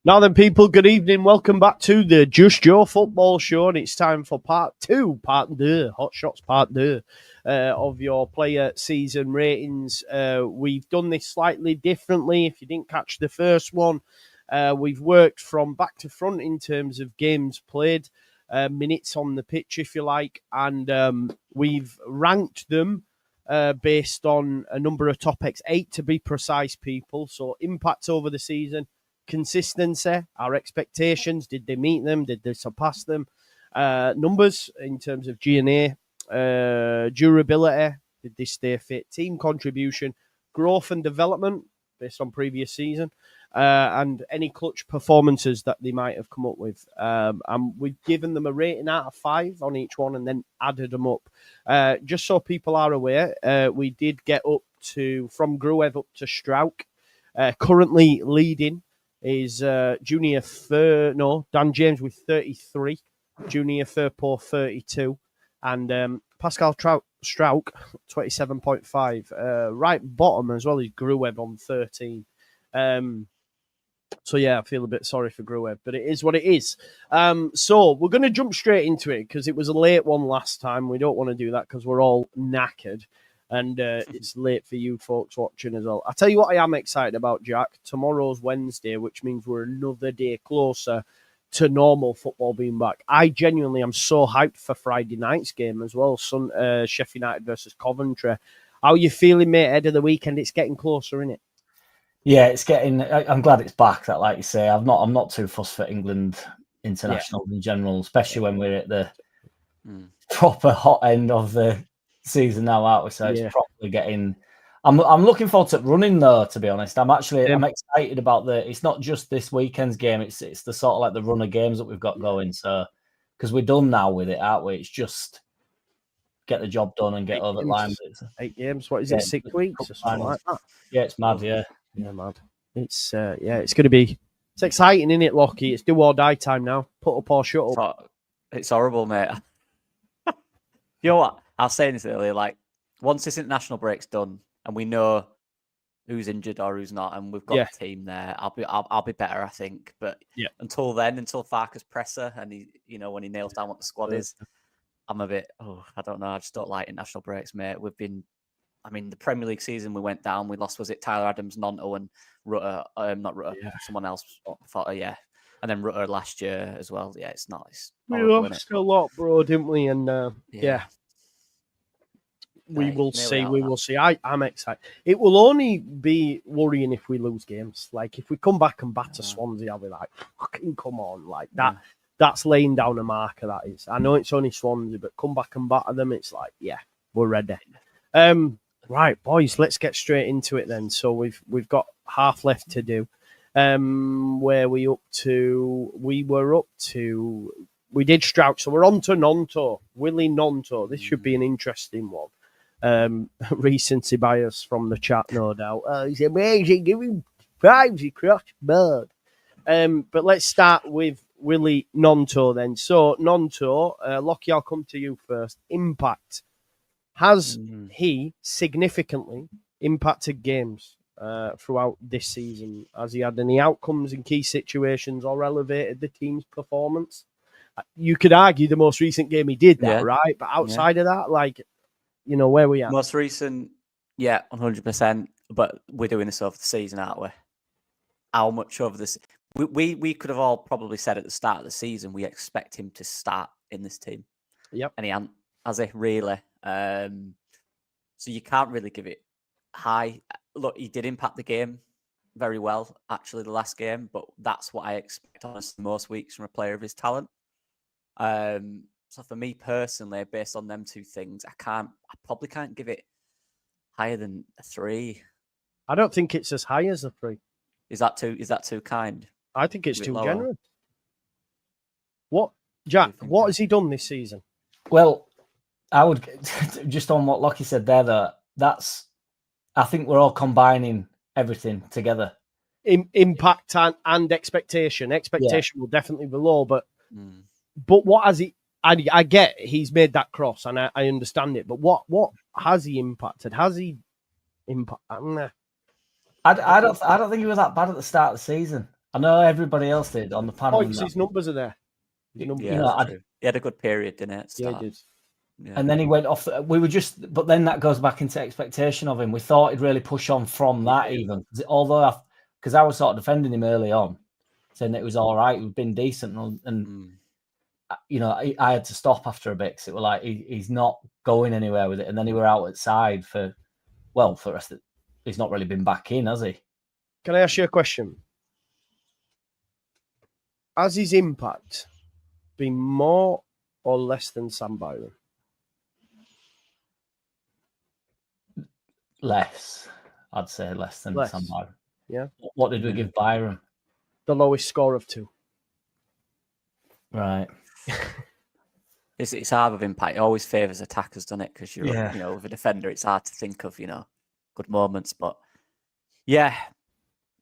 Now then, people, good evening. Welcome back to the Just Joe Football Show, and it's time for part two, Hot Shots part two, of your player season ratings. We've done this slightly differently. If you didn't catch the first one, we've worked from back to front in terms of games played, minutes on the pitch, if you like, and we've ranked them based on a number of topics, 8 to be precise, people. So impact over the season, consistency, our expectations, did they meet them, did they surpass them, numbers in terms of G&A, durability, did they stay fit, team contribution, growth and development based on previous season, and any clutch performances that they might have come up with. And we've given them a rating out of 5 on each one and then added them up. Just so people are aware, we did get up to, from Gruev up to Strauk, currently leading is Dan James with 33, Junior Firpo 32, and Pascal Strauk 27.5. Right bottom as well is Gruev on 13. So yeah, I feel a bit sorry for Gruev, but it is what it is. So we're going to jump straight into it because it was a late one last time. We don't want to do that because we're all knackered. And it's late for you folks watching as well. I'll tell you what I am excited about, Jack. Tomorrow's Wednesday, which means we're another day closer to normal football being back. I genuinely am so hyped for Friday night's game as well. Sheffield United versus Coventry. How are you feeling, mate, ahead of the weekend? It's getting closer, isn't it? Yeah, it's getting. I'm glad it's back. That, like you say, I'm not too fussed for England internationals in general, especially when we're at the proper hot end of the season now, aren't we? So it's properly getting. I'm looking forward to running though. To be honest, I'm excited about it's not just this weekend's game. It's the sort of like the run of games that we've got going. So because we're done now with it, aren't we? It's just get the job done and get over the line. 8 games. What is it? 6 weeks or something like that? Yeah, it's mad. Yeah, mad. It's it's going to be. It's exciting, isn't it, Lockie? It's do or die time now. Put up or shut up. It's horrible, mate. You know what? I was saying this earlier, like, once this international break's done and we know who's injured or who's not, and we've got the team there, I'll be better, I think. But until then, until Farke's presser and when he nails down what the squad is, I'm a bit, I don't know. I just don't like international breaks, mate. The Premier League season we went down. We lost, was it Tyler Adams, Nonto, and Rutter? Not Rutter, someone else. And then Rutter last year as well. Yeah, it's not. We lost a lot, bro, didn't we? And we will see. We will see. I'm excited. It will only be worrying if we lose games. Like, if we come back and batter Swansea, I'll be like, fucking come on. Like, that. That's laying down a marker, that is. I know it's only Swansea, but come back and batter them, it's like, we're ready. Right, boys, let's get straight into it then. So we've got half left to do. Where we up to? We did Strout, so we're on to Nonto. Willie Nonto. This should be an interesting one. Recency bias from the chat, no doubt. He's amazing, giving 5s across bird. But let's start with Willie Nonto then. So Nonto, Lockie, I'll come to you first. Impact. Has he significantly impacted games throughout this season? Has he had any outcomes in key situations or elevated the team's performance? You could argue the most recent game he did that, right? But outside of that, like, where we are. Most recent, 100%. But we're doing this over the season, aren't we? How much over this? We could have all probably said at the start of the season we expect him to start in this team. Yep. And he hasn't, has he, really? So you can't really give it high. Look, he did impact the game very well, actually, the last game, but that's what I expect, honestly, most weeks from a player of his talent. So for me personally, based on them two things, I probably can't give it higher than a 3. I don't think it's as high as a 3. Is that too kind? I think it's too generous. What, Jack, what has he done this season? Well, I would, just on what Lockie said there, though, I think we're all combining everything together. Impact and expectation. Expectation will definitely be low, but what has he? I get he's made that cross, and I understand it. But what has he impacted? Has he impact? I don't think he was that bad at the start of the season. I know everybody else did on the panel. His numbers are there. True. He had a good period, didn't it? Yeah, he did. Yeah. And then he went off. But then that goes back into expectation of him. We thought he'd really push on from that, even although because I was sort of defending him early on, saying that it was all right, we've been decent, and I had to stop after a bit because it was like he's not going anywhere with it. And then he were out at side for the rest of. He's not really been back in, has he? Can I ask you a question? Has his impact been more or less than Sam Byram? Less. I'd say less than Sam Byram. Yeah. What did we give Byram? The lowest score of 2. Right. It's hard with impact. It always favours attackers, doesn't it? Because with a defender, it's hard to think of good moments. But yeah,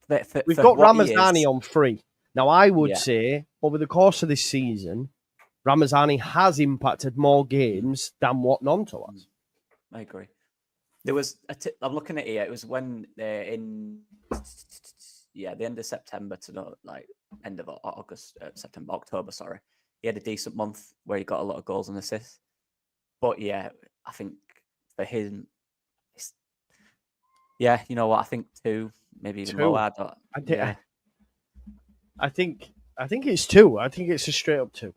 we've got Ramazani on 3. Now, I would say over the course of this season, Ramazani has impacted more games than what Nonto has. I agree. There was I'm looking at it here. It was when in the end of September to end of August, September, October. Sorry, he had a decent month where he got a lot of goals and assists. But yeah, I think for him, you know what? I think 2, maybe even lower. I think it's 2. I think it's a straight up 2.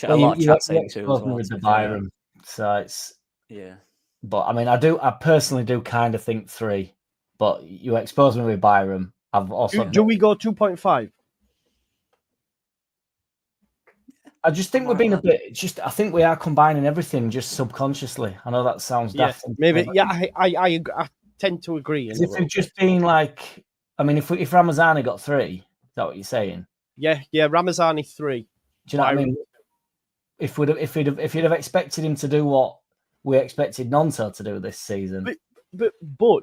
A lot of chat saying 2 as well. With the Byram, so it's yeah. But I mean, I personally do kind of think 3. But you expose me with Byram. I've also do we go 2.5? I just think we're being a bit. I think we are combining everything just subconsciously. I know that sounds daft. Maybe. Yeah, I tend to agree. If we've just been like, I mean, if Ramazani got 3, is that what you're saying? Yeah, Ramazani 3. Do you know what I mean? If you'd have expected him to do what we expected Nonto to do this season, but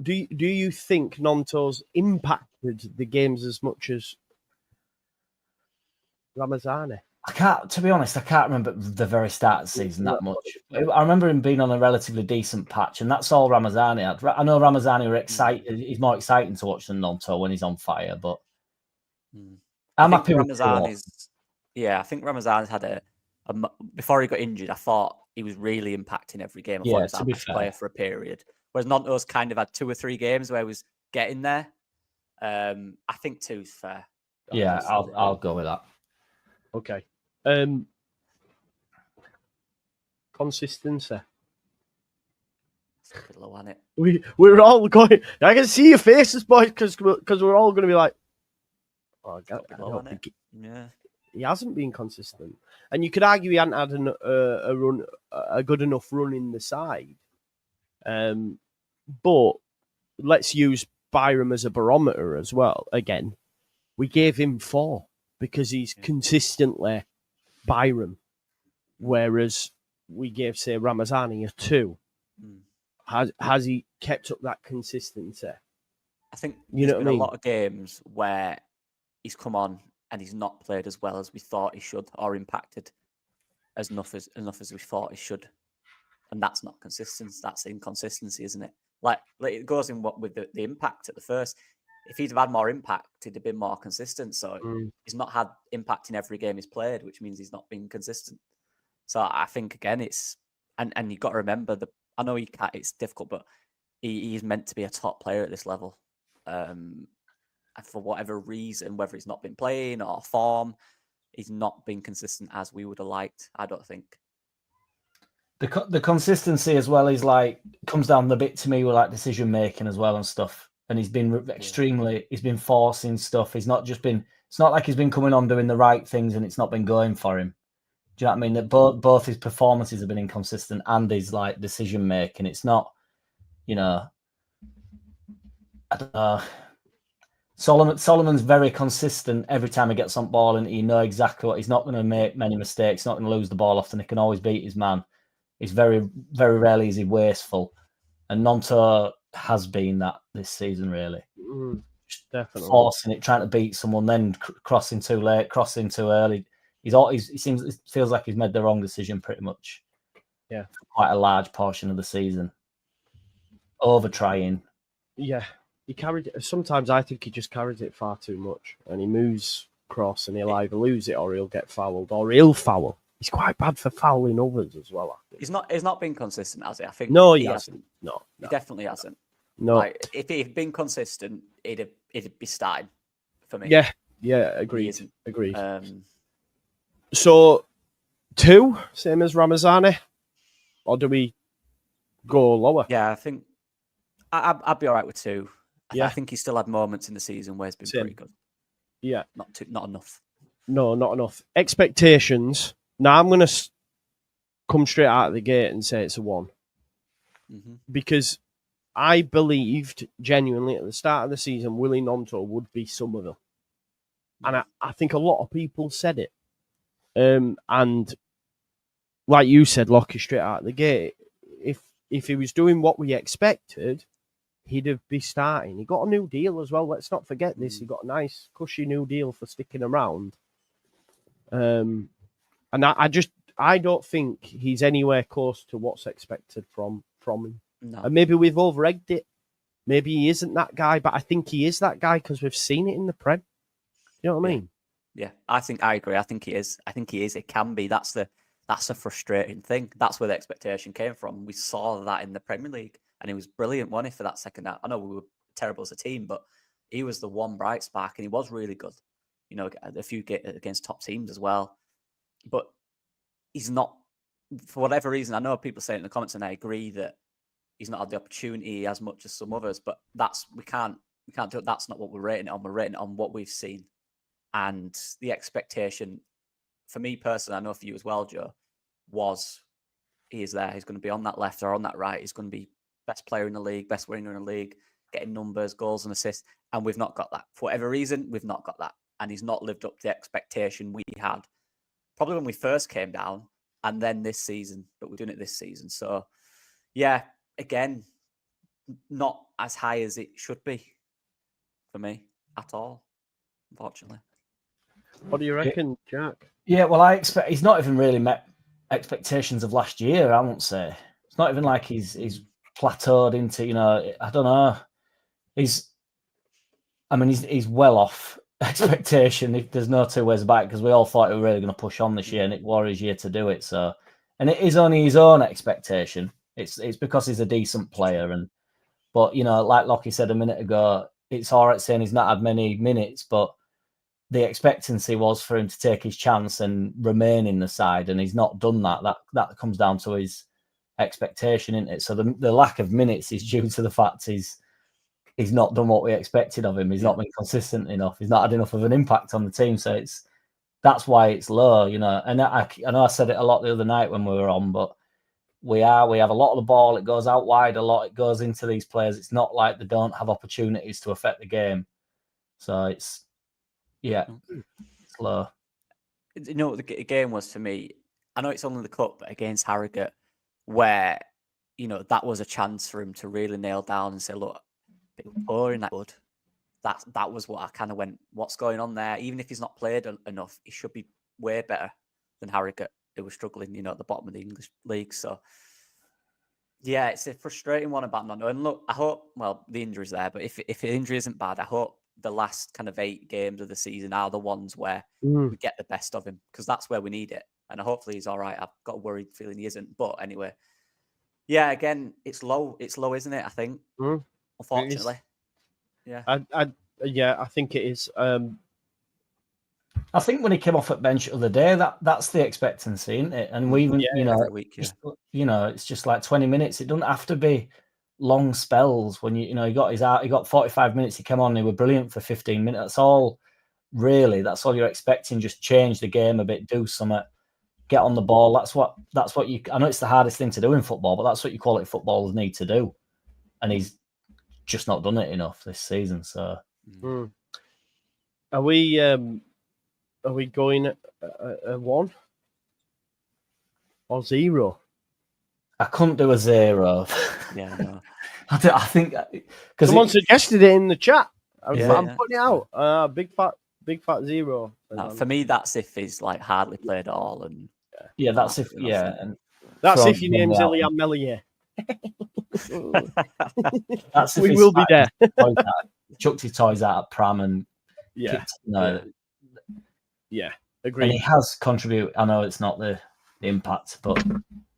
do you think Nonto's impacted the games as much as Ramazani? To be honest, I can't remember the very start of the season that much. I remember him being on a relatively decent patch, and that's all Ramazani had. I know Ramazani were excited. He's more exciting to watch than Nonto when he's on fire, but I'm happy with Ramazani's. Yeah, I think Ramazani's had before he got injured, I thought he was really impacting every game. I thought he was our best player for a period. Whereas Nonto's kind of had 2 or 3 games where he was getting there. I think 2 is fair. Yeah, I'll go with that. Okay. Consistency. It's a bit low, isn't it? We're all going. I can see your faces, boys, because we're all going to be like, "Oh, yeah." He hasn't been consistent, and you could argue he hadn't had a good enough run in the side. But let's use Byram as a barometer as well. Again, we gave him 4 because he's consistently Byram, whereas we gave, say, Ramazani a 2. Has he kept up that consistency? I think there's been a lot of games where he's come on and he's not played as well as we thought he should, or impacted enough as we thought he should, and that's not consistent. That's inconsistency, isn't it? Like it goes in with the impact at the first. If he'd have had more impact, he'd have been more consistent. So he's not had impact in every game he's played, which means he's not been consistent. So I think again, it's and you've got to remember that I know it's difficult, but he's meant to be a top player at this level. And for whatever reason, whether he's not been playing or form, he's not been consistent as we would have liked, I don't think. The consistency as well is comes down the bit to me with decision making as well and stuff. And he's been he's been forcing stuff. It's not like he's been coming on doing the right things and it's not been going for him. Do you know what I mean? That both his performances have been inconsistent and his decision making. It's not, I don't know. Solomon's very consistent every time he gets on ball, and you know exactly what he's not going to make many mistakes. He's not going to lose the ball often. He can always beat his man. He's very, very rarely is he wasteful, and Nonto has been that this season really. Definitely forcing it, trying to beat someone, then crossing too late, crossing too early. It feels like he's made the wrong decision pretty much. Yeah, for quite a large portion of the season. Over trying. Yeah. he carried it. Sometimes I think he just carries it far too much, and he moves cross, and he'll either lose it or he'll get fouled or he'll foul. He's quite bad for fouling others as well. I think. He's not been consistent, has he? I think no, he hasn't. No, he definitely hasn't. No, like, if he'd been consistent, it'd be starting for me. Yeah, agreed. So 2, same as Ramazani, or do we go lower? Yeah, I think I'd be all right with 2. I think he still had moments in the season where he's been pretty good. Yeah, not enough. No, not enough. Expectations. Now I'm going to come straight out of the gate and say it's a 1. Mm-hmm. Because I believed genuinely at the start of the season Willie Gnonto would be Somerville. And I think a lot of people said it. And like you said, Lockie, straight out of the gate, if he was doing what we expected, he'd have been starting. He got a new deal as well. Let's not forget this. He got a nice, cushy new deal for sticking around. And I don't think he's anywhere close to what's expected from him. No. And maybe we've over-egged it. Maybe he isn't that guy, but I think he is that guy because we've seen it in the Prem. You know what I mean? Yeah, I agree. I think he is. It can be. That's the frustrating thing. That's where the expectation came from. We saw that in the Premier League, and he was brilliant, wasn't he, for that second half? I know we were terrible as a team, but he was the one bright spark, and he was really good. You know, a few against top teams as well. But he's not, for whatever reason. I know people say it in the comments, and I agree that he's not had the opportunity as much as some others. But we can't do it. That's not what we're rating it on. We're rating it on what we've seen. And the expectation, for me personally, I know for you as well, Joe, was he is there. He's going to be on that left or on that right. He's going to be best player in the league, best winger in the league, getting numbers, goals and assists. And we've not got that. For whatever reason, we've not got that. And he's not lived up to the expectation we had. Probably when we first came down and then this season, but we're doing it this season. So, yeah, again, not as high as it should be for me at all, unfortunately. What do you reckon, Jack? Yeah, well, I expect he's not even really met expectations of last year, I won't say. It's not even like he's plateaued into, I don't know. He's well off expectation. There's no two ways about it because we all thought he was really going to push on this year and it was his year to do it. So, and it is only his own expectation. It's because he's a decent player. But, like Lockie said a minute ago, it's all right saying he's not had many minutes, but the expectancy was for him to take his chance and remain in the side, and he's not done that. That comes down to his expectation, isn't it? So the lack of minutes is due to the fact he's not done what we expected of him. He's not been consistent enough. He's not had enough of an impact on the team. So that's why it's low, And I know I said it a lot the other night when we were on, but we have a lot of the ball. It goes out wide a lot. It goes into these players. It's not like they don't have opportunities to affect the game. So it's low. You know what the game was for me? I know it's only the cup, but against Harrogate, where, that was a chance for him to really nail down and say, look, poor in that good. That was what I kind of went, what's going on there? Even if he's not played enough, he should be way better than Harrogate, who was struggling, at the bottom of the English league. So, yeah, it's a frustrating one about not knowing. And look, I hope, the injury's there, but if the injury isn't bad, I hope the last kind of 8 games of the season are the ones where we get the best of him, because that's where we need it. And hopefully he's all right. I've got a worried feeling he isn't. But anyway, yeah, again, it's low. It's low, isn't it? I think, unfortunately. Yeah. I think it is. I think when he came off at bench the other day, that's the expectancy, isn't it? And we even, every week, it's just like 20 minutes. It doesn't have to be long spells. When he got 45 minutes. He came on. He were brilliant for 15 minutes. That's all you're expecting. Just change the game a bit, do something, get on the ball. That's what you. I know it's the hardest thing to do in football, but that's what you quality footballers need to do. And he's just not done it enough this season. So, are we going a 1 or 0? I couldn't do a 0. Yeah, no. I think because someone suggested it in the chat. I'm putting it out. Big fat 0. No, for me, that's if he's like hardly played at all, and that's if and that's if your name's Ilian Melier. That's we will be there. Chucked his toys out at Pram and Yeah. kicked, no. Yeah. Agreed. And he has contributed. I know it's not the impact, but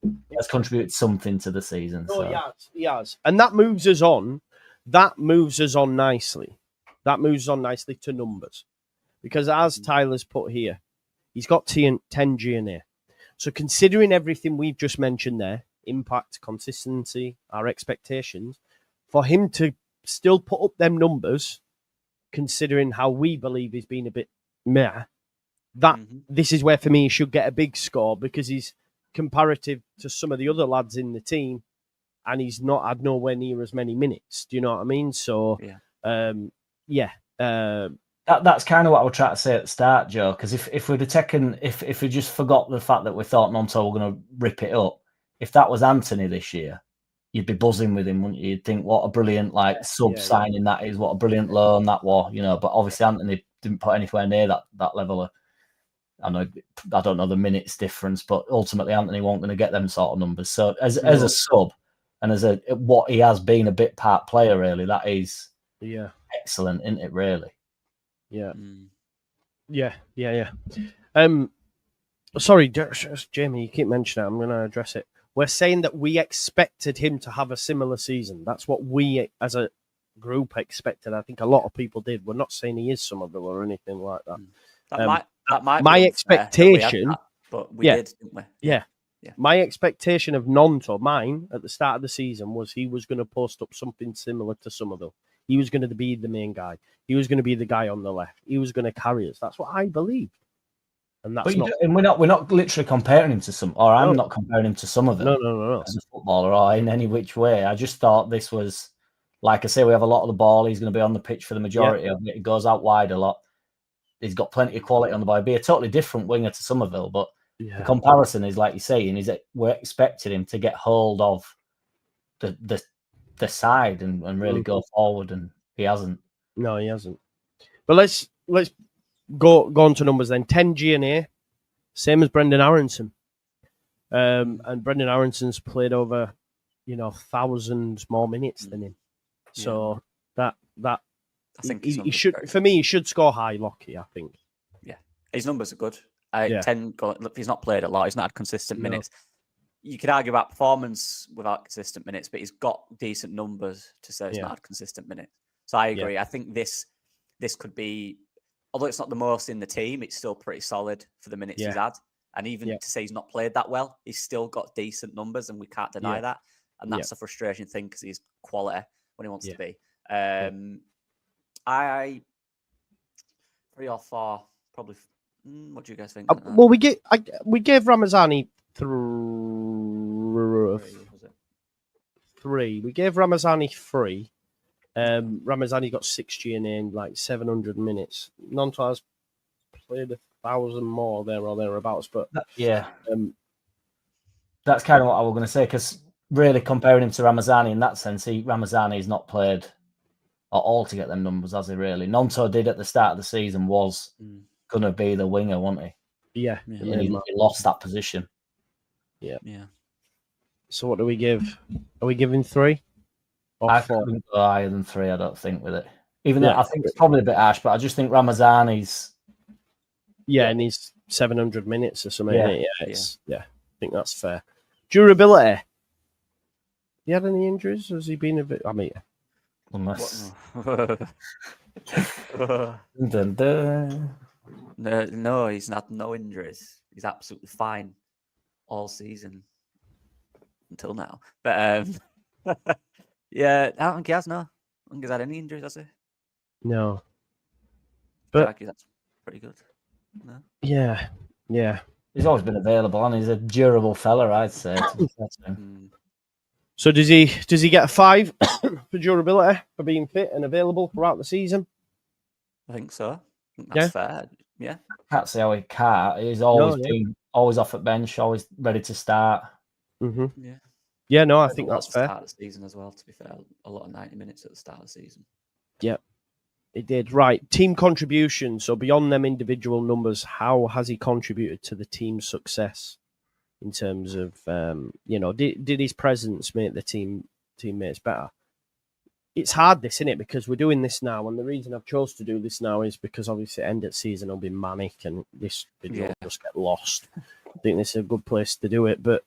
he has contributed something to the season. No, so. he has. And that moves us on. That moves us on nicely. That moves on nicely to numbers. Because as Tyler's put here, he's got 10 GNA. So considering everything we've just mentioned there, impact, consistency, our expectations, for him to still put up them numbers, considering how we believe he's been a bit meh, this is where for me he should get a big score because he's comparative to some of the other lads in the team and he's not had nowhere near as many minutes. Do you know what I mean? So, that's kind of what I was trying to say at the start, Joe, because if we'd have taken, if we just forgot the fact that we thought Nonto were going to rip it up, if that was Anthony this year, you'd be buzzing with him, wouldn't you? You'd think, what a brilliant signing that is, what a brilliant loan that was, but obviously Anthony didn't put anywhere near that level of, I don't know the minutes difference, but ultimately Anthony wasn't going to get them sort of numbers. So as a sub and as what he has been a bit part player, really, that is excellent, isn't it, really? Yeah. Yeah. Sorry, Jamie, you keep mentioning it. I'm going to address it. We're saying that we expected him to have a similar season. That's what we, as a group, expected. I think a lot of people did. We're not saying he is Somerville or anything like that. That might my be expectation, but we did, didn't we? Yeah. My expectation of Nonto, mine, at the start of the season was he was going to post up something similar to Somerville. He was going to be the main guy. He was going to be the guy on the left. He was going to carry us. That's what I believed. And that's and we're not literally comparing him to some, or I'm not comparing him to Somerville. No. As a footballer or in any which way. I just thought this was, like I say, we have a lot of the ball. He's going to be on the pitch for the majority of it. He goes out wide a lot. He's got plenty of quality on the ball. He'd be a totally different winger to Somerville, but the comparison is, like you're saying, is that we're expecting him to get hold of the side and really go forward, and he hasn't. No, he hasn't. But let's go on to numbers then. 10 GNA, same as Brendan Aronson. And Brendan Aronson's played over, thousands more minutes than him. So that I think he should, for me, he should score high, Lockie, I think. Yeah, his numbers are good. 10. Look, he's not played a lot. He's not had consistent minutes. You could argue about performance without consistent minutes, but he's got decent numbers to say he's not had consistent minutes. So I agree. I think this could be, although it's not the most in the team, it's still pretty solid for the minutes he's had. And even to say he's not played that well, he's still got decent numbers, and we can't deny that. And that's a frustrating thing because he's quality when he wants to be. I 3 or 4 probably. What do you guys think? Well, we gave Ramazani 3. We gave Ramazani 3. Ramazani got 6 GNA in like 700 minutes. Nonto has played 1,000 more there or thereabouts, but that's kind of what I was going to say, because really comparing him to Ramazani in that sense, Ramazani's not played at all to get them numbers, has he really? Nonto did at the start of the season, was going to be the winger, wasn't he? Yeah. And he lost that position. Yeah. So what do we give? Are we giving 3 or 4? Couldn't go higher than 3, I don't think, with it. Even though I think it's probably a bit harsh, but I just think Ramazani's... and he's 700 minutes or something. I think that's fair. Durability. He had any injuries? Has he been a bit... I mean... Unless... No, he's had no injuries. He's absolutely fine all season until now. But I don't think he has. No, I don't think he's had any injuries, has he? No. But that's pretty good. No. Yeah. He's always been available, and he's a durable fella, I'd say. So does he get a 5 for durability, for being fit and available throughout the season? I think so. I think that's fair. Yeah. I can't say how he can't. He's always been always off at bench, always ready to start. Mm-hmm. Yeah, no, I think that's fair. Start of the season as well, to be fair. A lot of 90 minutes at the start of the season. Yeah, it did. Right. Team contribution. So beyond them individual numbers, how has he contributed to the team's success in terms of, did his presence make the team teammates better. It's hard, this, isn't it? Because we're doing this now, and the reason I've chose to do this now is because obviously end of season will be manic, and this video will just get lost. I think this is a good place to do it. But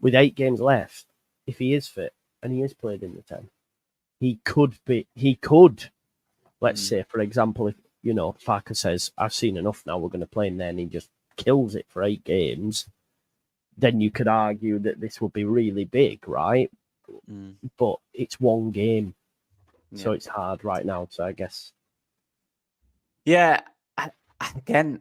with 8 games left, if he is fit and he is played in the 10, he could, let's say, for example, if Farker says, I've seen enough now, we're going to play him there, and he just kills it for 8 games, then you could argue that this would be really big, right? But it's 1 game, so it's hard right now. So I guess, again,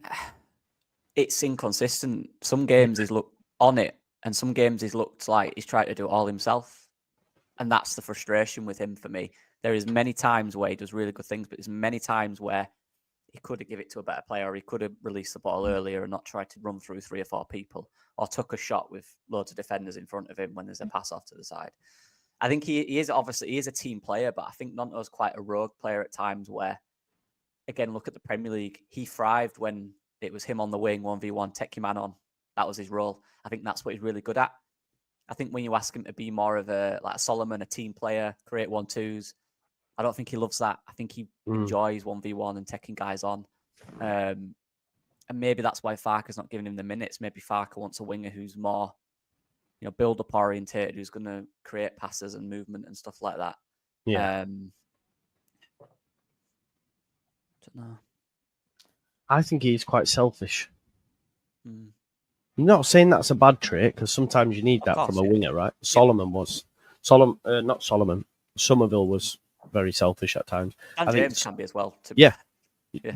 it's inconsistent. Some games he's looked on it, and some games he's looked like he's tried to do it all himself, and that's the frustration with him for me. There is many times where he does really good things, but there's many times where he could have given it to a better player, or he could have released the ball earlier and not tried to run through 3 or 4 people, or took a shot with loads of defenders in front of him when there's a pass off to the side. I think he is a team player, but I think Gnonto's quite a rogue player at times where, again, look at the Premier League. He thrived when it was him on the wing, 1v1, take your man on. That was his role. I think that's what he's really good at. I think when you ask him to be more of a Solomon, a team player, create 1-2s, I don't think he loves that. I think he enjoys 1v1 and taking guys on. And maybe that's why Farker's not giving him the minutes. Maybe Farker wants a winger who's more, build-up orientated, who's going to create passes and movement and stuff like that. Yeah. Don't know. I think he's quite selfish. I'm not saying that's a bad trait, because sometimes you need that from a winger, right? Solomon was. Not Solomon. Somerville was very selfish at times. And James can be as well.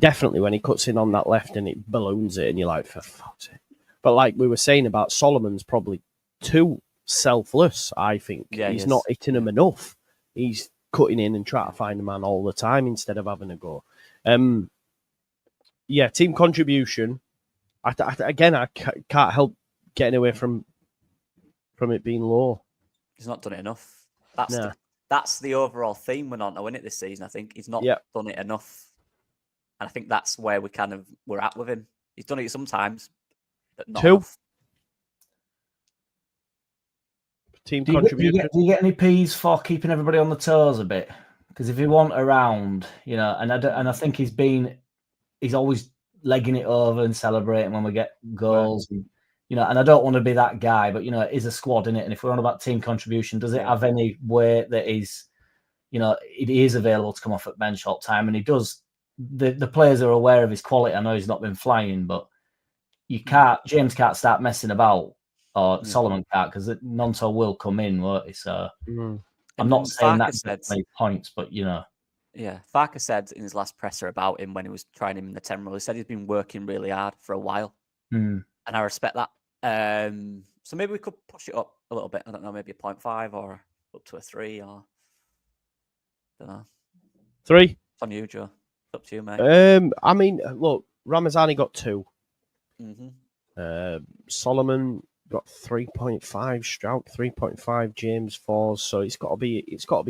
Definitely when he cuts in on that left and it balloons it, and you're like, for fuck's sake. But like we were saying about Solomon's probably too selfless, I think. He's not hitting him enough. He's cutting in and trying to find a man all the time instead of having a go. Team contribution. I can't help getting away from it being low. He's not done it enough. That's the overall theme we're not to win it this season. I think he's not done it enough. And I think that's where we're at with him. He's done it sometimes, but not enough. Team contribution. Do you get any P's for keeping everybody on the toes a bit? Because if he want around, and I think he's always legging it over and celebrating when we get goals, and I don't want to be that guy, but it is a squad, isn't it? And if we're on about team contribution, does it have any way that it is available to come off at bench all the time? And he does. The players are aware of his quality. I know he's not been flying, but James can't start messing about, or Solomon can't, because Gnonto will come in, won't he? So I'm not saying that's many points, but Yeah, Farker said in his last presser about him when he was trying him in the 10 role, he said he's been working really hard for a while. And I respect that. So maybe we could push it up a little bit. I don't know, maybe a 0.5 or up to a 3 or... I don't know. 3? It's on you, Joe. It's up to you, mate. I mean, look, Ramazani got 2. Mm-hmm. Solomon got 3.5, Strauch 3.5, James 4. So it's got to be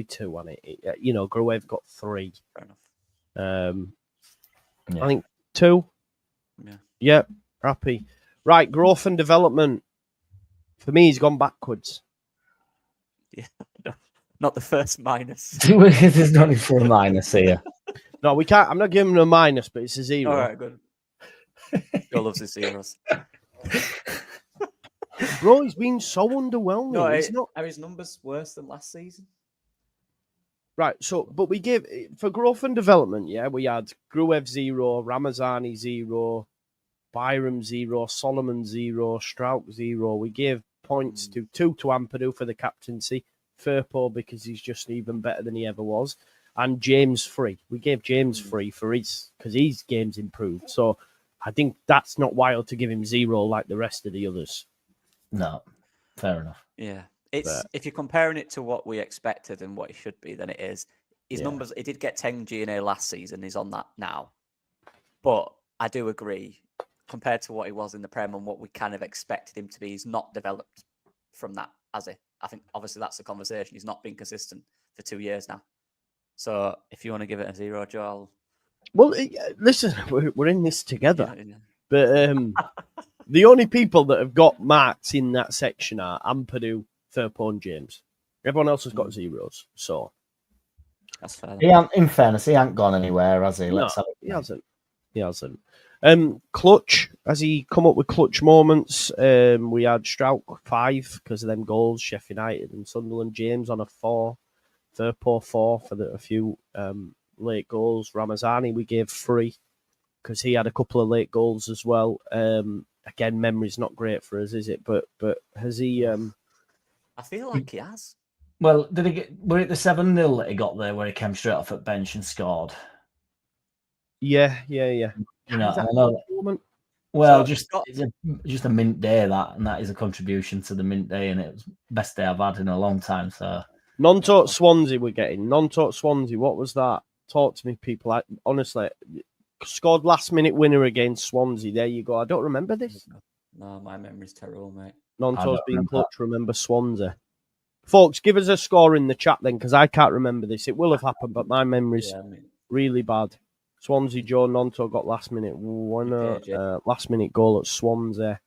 2 on it. Gruev got 3. Fair enough. I think 2. Yeah, happy. Right, growth and development. For me, he's gone backwards. Yeah, no, not the first minus. There's no need for a minus here. No, we can't. I'm not giving him a minus, but it's a 0. All right, good. Joe loves his zeros. Bro, he's been so underwhelming. No, are his numbers worse than last season? Right, but we give, for growth and development, we had Gruev 0, Ramazani 0, Byram 0, Solomon 0, Strauch 0. We gave points to 2 to Ampadu for the captaincy, Firpo because he's just even better than he ever was, and James 3. We gave James 3 because his game's improved. So I think that's not wild to give him 0 like the rest of the others. No, fair enough. Yeah. If you're comparing it to what we expected and what he should be, then it is. His numbers, he did get 10 G&A last season. He's on that now. But I do agree, compared to what he was in the Prem and what we kind of expected him to be, he's not developed from that, has he? I think, obviously, that's the conversation. He's not been consistent for 2 years now. So if you want to give it a 0, Joel. Well, listen, we're in this together. Yeah. But the only people that have got marks in that section are Ampadu, Firpo and James. Everyone else has got zeros, so that's fair. In fairness, he ain't gone anywhere, has he? Let's have it. He hasn't. Clutch, has he come up with clutch moments? We had Strouk 5 because of them goals, Sheffield United and Sunderland. James on a 4, Firpo 4 for a few late goals. Ramazani we gave 3 because he had a couple of late goals as well. Again, memory's not great for us, is it? But has he? I feel like he has. Well, were it the 7-0 that he got there where he came straight off at bench and scored? Yeah. You know, I know. Well, just a mint day and that is a contribution to the mint day, and it was the best day I've had in a long time. So non-taught Swansea we're getting. Non-taught Swansea, what was that? Talk to me, people. Honestly, scored last-minute winner against Swansea. There you go. I don't remember this. No, my memory's terrible, mate. Non-taught's being clutch. Remember Swansea. Folks, give us a score in the chat then, because I can't remember this. It will have happened, but my memory's really bad. Swansea, Joe Nonto got last-minute winner, last-minute goal at Swansea.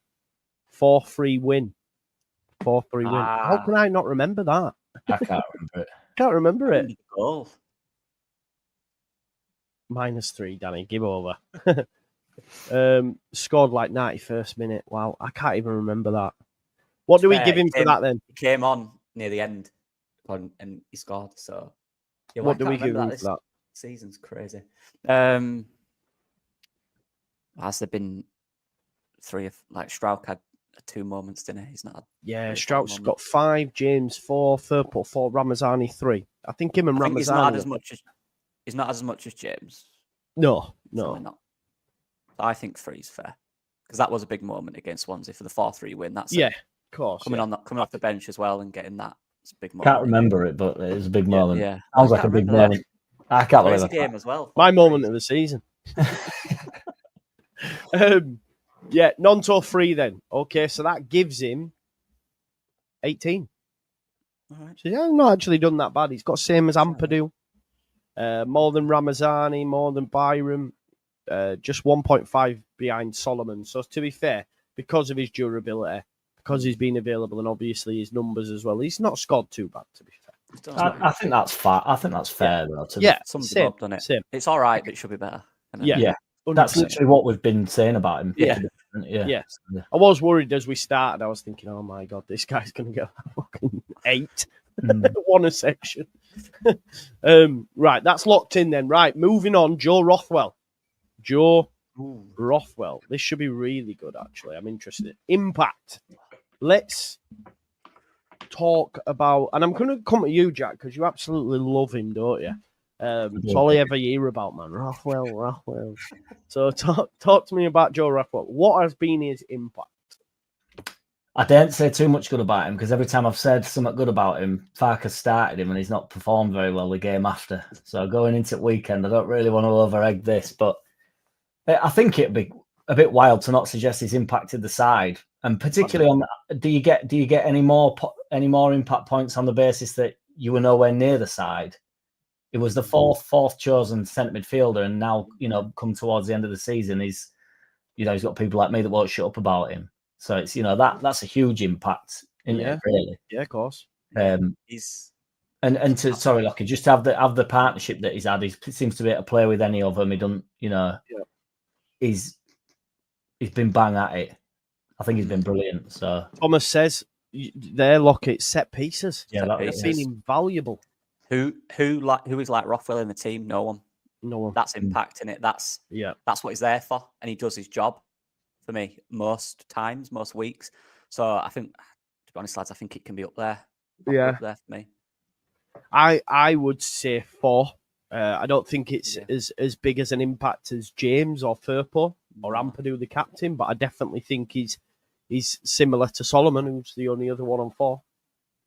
4-3 win. 4-3 win. How can I not remember that? I can't remember it. Can't remember it. Goal. -3, Danny. Give over. Scored like 91st minute. Wow, I can't even remember that. What do we give him for that then? He came on near the end and he scored. So what do we give him for that? Season's crazy. Has there been 3 of Strouk had 2 moments, didn't he? He's not. Strouk's got 5, James 4, Firpo 4, Ramazani 3. I think him and Ramazani. He's not as much as James. No. Not. I think 3 is fair because that was a big moment against Swansea for the 4-3 win. That's of course. Coming off the bench as well and getting that. It's a big moment. Can't remember it, but it was a big moment. Yeah. Sounds like a big moment. I can't believe it. Game as well. My moment of the season. Non-tour 3 then. Okay, so that gives him 18. All right. So yeah, not actually done that bad. He's got same as Ampadu. More than Ramazani, more than Byram. Just 1.5 behind Solomon. So to be fair, because of his durability, because he's been available, and obviously his numbers as well, he's not scored too bad, to be fair. I think that's fair. I think that's fair, though. Same. It's all right, but it should be better. Yeah. 100%. That's literally what we've been saying about him. Yeah. I was worried as we started. I was thinking, oh my God, this guy's going to get fucking 8. One a section. Right, that's locked in then. Right, moving on. Joe Rothwell. Rothwell. This should be really good, actually. I'm interested. Impact. Let's talk about, and I'm going to come to you, Jack, because you absolutely love him, don't you? It's all I ever hear about, man. Rothwell. So talk to me about Joe Rothwell. What has been his impact? I don't say too much good about him because every time I've said something good about him, Farkas started him and he's not performed very well the game after. So going into the weekend, I don't really want to over-egg this, but I think it'd be a bit wild to not suggest he's impacted the side, and particularly on. Do you get any more impact points on the basis that you were nowhere near the side? It was the fourth chosen centre midfielder, and now come towards the end of the season, he's got people like me that won't shut up about him. So it's that's a huge impact, isn't it? Really? Yeah, of course. He's and to sorry, Lockie, just to have the partnership that he's had. He seems to be able to play with any of them. He doesn't, He's been bang at it. I think he's been brilliant. So Thomas says there, Lockett, set pieces. Yeah, it's been invaluable. Who is like Rothwell in the team? No one. That's impacting it. That's what he's there for, and he does his job for me most times, most weeks. So I think, to be honest, lads, I think it can be up there. Up there for me. I would say 4. I don't think it's as big as an impact as James or Firpo or Ampadu, the captain, but I definitely think he's similar to Solomon, who's the only other one on 4.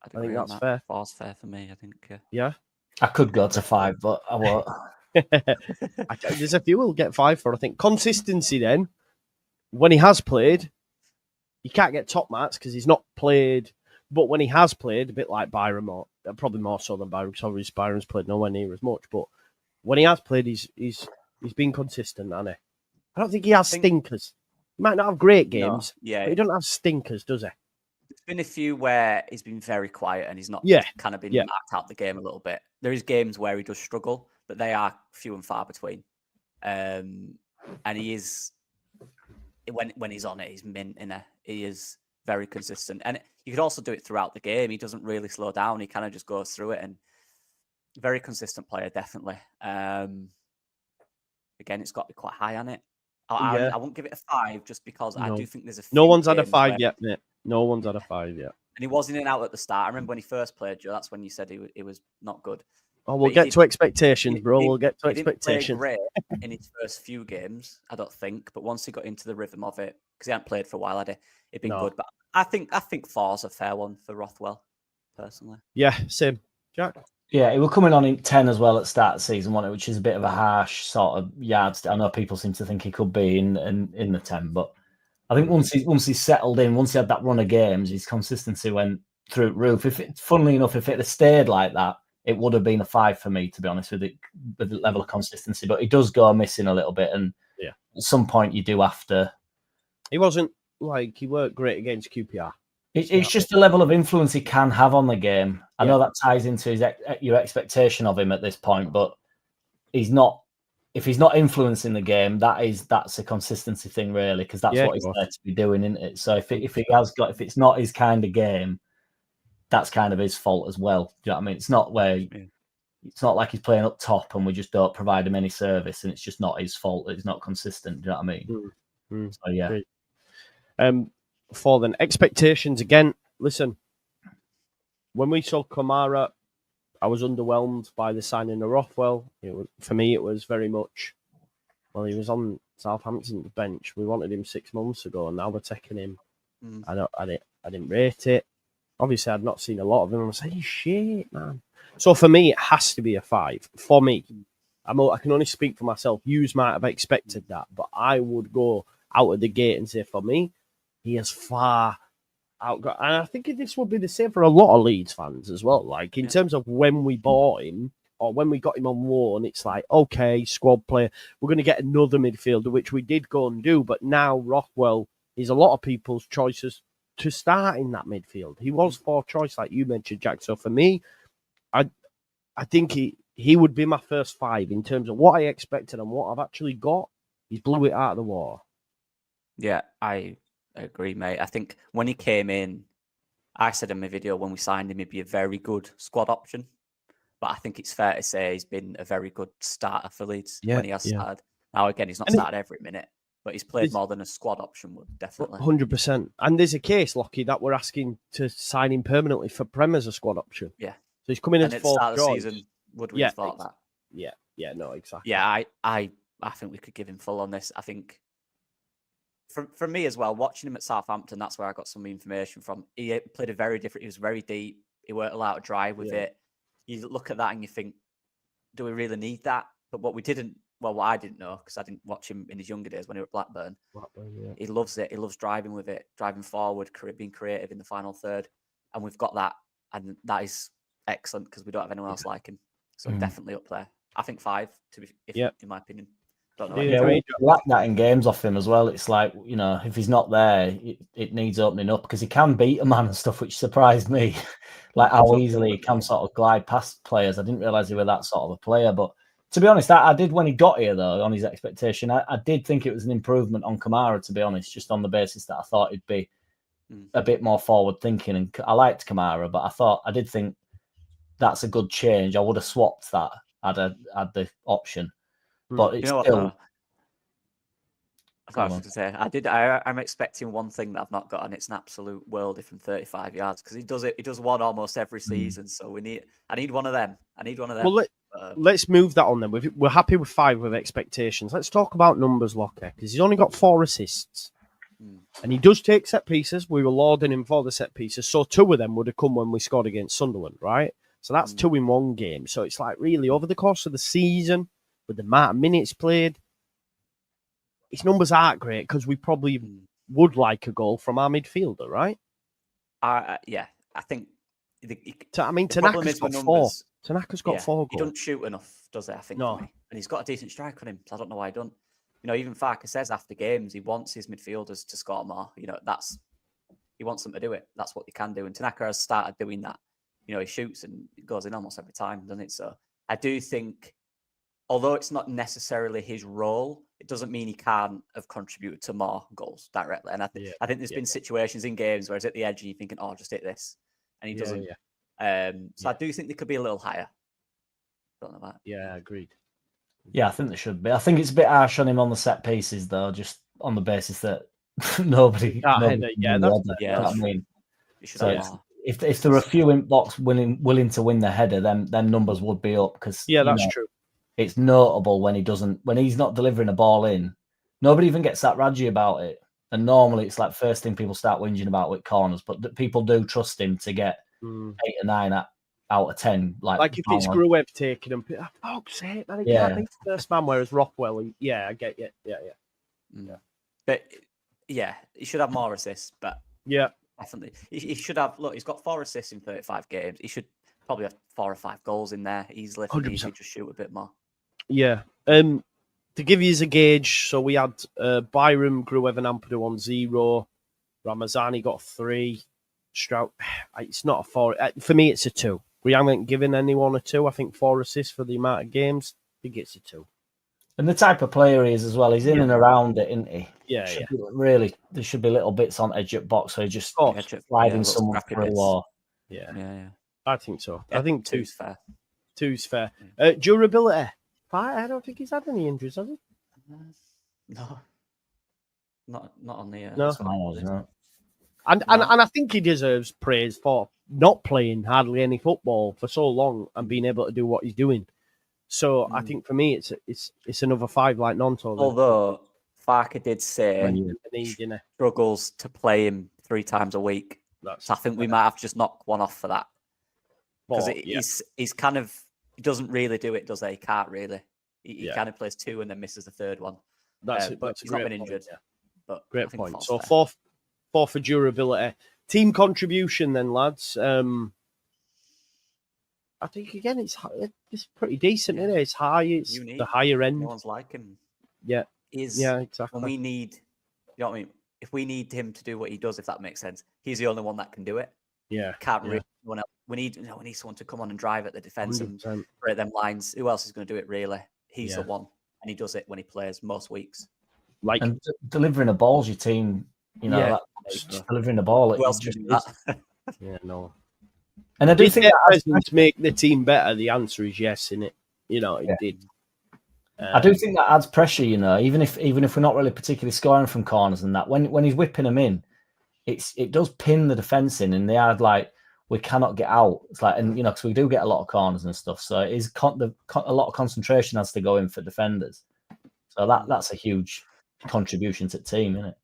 I think that's fair. 4's fair for me, I think. Yeah. I could go to 5, but I won't. There's a few we'll get 5 for, I think. Consistency then, when he has played, you can't get top marks because he's not played, but when he has played, a bit like Byram, or probably more so than Byram, because Byram's played nowhere near as much, but when he has played, he's been consistent, hasn't he? I don't think he has stinkers. He might not have great games, but he doesn't have stinkers, does he? been a few where he's been very quiet and he's not kind of been marked out the game a little bit. There is games where he does struggle, but they are few and far between. And he is, when he's on it, he's mint in there. He is very consistent. And you could also do it throughout the game. He doesn't really slow down. He kind of just goes through it, and very consistent player, definitely. Again, it's got to be quite high on it. I won't give it a 5 just because I do think there's a few no one's had a 5 yet, mate. No one's had a 5 yet. And he was in and out at the start. I remember when he first played, Joe, that's when you said he was not good. Oh, we'll get to expectations, bro. We'll get to expectations. He didn't play great in his first few games, I don't think. But once he got into the rhythm of it, because he hadn't played for a while, had he? It'd been good. But I think 4's a fair one for Rothwell, personally. Yeah, same. Jack? Yeah, he was coming on in 10 as well at the start of the season, wasn't it? Which is a bit of a harsh sort of yards. I know people seem to think he could be in the 10, but I think once he settled in, once he had that run of games, his consistency went through the roof. Funnily enough, if it had stayed like that, it would have been a 5 for me, to be honest, with the level of consistency. But he does go missing a little bit, and at some point you do have to. He wasn't he worked great against QPR. It's just the level of influence he can have on the game. I know that ties into your expectation of him at this point, but he's not. If he's not influencing the game, that's a consistency thing, really, because that's what he's there to be doing, isn't it? So if it's not his kind of game, that's kind of his fault as well. Do you know what I mean? It's not it's not like he's playing up top and we just don't provide him any service, and it's just not his fault that he's not consistent. Do you know what I mean? So yeah. For then expectations again. Listen, when we saw Kamara, I was underwhelmed by the signing of Rothwell. For me, it was very much. Well, he was on Southampton's bench. We wanted him 6 months ago, and now we're taking him. I didn't rate it. Obviously, I'd not seen a lot of him. I was saying, shit, man. So for me, it has to be a 5. For me, I can only speak for myself. You might have expected that, but I would go out of the gate and say, for me, he has far outgot. And I think this would be the same for a lot of Leeds fans as well. Like, in terms of when we bought him or when we got him on loan, it's like, okay, squad player, we're going to get another midfielder, which we did go and do. But now Rothwell is a lot of people's choices to start in that midfield. He was 4th choice, like you mentioned, Jack. So for me, I think he would be my first 5 in terms of what I expected and what I've actually got. He's blew it out of the water. Yeah, I agree, mate. I think when he came in, I said in my video when we signed him, he'd be a very good squad option. But I think it's fair to say he's been a very good starter for Leeds when he has started. Now, again, he's not started every minute, but he's played more than a squad option would, definitely. 100%. And there's a case, Lockie, that we're asking to sign him permanently for Prem as a squad option. Yeah. So he's coming in as 4th choice. Season, would we have thought that? Yeah, no, exactly. Yeah, I think we could give him full on this. I think for me as well, watching him at Southampton, that's where I got some information from. He played he was very deep. He weren't allowed to drive with it. You look at that and you think, do we really need that? But what I didn't know, because I didn't watch him in his younger days when he was at Blackburn. He loves it. He loves driving with it, driving forward, being creative in the final third. And we've got that. And that is excellent because we don't have anyone else like him. So definitely up there. I think 5, in my opinion. Don't know. Yeah, we like that in games off him as well. It's like, if he's not there, it needs opening up because he can beat a man and stuff, which surprised me. Like how easily he can sort of glide past players. I didn't realise he was that sort of a player. But to be honest, I did when he got here, though, on his expectation. I did think it was an improvement on Kamara, to be honest, just on the basis that I thought he'd be a bit more forward thinking. And I liked Kamara, but I did think that's a good change. I would have swapped that had the option. But it's still. I was going to say, I'm expecting one thing that I've not got, and it's an absolute worldie from 35 yards because he does it. He does one almost every season. So I need one of them. Well, let's move that on then. We're happy with 5 with expectations. Let's talk about numbers, Lockie, because he's only got 4 assists. And he does take set pieces. We were lauding him for the set pieces. So 2 of them would have come when we scored against Sunderland, right? So that's 2 in 1 game. So it's like really over the course of the season, with the amount of minutes played, his numbers aren't great because we probably would like a goal from our midfielder, right? Yeah, I think. Tanaka's got 4. Tanaka's got 4 goals. He doesn't shoot enough, does he? I think. No. And he's got a decent strike on him, so I don't know why he don't. Even Farker says after games he wants his midfielders to score more. That's he wants them to do it. That's what they can do. And Tanaka has started doing that. You know, he shoots and it goes in almost every time, doesn't it? So I do think, although it's not necessarily his role, it doesn't mean he can't have contributed to more goals directly. And I think there's been situations in games where he's at the edge and you're thinking, oh, just hit this. And he doesn't. So I do think they could be a little higher. Don't know that. Yeah, agreed. Yeah, I think they should be. I think it's a bit harsh on him on the set pieces, though, just on the basis that nobody. I mean, so if there were a few in box willing to win the header, then numbers would be up. Because that's true. It's notable when he's not delivering a ball in. Nobody even gets that raggy about it. And normally it's like first thing people start whinging about with corners, but people do trust him to get 8 or 9 out of 10. Like if it's Gruev taking him, oh, fuck's sake, man, he can't beat the first man, whereas Rockwell, I get you. Yeah. But he should have more assists, but definitely. He should have, he's got 4 assists in 35 games. He should probably have 4 or 5 goals in there easily. He should just shoot a bit more. Yeah. To give you a gauge, so we had Byram, Gruev and Ampadu on 0. Ramazani got 3. Strout, it's not a 4. For me, it's a 2. We haven't given anyone a 2. I think 4 assists for the amount of games. I think it's a 2. And the type of player he is as well. He's in and around it, isn't he? Yeah, Really, there should be little bits on edge at box, so he just sliding someone through. Yeah. I think so. Yeah, I think 2's fair. 2's fair. Durability. I don't think he's had any injuries, has he? No. Not on the... No. And I think he deserves praise for not playing hardly any football for so long and being able to do what he's doing. So I think for me, it's another 5 like Nonto. Although Farker did say struggles to play him 3 times a week. So I think we might have just knocked one off for that. Because he's kind of, he doesn't really do it, does he? He can't really. He kind of plays 2 and then misses the 3rd one. That's he's not been injured. But great point. So 4 for durability. Team contribution then, lads. I think, again, it's pretty decent, isn't it? It's high. It's the higher end. No one's like him. Yeah. Exactly. When we need, you know what I mean? If we need him to do what he does, if that makes sense, he's the only one that can do it. Yeah. Can't really anyone else. We need someone to come on and drive at the defence and break them lines. Who else is going to do it, really? He's the one. And he does it when he plays most weeks. And delivering a ball's your team, just delivering the ball. Who else can do that? And I do think that to make the team better. The answer is yes, innit? It did. I do think that adds pressure. Even if we're not really particularly scoring from corners and that, when he's whipping them in, it does pin the defence in, and they are like, we cannot get out. It's like, and because we do get a lot of corners and stuff, so it is a lot of concentration has to go in for defenders. So that's a huge contribution to the team, isn't it?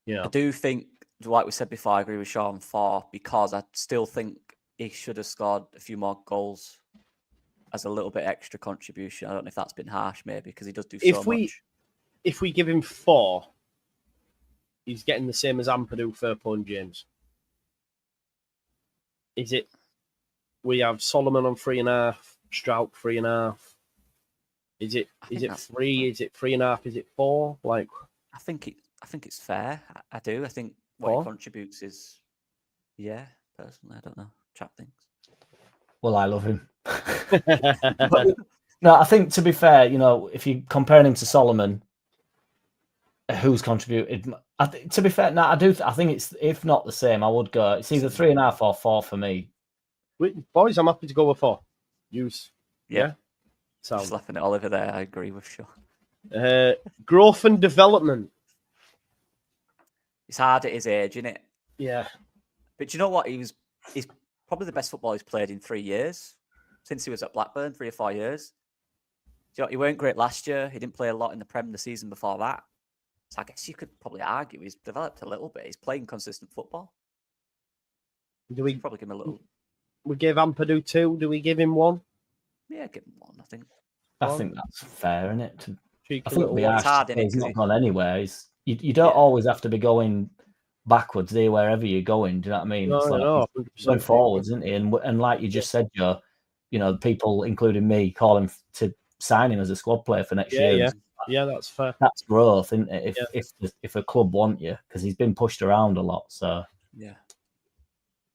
Yeah, I do think, like we said before, I agree with Sean 4 because I still think he should have scored a few more goals as a little bit extra contribution. I don't know if that's been harsh, maybe, because he does do so much. If we give him 4, he's getting the same as Ampadu, Firpo and James. Is it? We have Solomon on 3.5, Strout 3.5. Is it 3? Is it 3.5? Is it 4? Like, I think it's fair. I do. I think what he contributes is, personally, I don't know. Chat things. Well, I love him. No, I think, to be fair, if you're comparing him to Solomon, who's contributed, to be fair, I think it's, if not the same, I would go, it's either 3.5 or 4 for me. Boys, I'm happy to go with 4. Yeah. Just laughing it all over there. I agree with Sean. Growth and development. It's hard at his age, isn't it? Yeah. But you know what? He's probably the best footballer he's played in 3 years. Since he was at Blackburn, 3 or 4 years. He weren't great last year. He didn't play a lot in the Prem the season before that. So I guess you could probably argue he's developed a little bit. He's playing consistent football. Do we probably give him a little? We give Ampadu 2. Do we give him 1? Yeah, give him 1. I think. I think that's fair, isn't it? I think he's not gone anywhere. You don't always have to be going backwards there wherever you're going. Do you know what I mean? No, going forwards, isn't he? And like you just said, Joe, people, including me, call him to sign him as a squad player for next year. Yeah, that's fair. That's growth, isn't it? If a club want you, because he's been pushed around a lot. So Yeah.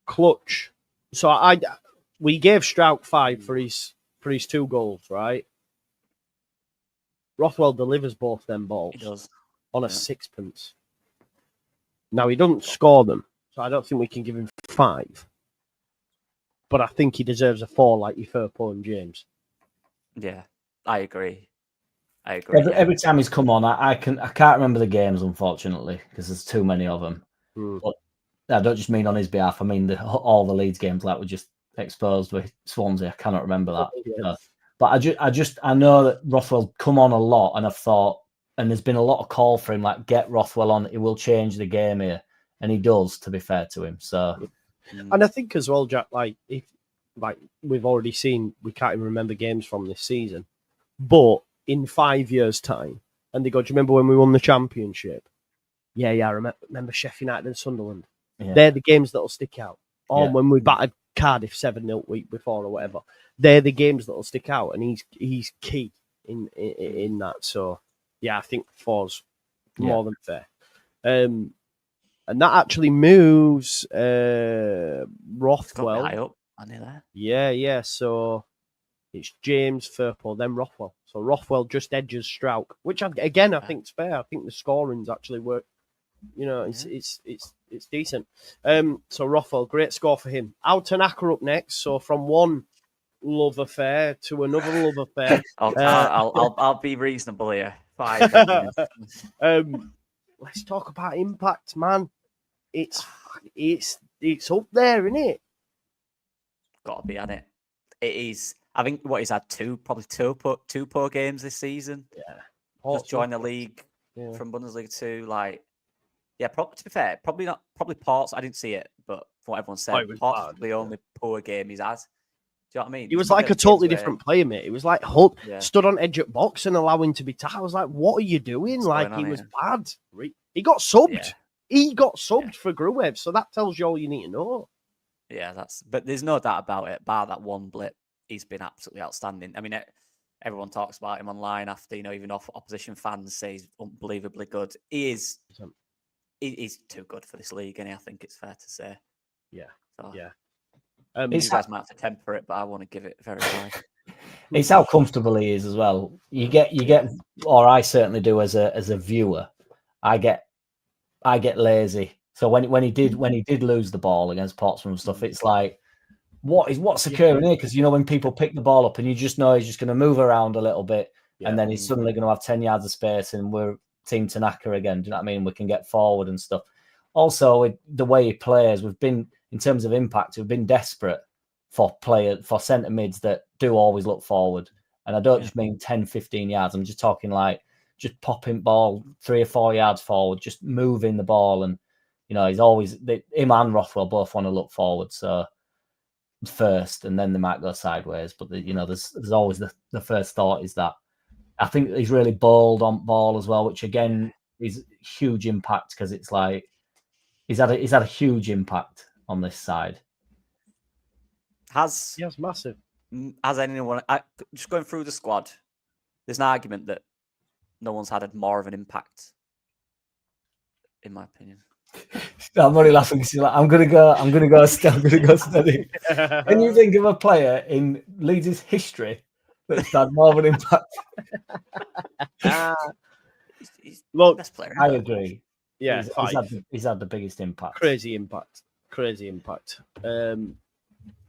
Clutch. So we gave Strauch 5 for his 2 goals, right? Rothwell delivers both them balls. He does. On a sixpence. Now, he doesn't score them, so I don't think we can give him 5. But I think he deserves a 4 like your Firpo and James. Yeah, I agree. Every time he's come on, I can't remember the games, unfortunately, because there's too many of them. But I don't just mean on his behalf. I mean all the Leeds games like we just exposed with Swansea. I cannot remember that. Yes. But I know that Rothwell come on a lot, and I've thought, and there's been a lot of call for him, like, get Rothwell on. He will change the game here, and he does. To be fair to him, so. And I think as well, Jack, like we've already seen, we can't even remember games from this season, but in 5 years' time, and they go, do you remember when we won the championship? Yeah, I remember Sheffield United and Sunderland. Yeah. They're the games that'll stick out. Or when we battered Cardiff 7-0 week before or whatever. They're the games that'll stick out, and he's key in that. So, yeah, I think 4's more than fair. And that actually moves Rothwell. High up, aren't he there? Yeah. So it's James, Firpo, then Rothwell. So Rothwell just edges Strauch, which I think is fair. I think the scoring's actually work. It's decent. So Rothwell, great score for him. Tanaka up next. So from one love affair to another love affair. I'll be reasonable here. 5. Let's talk about impact, man. It's up there, isn't it? Got to be on it. It is. I think what he's had two poor games this season. Yeah, just joined the league from Bundesliga 2. To be fair, probably Ports. I didn't see it, but from what everyone said, Ports was the only poor game he's had. Do you know what I mean? He was like a totally different player, mate. It was like Holt stood on edge at box and allowing to be I was like, what are you doing? He was bad. He got subbed. Yeah. He got subbed for Gruev, so that tells you all you need to know. Yeah, but there's no doubt about it. Bar that one blip, he's been absolutely outstanding. I mean, everyone talks about him online after, even opposition fans say he's unbelievably good. He's too good for this league, and I think it's fair to say. Yeah, so, yeah. You guys might have to temper it, but I want to give it very high. It's how comfortable he is as well. You get, or I certainly do as a viewer. I get lazy. So when he did lose the ball against Portsmouth and stuff, it's like, what's occurring here? Because when people pick the ball up and you just know he's just going to move around a little bit, and then he's suddenly going to have 10 yards of space, and we're Team Tanaka again. Do you know what I mean? We can get forward and stuff. Also, the way he plays, we've been, in terms of impact, we've been desperate for centre mids that do always look forward. And I don't just mean 10, 15 yards. I'm just talking like just popping ball 3 or 4 yards forward, just moving the ball. And, he's always, him and Rothwell both want to look forward. So first, and then they might go sideways. But, there's always the first thought is that. I think he's really bold on ball as well, which again is huge impact, because it's like he's had a huge impact on this side. Yes, massive. Has anyone just going through the squad? There's an argument that no one's had more of an impact, in my opinion. I'm only laughing because you're like, I'm gonna go steady. Can you think of a player in Leeds' history that's had more of an impact? Look, best player. I agree. Yeah, he's had the biggest impact. Crazy impact.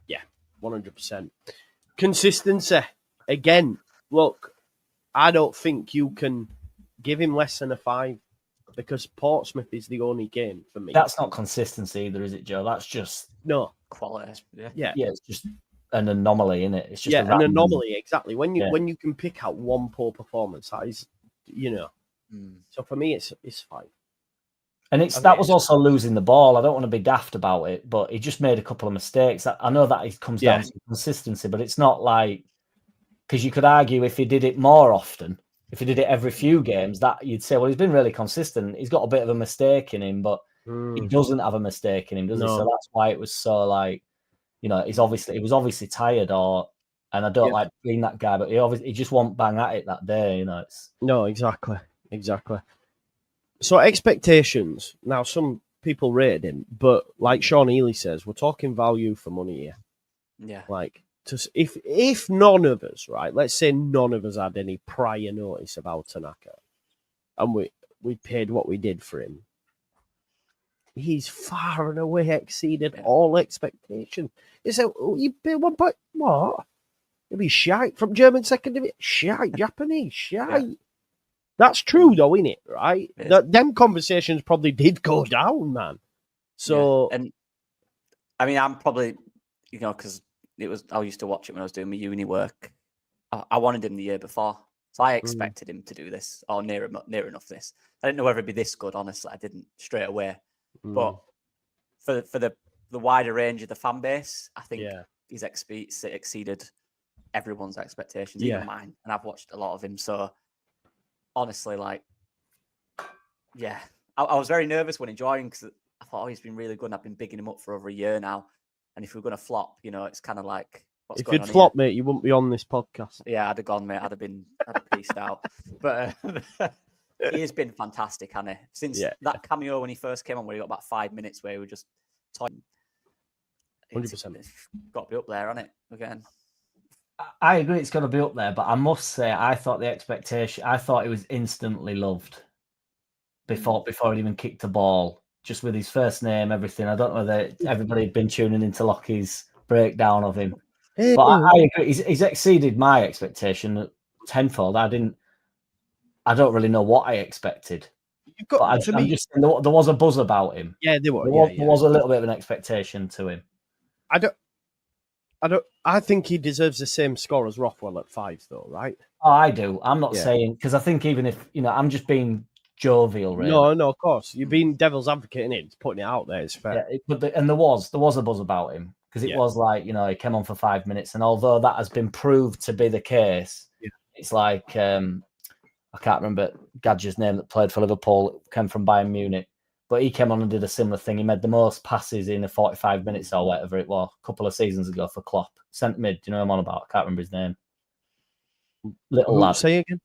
Yeah, 100%. Consistency. Again, look, I don't think you can give him less than a 5, because Portsmouth is the only game for me. That's not consistency either, is it, Joe? That's just quality. Yeah, it's just an anomaly, isn't it? It's just an anomaly, exactly. When you can pick out one poor performance, that is, So for me, it's 5. And that was also losing the ball. I don't want to be daft about it, but he just made a couple of mistakes. I know that it comes down to consistency, but it's not like, because you could argue if he did it more often, if he did it every few games, that you'd say, well, he's been really consistent. He's got a bit of a mistake in him, but he doesn't have a mistake in him, does he? So that's why it was so like, he was obviously tired, and I don't like being that guy, but he just won't bang at it that day, No, exactly. So expectations. Now, some people rated him, but like Sean Healy says, we're talking value for money here. Yeah. Like, if none of us, right, let's say none of us had any prior notice about Tanaka, and we paid what we did for him, he's far and away exceeded all expectation. You say, you pay 1 point, what? He'll be shite from German second division, shite, Japanese, shite. Yeah. That's true, though, isn't it? Right? Them conversations probably did go down, man. So, and I mean, I'm probably, because I used to watch it when I was doing my uni work. I wanted him the year before, so I expected him to do this or near enough this. I didn't know whether it'd be this good. Honestly, I didn't straight away. But for the wider range of the fan base, I think he's exceeded everyone's expectations, even mine. And I've watched a lot of him, so honestly, like, I was very nervous when he joined because I thought, he's been really good. And I've been bigging him up for over a year now. And if we're going to flop, it's kind of like, what's going on? If you'd flop, mate, you wouldn't be on this podcast. Yeah, I'd have gone, mate. I'd have pieced out. But he has been fantastic, hasn't he? Since that cameo when he first came on, where he got about 5 minutes where he was just talking. 100%. Got to be up there, hasn't it? Again. I agree it's got to be up there, but I must say, I thought he was instantly loved before he even kicked the ball. Just with his first name, everything. I don't know whether everybody had been tuning into Lockie's breakdown of him. But I agree. He's exceeded my expectation tenfold. I don't really know what I expected. I'm just saying there was a buzz about him. Yeah, there was. There was a little bit of an expectation to him. I think he deserves the same score as Rothwell at 5, though, right? Oh, I do. I'm not saying, because I think even if, I'm just being jovial, really. No, of course. You're being devil's advocate in it. It's putting it out there. It's fair. Yeah, there was a buzz about him, because it was like, he came on for 5 minutes, and although that has been proved to be the case, it's like, I can't remember Gadget's name that played for Liverpool, came from Bayern Munich, but he came on and did a similar thing. He made the most passes in the 45 minutes or whatever it was a couple of seasons ago for Klopp. Centre mid, do you know who I'm on about? I can't remember his name. Little lad. Say again?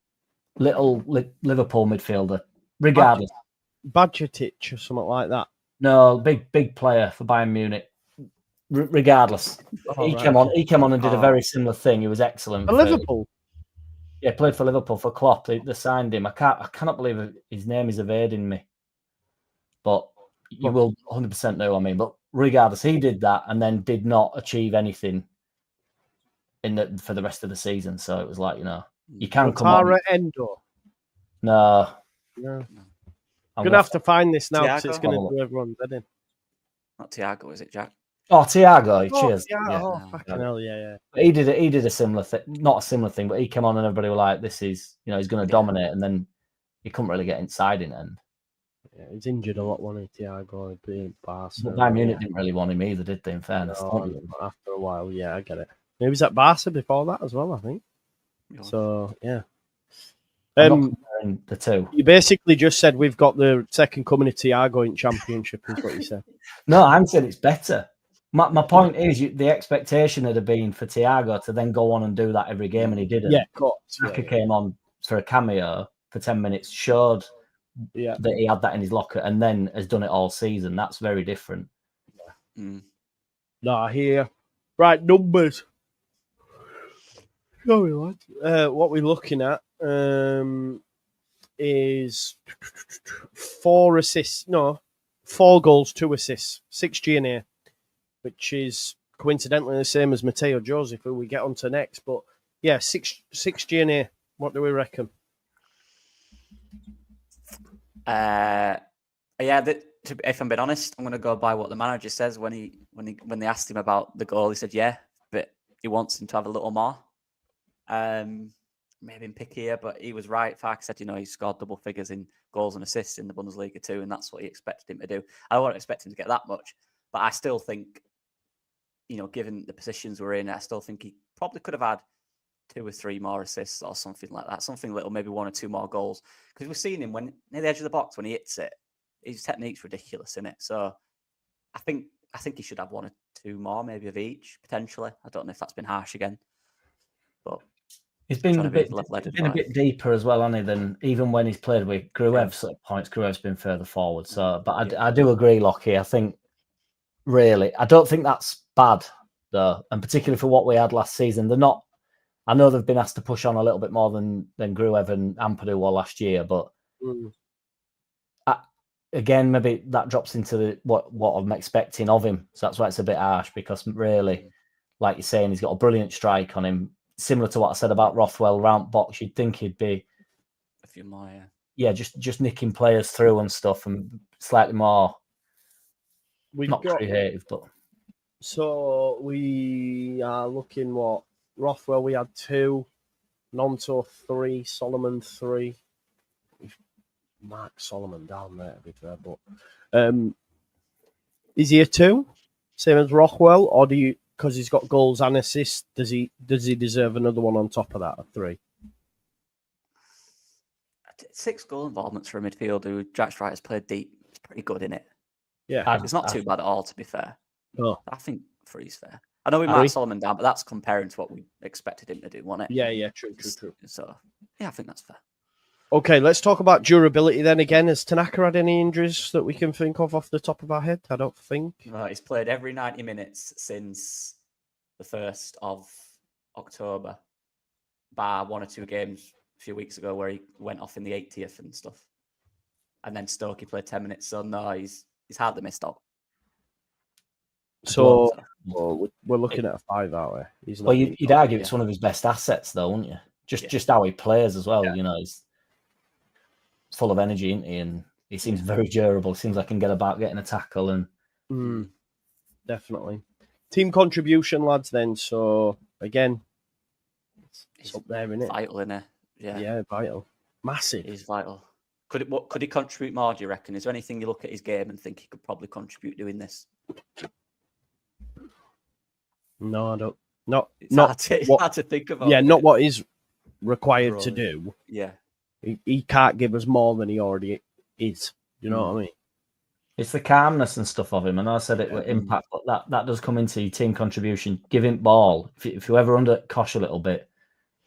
Little Liverpool midfielder. Regardless. Badgertich or something like that. No, big player for Bayern Munich. Regardless. He came on and did a very similar thing. He was excellent. For Liverpool? Yeah, played for Liverpool for Klopp. They signed him. I cannot believe his name is evading me. But you will 100% know what I mean. But regardless, he did that and then did not achieve anything for the rest of the season. So it was like, you can come on. Endo. No. I'm going to have to find this now because it's going to do everyone's head in. Not Thiago, is it, Jack? Oh, Thiago. Cheers. Fucking hell, yeah. But he did a similar thing. Not a similar thing, but he came on and everybody were like, this is, he's going to dominate. And then he couldn't really get inside in the end. Yeah, he's injured a lot, wasn't he, Thiago? Barca. But Bayern Munich didn't really want him either, did they, in fairness? No, after a while, I get it. He was at Barca before that as well, I think. So, yeah. The two. You basically just said we've got the second coming of Thiago in Championship, is what you said. No, I'm saying it's better. My point is, the expectation would have been for Thiago to then go on and do that every game, and he didn't. Yeah, of course. Saka came on for a cameo for 10 minutes, showed that he had that in his locker, and then has done it all season. That's very different. No, I hear. Right, numbers. Sorry, lads. What we're looking at is 4 assists. No, 4 goals, 2 assists, 6 G&A, which is coincidentally the same as Mateo Joseph, who we get on to next. But yeah, 6 G&A. What do we reckon? If I'm being honest, I'm going to go by what the manager says when they asked him about the goal. He said, but he wants him to have a little more. Maybe pickier, but he was right. Farke said, he scored double figures in goals and assists in the Bundesliga too, and that's what he expected him to do. I don't expect him to get that much, but I still think, given the positions we're in, I still think he probably could have had 2 or 3 more assists or something like that. Something little, maybe 1 or 2 more goals. Because we've seen him when near the edge of the box when he hits it, his technique's ridiculous, isn't it? So I think he should have 1 or 2 more, maybe of each, potentially. I don't know if that's been harsh again. But He's been a bit deeper as well, hasn't he? Than even when he's played with Gruev's at points. Gruev's been further forward. So, but I do agree, Lockie. I think really, I don't think that's bad though, and particularly for what we had last season. They're not. I know they've been asked to push on a little bit more than Gruev and Ampadu were last year, but again, maybe that drops into what I'm expecting of him. So that's why it's a bit harsh, because really, like you're saying, he's got a brilliant strike on him. Similar to what I said about Rothwell round box, you'd think he'd be a few more, just nicking players through and stuff, and slightly more creative. But so we are looking what Rothwell. We had 2, Nonto 3, Solomon 3. We've marked Solomon down there, to be fair, but is he a 2, same as Rothwell, or do you? Because he's got goals and assists, does he deserve another one on top of that, a 3? 6 goal involvements for a midfielder who Jack Striker's played deep. It's pretty good, isn't it? Yeah. It's not too bad at all, to be fair. No. I think 3's fair. I know we marked Solomon down, but that's comparing to what we expected him to do, wasn't it? Yeah, true. So, yeah, I think that's fair. Okay, let's talk about durability then again. Has Tanaka had any injuries that we can think of off the top of our head? I don't think. No, he's played every 90 minutes since the 1st of October, bar 1 or 2 games a few weeks ago where he went off in the 80th and stuff. And then Stoke, he played 10 minutes. So, no, he's hardly missed out. So, we're looking at a 5, aren't we? Well, you'd argue it's one of his best assets, though, wouldn't you? Just how he plays as well, you know, he's full of energy, isn't he? And he seems very durable. Seems like he can get about getting a tackle. And definitely. Team contribution, lads, then. So, again, it's up there, isn't it? Vital, isn't it? Yeah, vital. Massive. He's vital. Could he contribute more, do you reckon? Is there anything you look at his game and think he could probably contribute doing this? No, I don't. It's hard to think about. Yeah, not what is required to do. Yeah. He can't give us more than he already is. You know what I mean? It's the calmness and stuff of him. And I said it with impact, but that does come into your team contribution. Give him ball. If you ever under Kosh a little bit,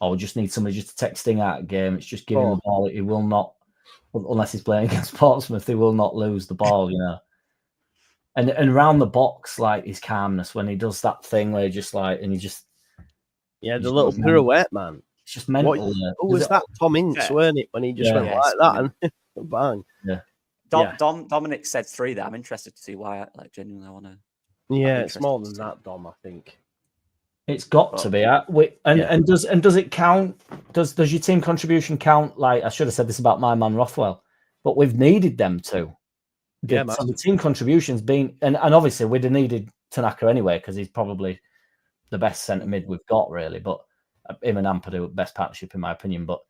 or we just need somebody just to take sting out of the game, it's just give him the ball. He will not, unless he's playing against Portsmouth, he will not lose the ball, you know. And around the box, like his calmness when he does that thing where he just like, and he just. Yeah, the little pirouette, man. It's just mental. Who was that? Tom Ince, weren't it? When he just went like that and bang. Yeah. Dominic said 3 there. I'm interested to see why. Like, genuinely, I want to. Yeah, it's more than that, Dom. I think it's got to be. Does it count? Does your team contribution count? Like I should have said this about my man Rothwell, but we've needed them to. So the team contribution's been, and obviously we'd have needed Tanaka anyway because he's probably the best centre mid we've got, really. But him and Ampadu, best partnership in my opinion. But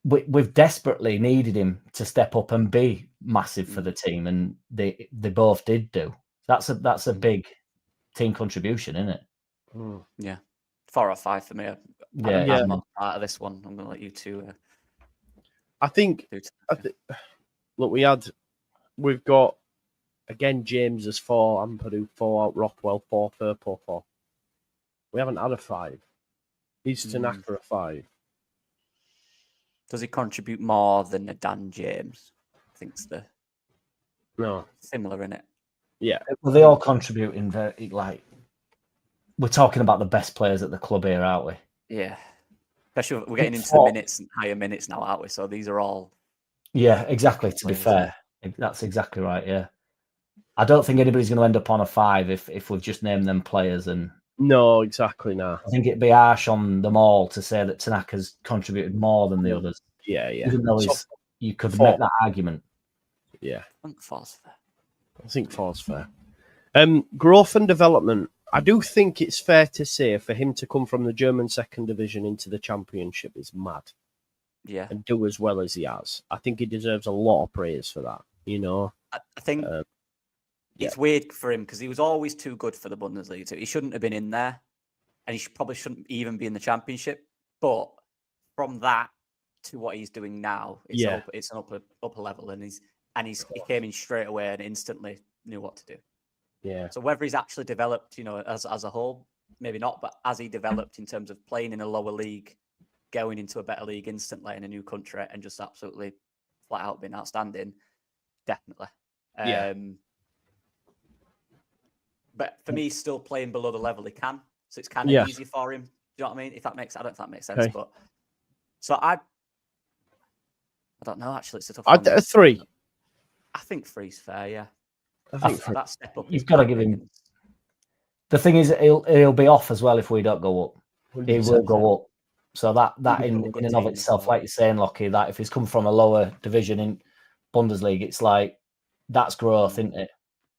we've desperately needed him to step up and be massive for the team, and they both did do. That's a big team contribution, isn't it? Yeah, 4 or 5 for me. I'm not part of this one. I'm going to let you two. I think. Look, we've got again James as 4, Ampadu 4, Rothwell 4, Purple 4. We haven't had a 5. Is Tanaka a 5? Does he contribute more than a Dan James? I think's similar in it. Yeah. Well, they all contribute in very like. We're talking about the best players at the club here, aren't we? Yeah. Especially we're getting into the minutes and higher minutes now, aren't we? So these are all. Yeah, exactly. To be fair, that's exactly right. Yeah, I don't think anybody's going to end up on a 5 if we've just named them players. And no, exactly. No, I think it'd be harsh on them all to say that Tanaka's contributed more than the others. Yeah. Even though you could make that argument. Yeah, I think 4's fair. I think 4's fair. Growth and development. I do think it's fair to say for him to come from the German second division into the Championship is mad. Yeah. And do as well as he has. I think he deserves a lot of praise for that, you know. I think it's weird for him because he was always too good for the Bundesliga. He shouldn't have been in there, and he probably shouldn't even be in the Championship. But from that to what he's doing now, it's an upper level, and he came in straight away and instantly knew what to do. Yeah. So whether he's actually developed, as a whole, maybe not, but as he developed in terms of playing in a lower league, going into a better league instantly in a new country, and just absolutely flat out being outstanding, definitely. But for me, still playing below the level he can, so it's kind of easy for him. Do you know what I mean? I don't know if that makes sense, but so I don't know. Actually, it's a tough one. 3. I think 3's fair. Yeah, I think that step up. You've got to give him. The thing is, he'll be off as well if we don't go up. 100%. He will go up. So that in and of itself, like you're saying, Lockie, that if he's come from a lower division in Bundesliga, it's like that's growth, isn't it?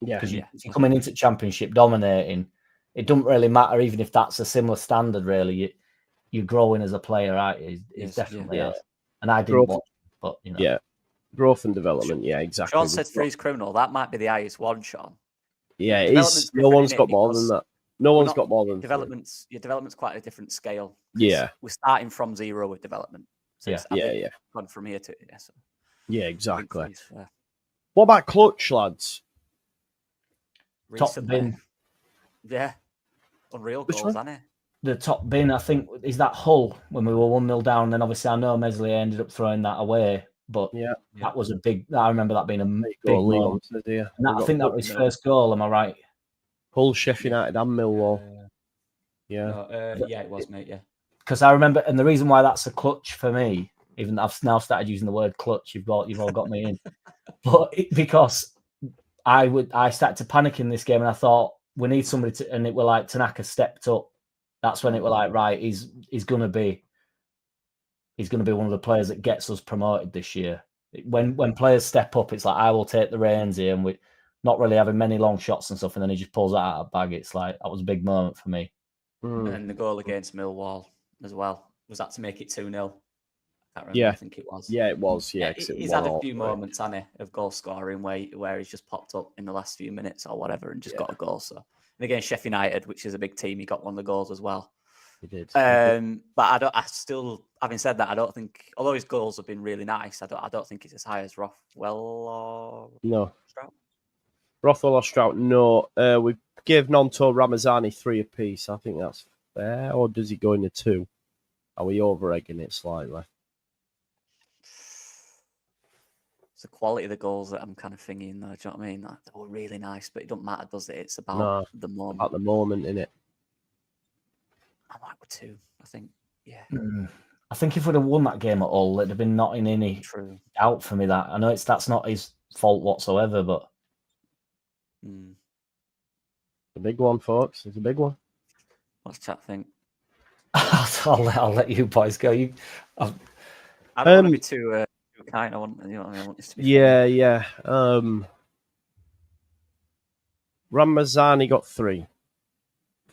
Yeah. Because you're coming into Championship dominating, it doesn't really matter even if that's a similar standard. Really, you're growing as a player, right? It's definitely is. And I didn't watch, but you know, growth and development. Yeah, exactly. Sean said 3's criminal. That might be the highest one, Sean. Yeah, it is. No one's got more than that. No one's got more than development's. Your development's quite a different scale. Yeah, we're starting from 0 with development. So gone from here to so. Yeah, exactly. What about clutch, lads? Recently, top bin. Yeah, unreal goals, hasn't it? The top bin, I think, is that Hull when we were 1-0 down. And then obviously I know Meslier ended up throwing that away, but that was a big. I remember that being a big goal. And I think that was his first goal. Am I right? Hull, Sheffield United, and Millwall. It was, mate. Yeah, because I remember, and the reason why that's a clutch for me, even though I've now started using the word clutch, you've all got me in, but because I started to panic in this game, and I thought we need somebody to, and it were like Tanaka stepped up. That's when it were like, right, he's gonna be one of the players that gets us promoted this year. When players step up, it's like I will take the reins here, and we not really having many long shots and stuff, and then he just pulls that out of the bag. It's like that was a big moment for me. And the goal against Millwall as well, was that to make it 2-0? I can't remember. Yeah, I think it was. Yeah, it was. Yeah, he's had a few moments, hasn't he, of goal scoring where he's just popped up in the last few minutes or whatever and just got a goal. So, and against Sheffield United, which is a big team, he got one of the goals as well. He did. But having said that, I don't think, although his goals have been really nice, I don't think it's as high as Rothwell or Strout. Rothwell or Strout, no. We gave Nonto Ramazani 3 apiece. I think that's fair. Or does he go into 2? Are we over-egging it slightly? It's the quality of the goals that I'm kind of thinking, though. Do you know what I mean? They were really nice, but it doesn't matter, does it? It's about the moment. At the moment, innit? I might with 2, I think. Yeah. I think if we'd have won that game at all, it'd have been not in any doubt for me. That I know that's not his fault whatsoever, but the big one, folks. It's a big one. What's chat think? I'll let you boys go. I don't want to be too kind. I want this to be. Yeah. Ramazani got 3,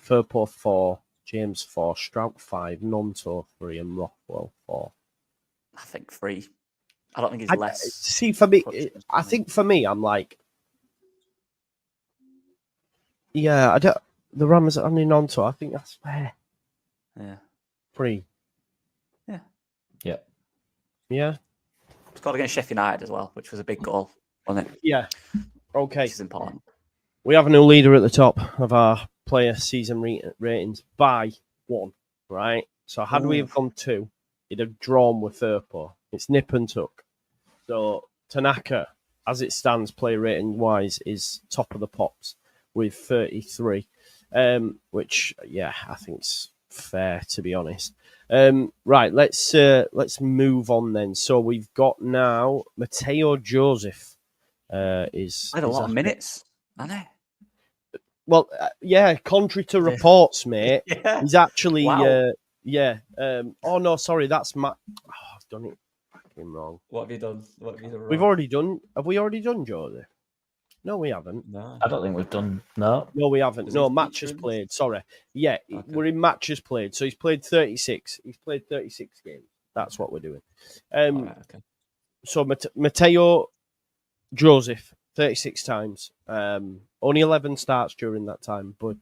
Firpo 4, James 4, Strout 5, Nonto 3, and Rothwell 4. I think 3. I don't think it's less. See, for me, I think for me, I'm like, I don't. The Ramazani Nonto, I think that's fair. Yeah. 3. Yeah. Scored against Sheffield United as well, which was a big goal, wasn't it? Yeah. Okay. Which is important. We have a new leader at the top of our player season ratings by 1, right? So had we have gone 2, it'd have drawn with Firpo. It's nip and tuck. So Tanaka, as it stands, player rating wise, is top of the pops with 33, which I think is fair, to be honest. Right, let's move on then. So we've got now Mateo Joseph. Is had a lot of minutes, hasn't he? Well, contrary to reports, mate, he's actually, wow. Oh no, sorry, that's Matt. Oh, I've done it fucking wrong. What have you done? Wrong? We've already done. Have we already done Joseph? No, we haven't. No, I don't think we've done. No, we haven't. No, matches played. Sorry. Yeah, we're in matches played. So he's played 36. He's played 36 games. That's what we're doing. So Mateo Joseph, 36 times. Only 11 starts during that time, but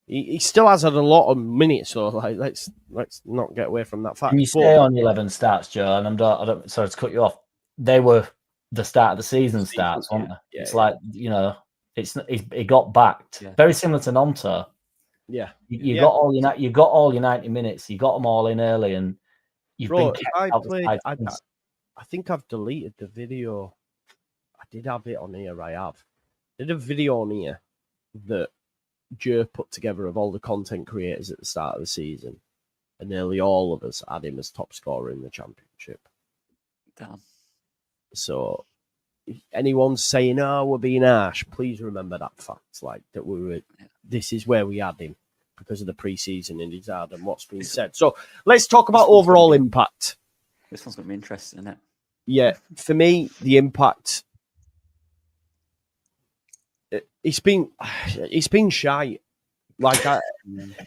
he still has had a lot of minutes. So like, let's not get away from that fact. Can you stay on 11 starts, Joe? And I don't. Sorry to cut you off. They were the start of the season starts, weren't they? It's like, he got backed. Yeah. Very similar to Nonto. Yeah. You got all your 90 minutes. You got them all in early, and you've been kept out the side. I think I've deleted the video. I did have it on here. I did a video on here that Joe put together of all the content creators at the start of the season, and nearly all of us had him as top scorer in the championship. Damn. So, if anyone's saying, "Oh, we're being harsh," please remember that fact. Like that, this is where we had him because of the pre-season in his ad and what's been said. So let's talk about overall impact. This one's going to be interesting, isn't it? Yeah, for me, the impact. It's been shy. Like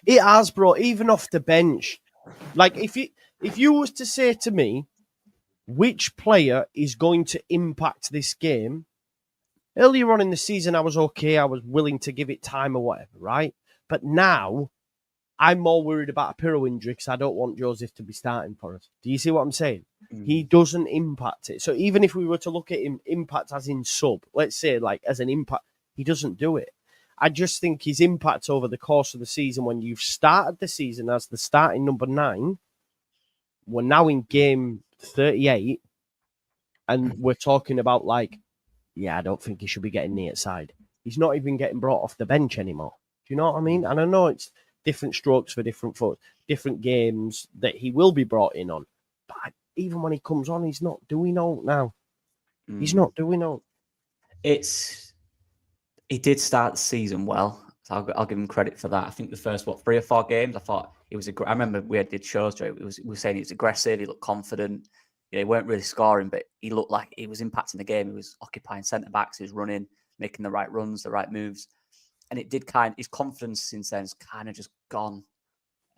it has, bro. Even off the bench, like if you was to say to me, which player is going to impact this game? Earlier on in the season, I was okay. I was willing to give it time or whatever, right? But now, I'm more worried about a Pirro injury because I don't want Joseph to be starting for us. Do you see what I'm saying? He doesn't impact it. So even if we were to look at him impact as in sub, let's say like as an impact, he doesn't do it. I just think his impact over the course of the season, when you've started the season as the starting number 9, we're now in game 38, and we're talking about like, I don't think he should be getting near side. He's not even getting brought off the bench anymore. Do you know what I mean? And I know it's different strokes for different folks, different games that he will be brought in on. But even when he comes on, he's not doing all now. He's not doing all. He did start the season well, so I'll give him credit for that. I think the first 3 or 4 games, I thought it was. I remember we did shows, Joe. We were saying he was aggressive. He looked confident. He weren't really scoring, but he looked like he was impacting the game. He was occupying centre backs. He was running, making the right runs, the right moves, and it did his confidence since then has kind of just gone.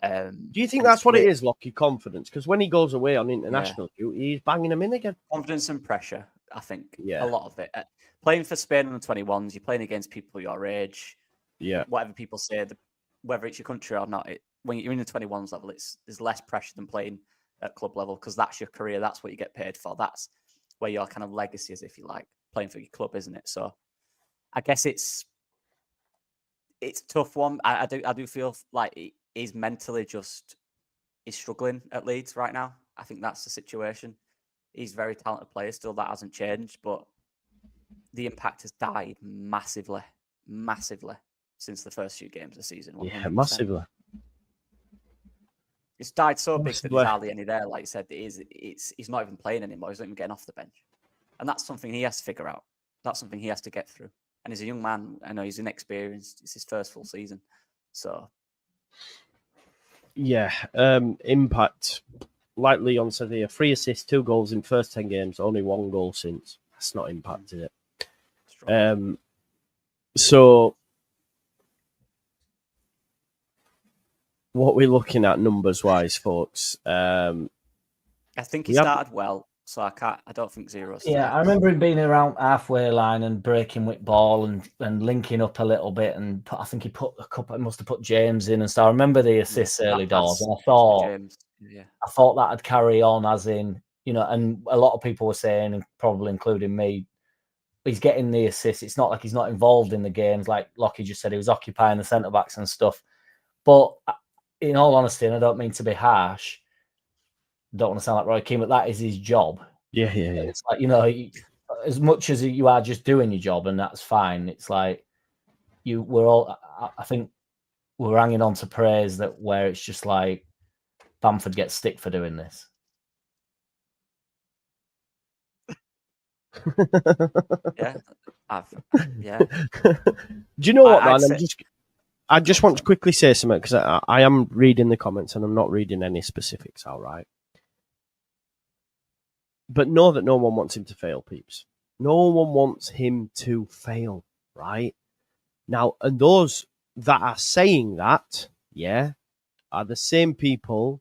Do you think that's what it is, Lockie? Confidence? Because when he goes away on international duty, he's banging them in again. Confidence and pressure, I think. A lot of it. Playing for Spain on the 21s, you're playing against people your age. Yeah. Whatever people say, whether it's your country or not, when you're in the 21s level, there's less pressure than playing at club level because that's your career. That's what you get paid for. That's where your kind of legacy is, if you like, playing for your club, isn't it? So I guess it's a tough one. I do feel like he's mentally he's struggling at Leeds right now. I think that's the situation. He's a very talented player still. That hasn't changed, but the impact has died massively since the first few games of the season. 100%. Yeah, massively. It's died so big that there's hardly any there. Like you said, he's not even playing anymore. He's not even getting off the bench. And that's something he has to figure out. That's something he has to get through. And he's a young man. I know he's inexperienced. It's his first full season. So. Yeah. Impact. Like Leon said here, 3 assists, 2 goals in first 10 games, only 1 goal since. That's not impacted it. So what we're looking at numbers wise, folks. I think he started well, so I don't think 0. Yeah, I remember him being around halfway line and breaking with ball and linking up a little bit. And I think he must have put James in and stuff. I remember the assists early doors, and I thought that'd carry on, as in, and a lot of people were saying, and probably including me, he's getting the assists. It's not like he's not involved in the games. Like Lockie just said, he was occupying the centre backs and stuff. But in all honesty, and I don't mean to be harsh, don't want to sound like Roy Keane, but that is his job. Yeah. It's like, as much as you are just doing your job, and that's fine. It's like I think we're hanging on to praise that where it's just like Bamford gets stick for doing this. Yeah. Do you know what, man? I just want to quickly say something because I am reading the comments and I'm not reading any specifics, all right? But know that no one wants him to fail, peeps. No one wants him to fail, right? Now, and those that are saying that, are the same people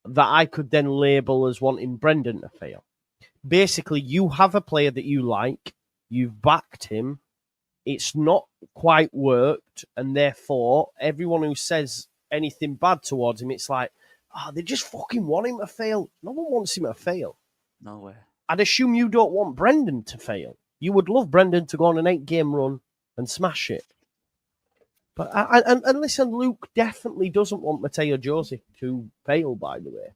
that I could then label as wanting Brendan to fail. Basically, you have a player that you like, you've backed him, it's not quite worked, and therefore, everyone who says anything bad towards him, it's like, they just fucking want him to fail. No one wants him to fail. No way. I'd assume you don't want Brendan to fail. You would love Brendan to go on an 8-game run and smash it. But and listen, Luke definitely doesn't want Mateo Joseph to fail, by the way.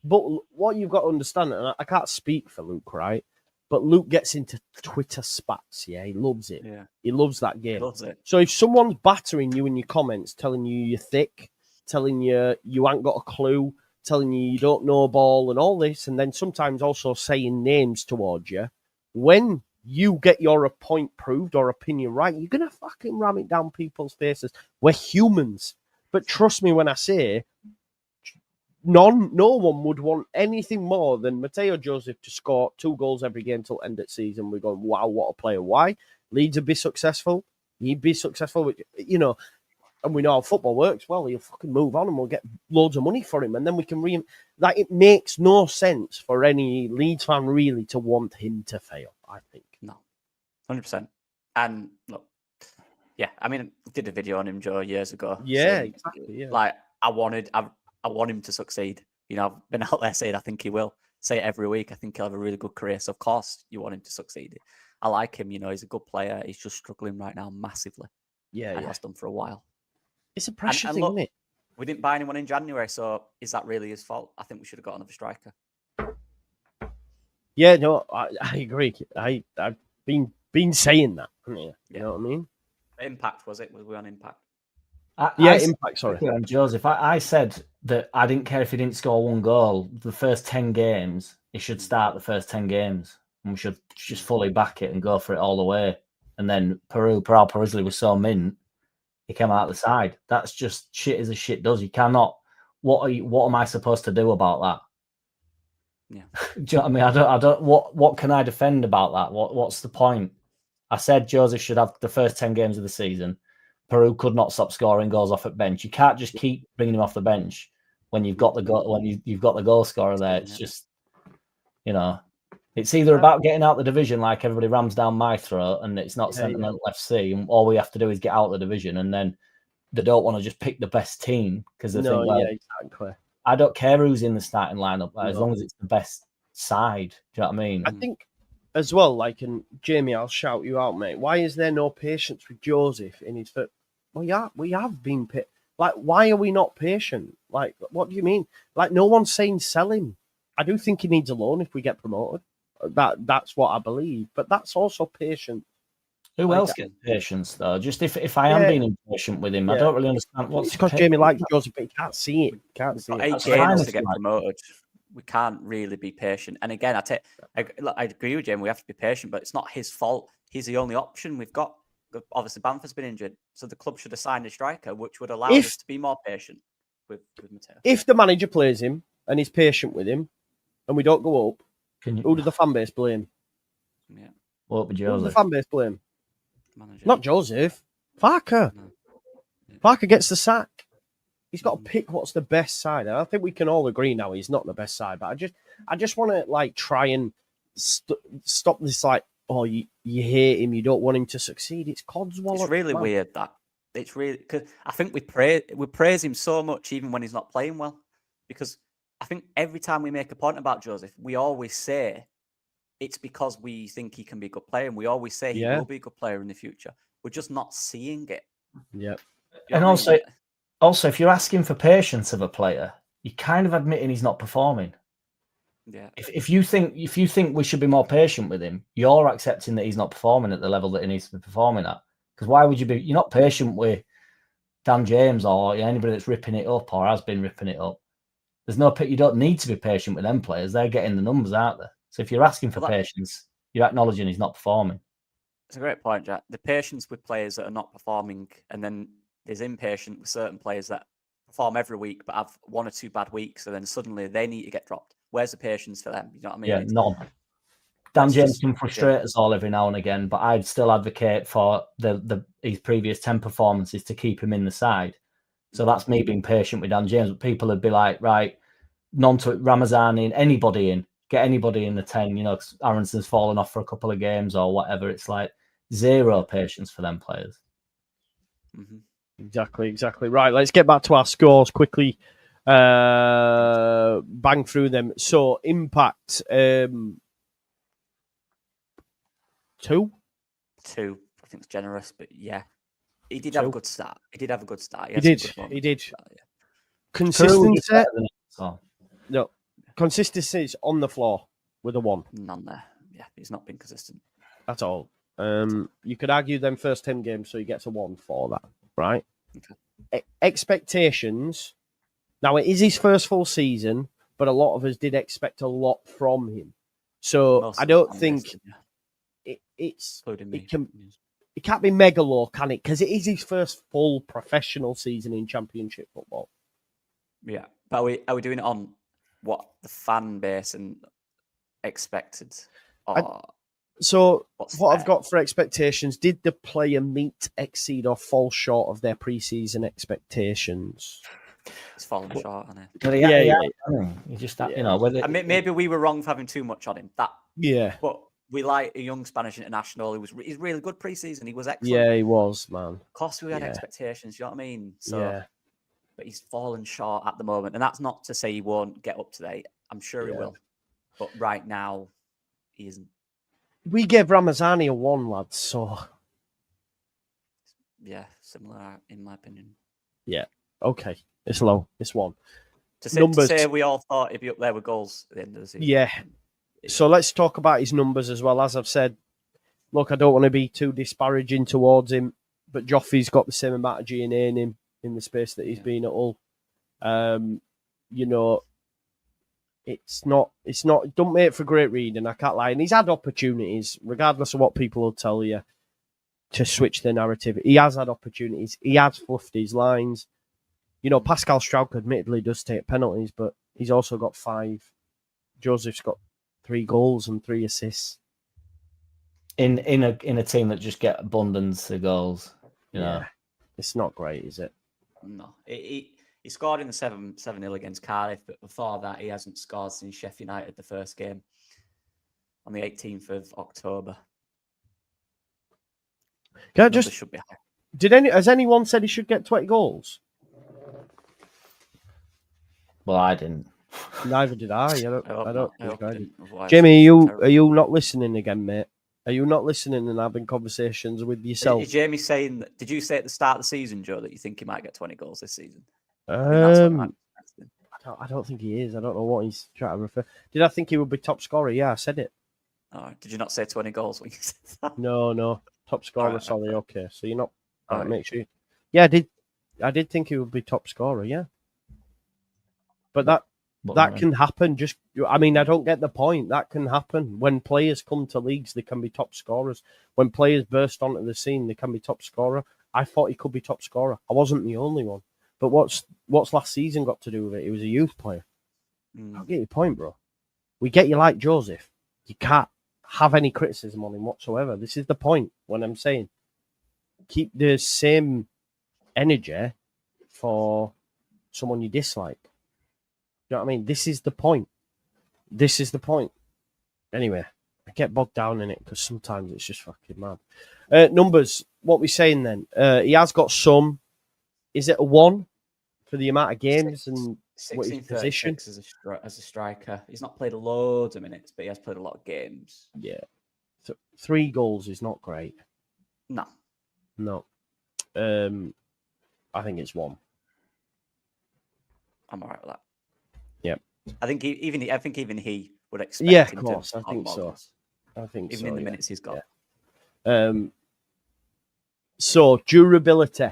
But what you've got to understand, and I can't speak for Luke, right? But Luke gets into Twitter spats, yeah? He loves it. Yeah. He loves that game. He loves it. So if someone's battering you in your comments, telling you you're thick, telling you you ain't got a clue, telling you don't know ball and all this, and then sometimes also saying names towards you, when you get your point proved or opinion right, you're going to fucking ram it down people's faces. We're humans. But trust me when I say, no one would want anything more than Mateo Joseph to score 2 goals every game till end of season. We're going, wow, what a player. Why? Leeds would be successful. He'd be successful. You know, and we know how football works. Well, he'll fucking move on and we'll get loads of money for him. And then we can like, it makes no sense for any Leeds fan really to want him to fail, I think. No, 100%. And look, yeah, I mean, I did a video on him, Joe, years ago. Yeah, saying, exactly. Yeah. Like, I want him to succeed. You know, I've been out there saying I think he will. Say it every week. I think he'll have a really good career. So, of course, you want him to succeed. I like him. You know, he's a good player. He's just struggling right now massively. Yeah, and has done for a while. It's a pressure thing, look, isn't it? We didn't buy anyone in January, so is that really his fault? I think we should have got another striker. Yeah, no, I agree. I've been saying that. You know what I mean? Impact, was it? Was we on Impact? Impact, sorry. On Joseph, I said that I didn't care if he didn't score 1 goal. The first 10 games, he should start the first 10 games. And we should just fully back it and go for it all the way. And then Parral Parrisley was so mint, he came out the side. That's just shit as a shit does. You cannot. What am I supposed to do about that? Yeah. Do you know what I mean? I don't. What can I defend about that? What's the point? I said Joseph should have the first 10 games of the season. Peru could not stop scoring goals off at bench. You can't just keep bringing him off the bench when you've got the goal, you've got the goal scorer there. It's just, you know, it's either about getting out the division like everybody rams down my throat, and it's not sentimental FC, and all we have to do is get out the division, and then they don't want to just pick the best team because they think, well, exactly. I don't care who's in the starting lineup as long as it's the best side. Do you know what I mean? I think as well, like, and Jamie, I'll shout you out, mate. Why is there no patience with Joseph in his first? Well, yeah, we have been like, why are we not patient? Like, what do you mean? Like, no one's saying sell him. I do think he needs a loan if we get promoted. That's what I believe. But that's also patient. Who else gets patience though? Just if I am being impatient with him, I don't really understand what's. It's because Jamie likes Joseph, but he can't see it. Can't see it. 8 games to get promoted. We can't really be patient. And again, I agree with Jamie. We have to be patient, but it's not his fault. He's the only option we've got. Obviously, Bamford's been injured, so the club should have signed a striker, which would allow us to be more patient with Mateo. If the manager plays him and is patient with him, and we don't go up, who do the fan base blame? Yeah, what would Who does the Joseph? fan base blame? Manager. Not Joseph. Farker. No. Yeah. Farker gets the sack. He's got to pick what's the best side. And I think we can all agree now he's not the best side. But I just want to like try and stop this like, oh, you hate him, you don't want him to succeed. It's Codswallop. It's really weird that it's really because I think we praise him so much even when he's not playing well. Because I think every time we make a point about Joseph, we always say it's because we think he can be a good player, and we always say he will be a good player in the future. We're just not seeing it. Yeah. And also, if you're asking for patience of a player, you're kind of admitting he's not performing. Yeah. If you think we should be more patient with him, you're accepting that he's not performing at the level that he needs to be performing at. Because why would you be? You're not patient with Dan James or anybody that's ripping it up or has been ripping it up. There's no. You don't need to be patient with them players. They're getting the numbers out there. So if you're asking for patience, you're acknowledging he's not performing. It's a great point, Jack. The patience with players that are not performing, and then there's impatient with certain players that perform every week but have 1 or 2 bad weeks, and then suddenly they need to get dropped. Where's the patience for them? You know what I mean? Yeah, none. Dan James can frustrate us all every now and again, but I'd still advocate for his previous 10 performances to keep him in the side. So that's me being patient with Dan James. But people would be like, right, Ramazan in, anybody in. Get anybody in the 10, you know, Aronson's fallen off for a couple of games or whatever. It's like zero patience for them players. Mm-hmm. Exactly. Right, let's get back to our scores quickly. Bang through them. So, Impact, 2? 2. I think it's generous, but yeah. He did have a good start. He did. He did. Start, yeah. Consistency. So. No, consistency is on the floor with a 1. None there. Yeah, he's not been consistent at all. You could argue them first 10 games, so he gets a 1 for that, right? Okay. Expectations. Now, it is his first full season, but a lot of us did expect a lot from him. So I don't think it can't be mega low, can it? Because it is his first full professional season in Championship football. Yeah, but are we doing it on what the fan base and expected? So what I've got for expectations, did the player meet, exceed, or fall short of their pre-season expectations? It's fallen short, hasn't it? Yeah. You just, you know, whether maybe we were wrong for having too much on him. But we like a young Spanish international. He's really good pre-season. He was excellent. Yeah, he was, man. Of course, we had expectations. You know what I mean? So, but he's fallen short at the moment, and that's not to say he won't get up to date. I'm sure he will, but right now, he isn't. We gave Ramazani a 1, lads. So, yeah, similar in my opinion. Yeah. Okay. It's low. It's 1. To say we all thought he'd be up there with goals at the end of the season. Yeah. So let's talk about his numbers as well. As I've said, look, I don't want to be too disparaging towards him, but Joffrey's got the same amount of GNA in him in the space that he's been at Hull. You know, it's not, don't make for great reading, I can't lie. And he's had opportunities, regardless of what people will tell you, to switch the narrative. He has had opportunities. He has fluffed his lines. You know, Pascal Struijk admittedly does take penalties, but he's also got 5. Joseph's got 3 goals and 3 assists. In a team that just get abundance of goals. You know. It's not great, is it? No. He scored in the 7-0 against Cardiff, but before that, he hasn't scored since Sheffield United, the first game, on the 18th of October. Can I just... should be high. Has anyone said he should get 20 goals? Well, I didn't. Neither did I. I don't think I did. Otherwise, Jamie, are you not listening again, mate? Are you not listening and having conversations with yourself? Is Jamie saying that? Did you say at the start of the season, Joe, that you think he might get 20 goals this season? I don't think he is. I don't know what he's trying to refer. Did I think he would be top scorer? Yeah, I said it. Oh, did you not say 20 goals when you said that? No. Top scorer. Right, sorry. Okay. So you're not. Right. Make sure. Yeah, I did think he would be top scorer. Yeah. But that can happen. I don't get the point. That can happen. When players come to leagues, they can be top scorers. When players burst onto the scene, they can be top scorer. I thought he could be top scorer. I wasn't the only one. But what's last season got to do with it? He was a youth player. I get your point, bro. We get you like Joseph. You can't have any criticism on him whatsoever. This is the point when I'm saying keep the same energy for someone you dislike. You know what I mean? This is the point. Anyway, I get bogged down in it because sometimes it's just fucking mad. Numbers, what we saying then? He has got some. Is it a 1 for the amount of games and what his position? As a striker. He's not played loads of minutes, but he has played a lot of games. Yeah. 3 goals is not great. No. I think it's 1. I'm all right with that. Yeah. I think even he would expect. Yeah, of course. I think so. Even in the minutes he's got. Yeah. So durability.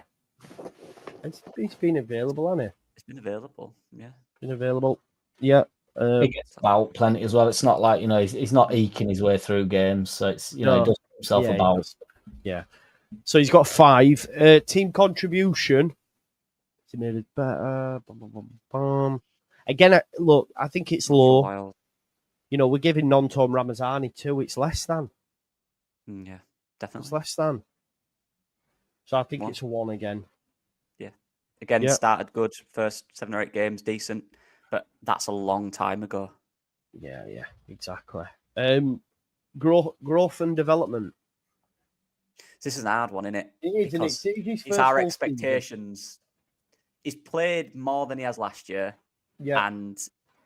He's been available, hasn't he? It's been available. Yeah. Been available. Yeah. He gets about plenty as well. It's not like he's not eking his way through games. So it's he does himself about. Yeah. So he's got 5 team contribution. He made it better. Again, look, I think it's low. We're giving non-Tom Ramazani 2. It's less than. Yeah, definitely. It's less than. So I think it's a 1 again. Yeah. Again, started good. First 7 or 8 games, decent. But that's a long time ago. Yeah, exactly. Growth and development. This is an hard one, isn't it? It is, it's our expectations. He's played more than he has last year. Yeah. And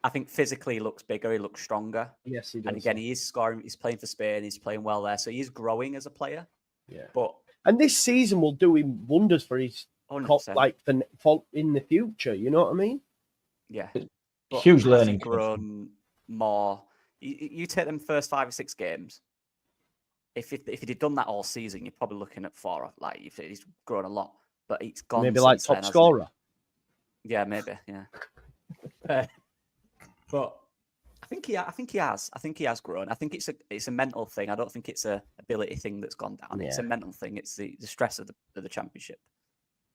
I think physically he looks bigger, he looks stronger. Yes, he does. And again, he is scoring, he's playing for Spain, he's playing well there. So he's growing as a player. Yeah. But And this season will do him wonders for his 100%. like for in the future. You know what I mean? Yeah. But Huge has learning he curve. grown more? You take them first 5 or 6 games. If he'd done that all season, you're probably looking at 4. Like if he's grown a lot, but it's gone. Maybe like top scorer. Yeah, maybe. Yeah. But I think he has. I think he has grown. I think it's a mental thing. I don't think it's a ability thing that's gone down. It's a mental thing. It's the stress of the championship.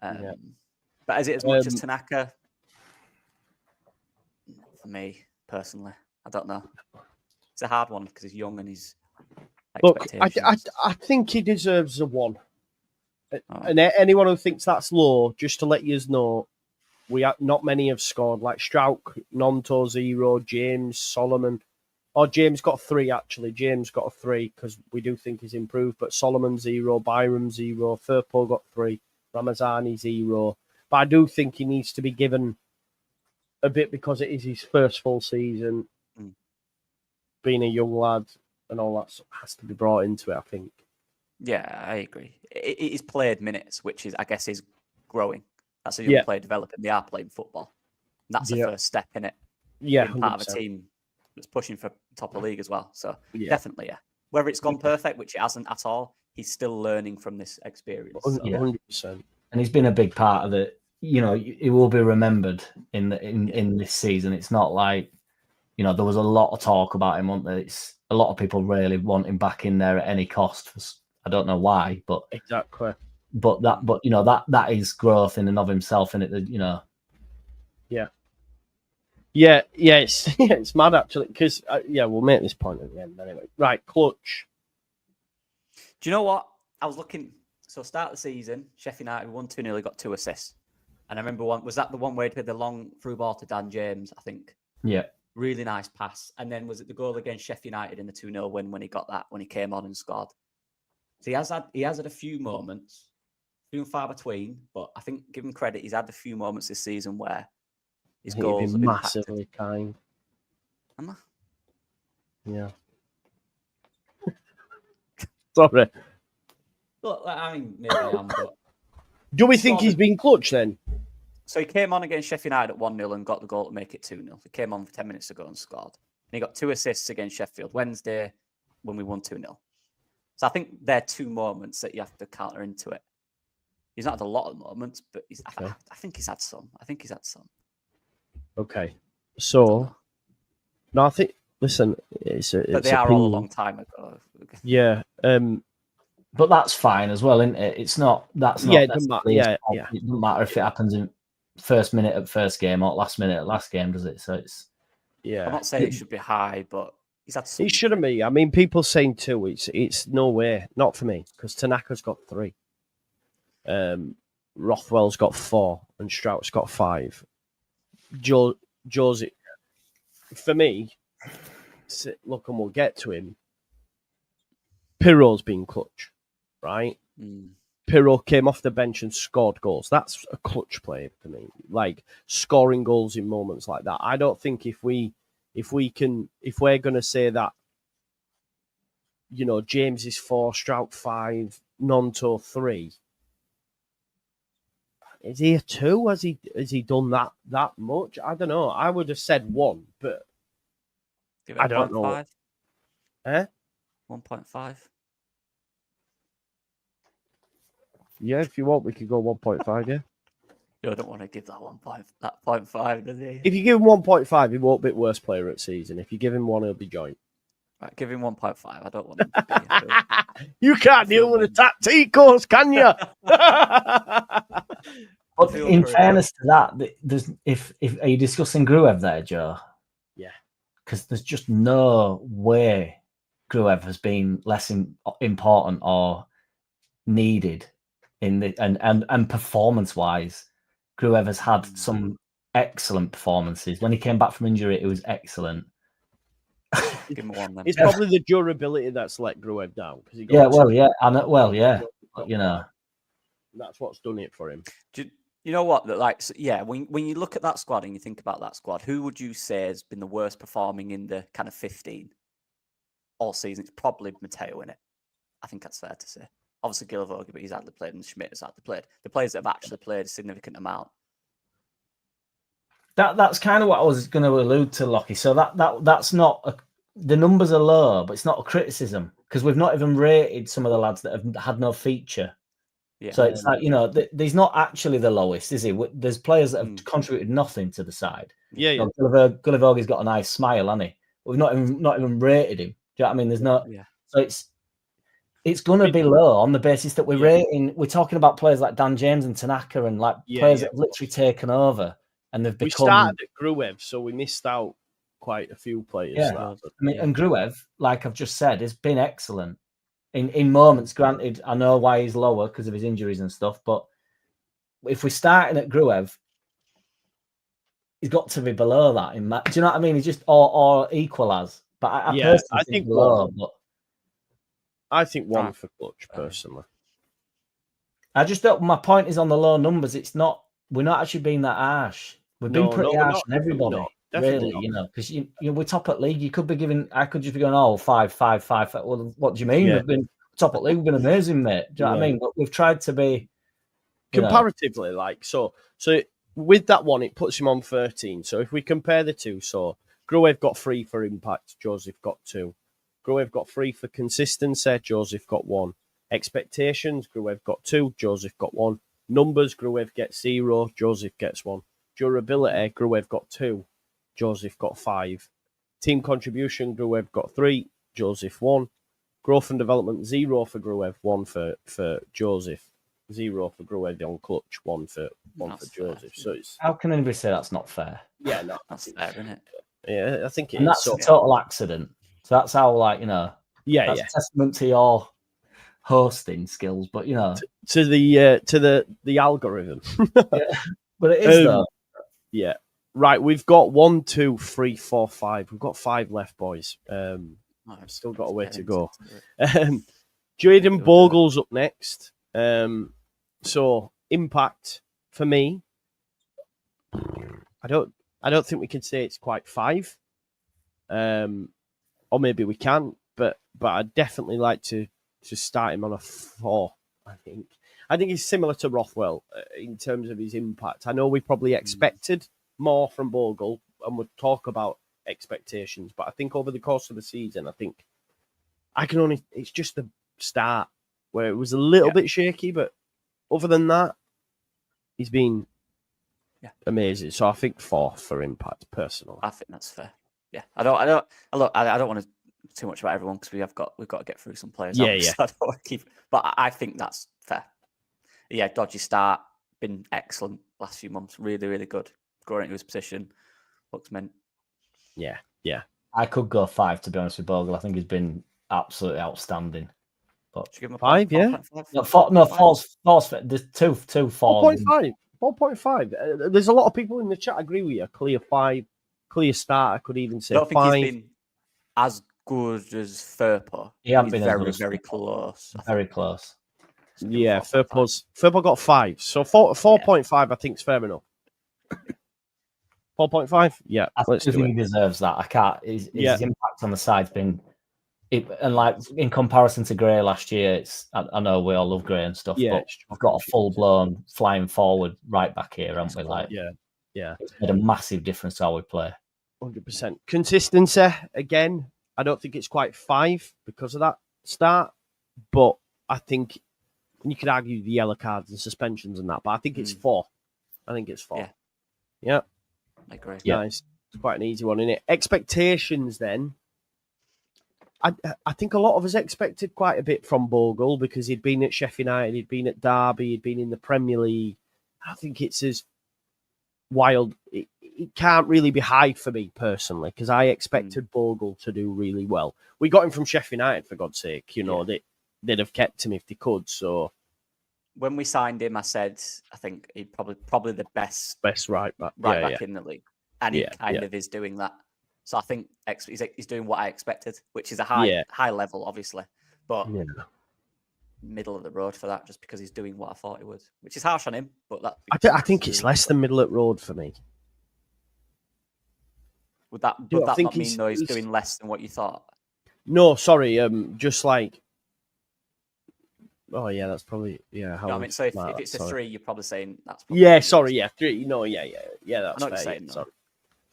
But is it as much as Tanaka? For me personally, I don't know. It's a hard one because he's young and he's. Look, I think he deserves a 1. And anyone who thinks that's low, just to let you know, not many have scored. Like Strauch, Nonto 0, James, Solomon. Oh, James got 3 actually. James got a 3 because we do think he's improved. But Solomon 0, Byram 0, Firpo got 3, Ramazani 0. But I do think he needs to be given a bit because it is his first full season. Being a young lad and all that has to be brought into it, I think. Yeah, I agree. He's played minutes, which is, I guess, is growing. That's a young player developing. They are playing football. And that's the first step in it. Yeah, being part of a team that's pushing for top of the league as well. So definitely, whether it's gone perfect, which it hasn't at all, he's still learning from this experience. So. 100%. And he's been a big part of it. You know, he will be remembered in this season. It's not like, you know, there was a lot of talk about him, wasn't there? It's a lot of people really want him back in there at any cost. I don't know why, but exactly. But you know, that is growth in and of himself, and it, you know. Yeah. It's mad actually because we'll make this point at the end anyway. Right, clutch. Do you know what I was looking? So start of the season, Sheffield United won 2-0, got 2 assists, and I remember was that the one where he did the long through ball to Dan James? I think. Yeah. Really nice pass, and then was it the goal against Sheffield United in the 2-0 win when he got that when he came on and scored? So he has had a few moments. Few and far between, but I think, give him credit, he's had a few moments this season where his goals have been massively kind. Am I? Yeah. Sorry. Look, I mean, maybe I am, but... Do we think he's been clutch then? So he came on against Sheffield United at 1-0 and got the goal to make it 2-0. He came on for 10 minutes ago and scored. And he got 2 assists against Sheffield Wednesday when we won 2-0. So I think they're 2 moments that you have to counter into it. He's not had a lot of moments, but I think he's had some. Okay. So, no, I think, listen, but they are all a long time ago. Yeah. But that's fine as well, isn't it? It's not, that's not, it doesn't matter. It doesn't matter if it happens in first minute of first game or last minute of last game, does it? So it's, I'm not saying it should be high, but he's had some. It shouldn't be. I mean, people saying 2, it's no way. Not for me, because Tanaka's got 3. Rothwell's got 4 and Strauch's got 5. Josie, for me, look, and we'll get to him. Pirro's been clutch, right? Pirro came off the bench and scored goals. That's a clutch play for me. Like scoring goals in moments like that. I don't think if we're going to say that, you know, James is 4, Strauch 5, Nonto 3. Is he a 2? Has he done that much? I don't know. I would have said 1, but I don't know. 5? 1.5. Yeah, if you want, we could go 1.5. Yeah. I don't want to give that 0.5, does he? If you give him 1.5, he won't be worst player at season. If you give him 1, he'll be joint. Right, give him 1.5. I don't want him to be. You can't deal with a tactique course, can you? But in fairness to that, there's if are you discussing Gruev there, Joe? Yeah. Because there's just no way Gruev has been less important or needed in the and performance wise. Gruev has had some excellent performances. When he came back from injury, it was excellent. Give him 1 then. It's probably the durability that's let Gruev down. You know, that's what's done it for him. You know what? When you look at that squad and you think about that squad, who would you say has been the worst performing in the kind of 15 all season? It's probably Matteo, in it. I think that's fair to say. obviously Gilavogi, but he's hardly played, and Schmidt has hardly played. The players that have actually played a significant amount. That's kind of what I was going to allude to, Lockie. So that's not the numbers are low, but it's not a criticism because we've not even rated some of the lads that have had no feature. Yeah. So it's like, he's not actually the lowest, is he? There's players that have contributed nothing to the side. Yeah. Gulavogi's got a nice smile, hasn't he? We've not even rated him. Do you know what I mean? There's not. Yeah. So it's going to be low on the basis that we're talking about players like Dan James and Tanaka and like players that have literally taken over and they've become. We started at Gruev, so we missed out quite a few players. Yeah. And Gruev, like I've just said, has been excellent in moments. Granted, I know why he's lower because of his injuries and stuff, but if we're starting at Gruev, he's got to be below that. Do you know what I mean? He's just or equal as. But I personally think low. But I think one for Clutch, personally. I just don't. My point is on the low numbers. It's not. We're not actually being that harsh. We've been pretty harsh on everybody, really. Because we're top at league. You could be giving. I could just be going, 5, 5, 5. Well, what do you mean? We've been top at league. We've been amazing, mate. Do you know what I mean? But we've tried to be comparatively like so. With that one, it puts him on 13. So if we compare the two, so Gruev got 3 for impact. Joseph got 2. Gruev got 3 for consistency. Joseph got 1. Expectations, Gruev got 2. Joseph got 1. Numbers, Gruev gets 0. Joseph gets 1. Durability, Gruev got 2. Joseph got 5. Team contribution, Gruev got 3. Joseph 1. Growth and development, 0 for Gruev, 1 for Joseph. 0 for Gruev on Clutch, 1 for Joseph. So it's how can anybody say that's not fair? Yeah, no, that's fair, isn't it? Yeah, I think it and is. That's a total accident. So that's how, that's a testament to your hosting skills. But to the algorithm. But it is though. Yeah, right. We've got 1, 2, 3, 4, 5. We've got 5 left, boys. I've still got a way to go. Jaden Bogle's up next. So impact for me, I don't think we can say it's quite 5, or maybe we can, but I'd definitely like to start him on a 4. I think he's similar to Rothwell in terms of his impact. I know we probably expected more from Bogle, and we'll talk about expectations, but I think over the course of the season, I think it's just the start where it was a little bit shaky, but other than that, he's been amazing. So I think 4 for impact, personally. I think that's fair. Yeah, I don't want to too much about everyone because we've got to get through some players. Yeah. So I don't want to keep, but I think that's fair. Yeah, dodgy start, been excellent last few months. Really, really good. Growing into his position, looks mint. Yeah. I could go 5 to be honest with Bogle. I think he's been absolutely outstanding. But should give him a 5, yeah. 4. There's 2, 4. 4.5. There's a lot of people in the chat agree with you. Clear 5, clear start. I could even say 5. I don't think he's been as good as Firpo. He hasn't been very, very close. Very close. Yeah, Firpo got 5. So 4.5, I think is fair enough. 4.5, yeah. I think he deserves that. I can't. His impact on the side's been, and like in comparison to Gray last year, I know we all love Gray and stuff, but we've got a full blown flying forward right back here, haven't we? Like, it's made a massive difference to how we play. 100%. Consistency again. I don't think it's quite 5 because of that start, but I think you could argue the yellow cards and suspensions and that, but I think it's 4. I think it's 4. Yeah. I agree. Nice. It's quite an easy one, isn't it? Expectations then. I think a lot of us expected quite a bit from Bogle because he'd been at Sheffield United, he'd been at Derby, he'd been in the Premier League. I think it's as wild. It can't really be high for me personally because I expected Bogle to do really well. We got him from Sheffield United, for God's sake. They'd have kept him if they could. So when we signed him, I said I think he'd probably the best right back in the league, and he kind of is doing that. So I think he's doing what I expected, which is a high level, obviously, but middle of the road for that, just because he's doing what I thought he would, which is harsh on him. But I think it's less than middle of the road for me. Would that not mean though he's doing less than what you thought? No, sorry. Just like Oh yeah, that's probably How I mean, so if it's a 3, you're probably saying that's. Yeah, sorry, yeah, 3. No, yeah. That's fair. Saying, sorry.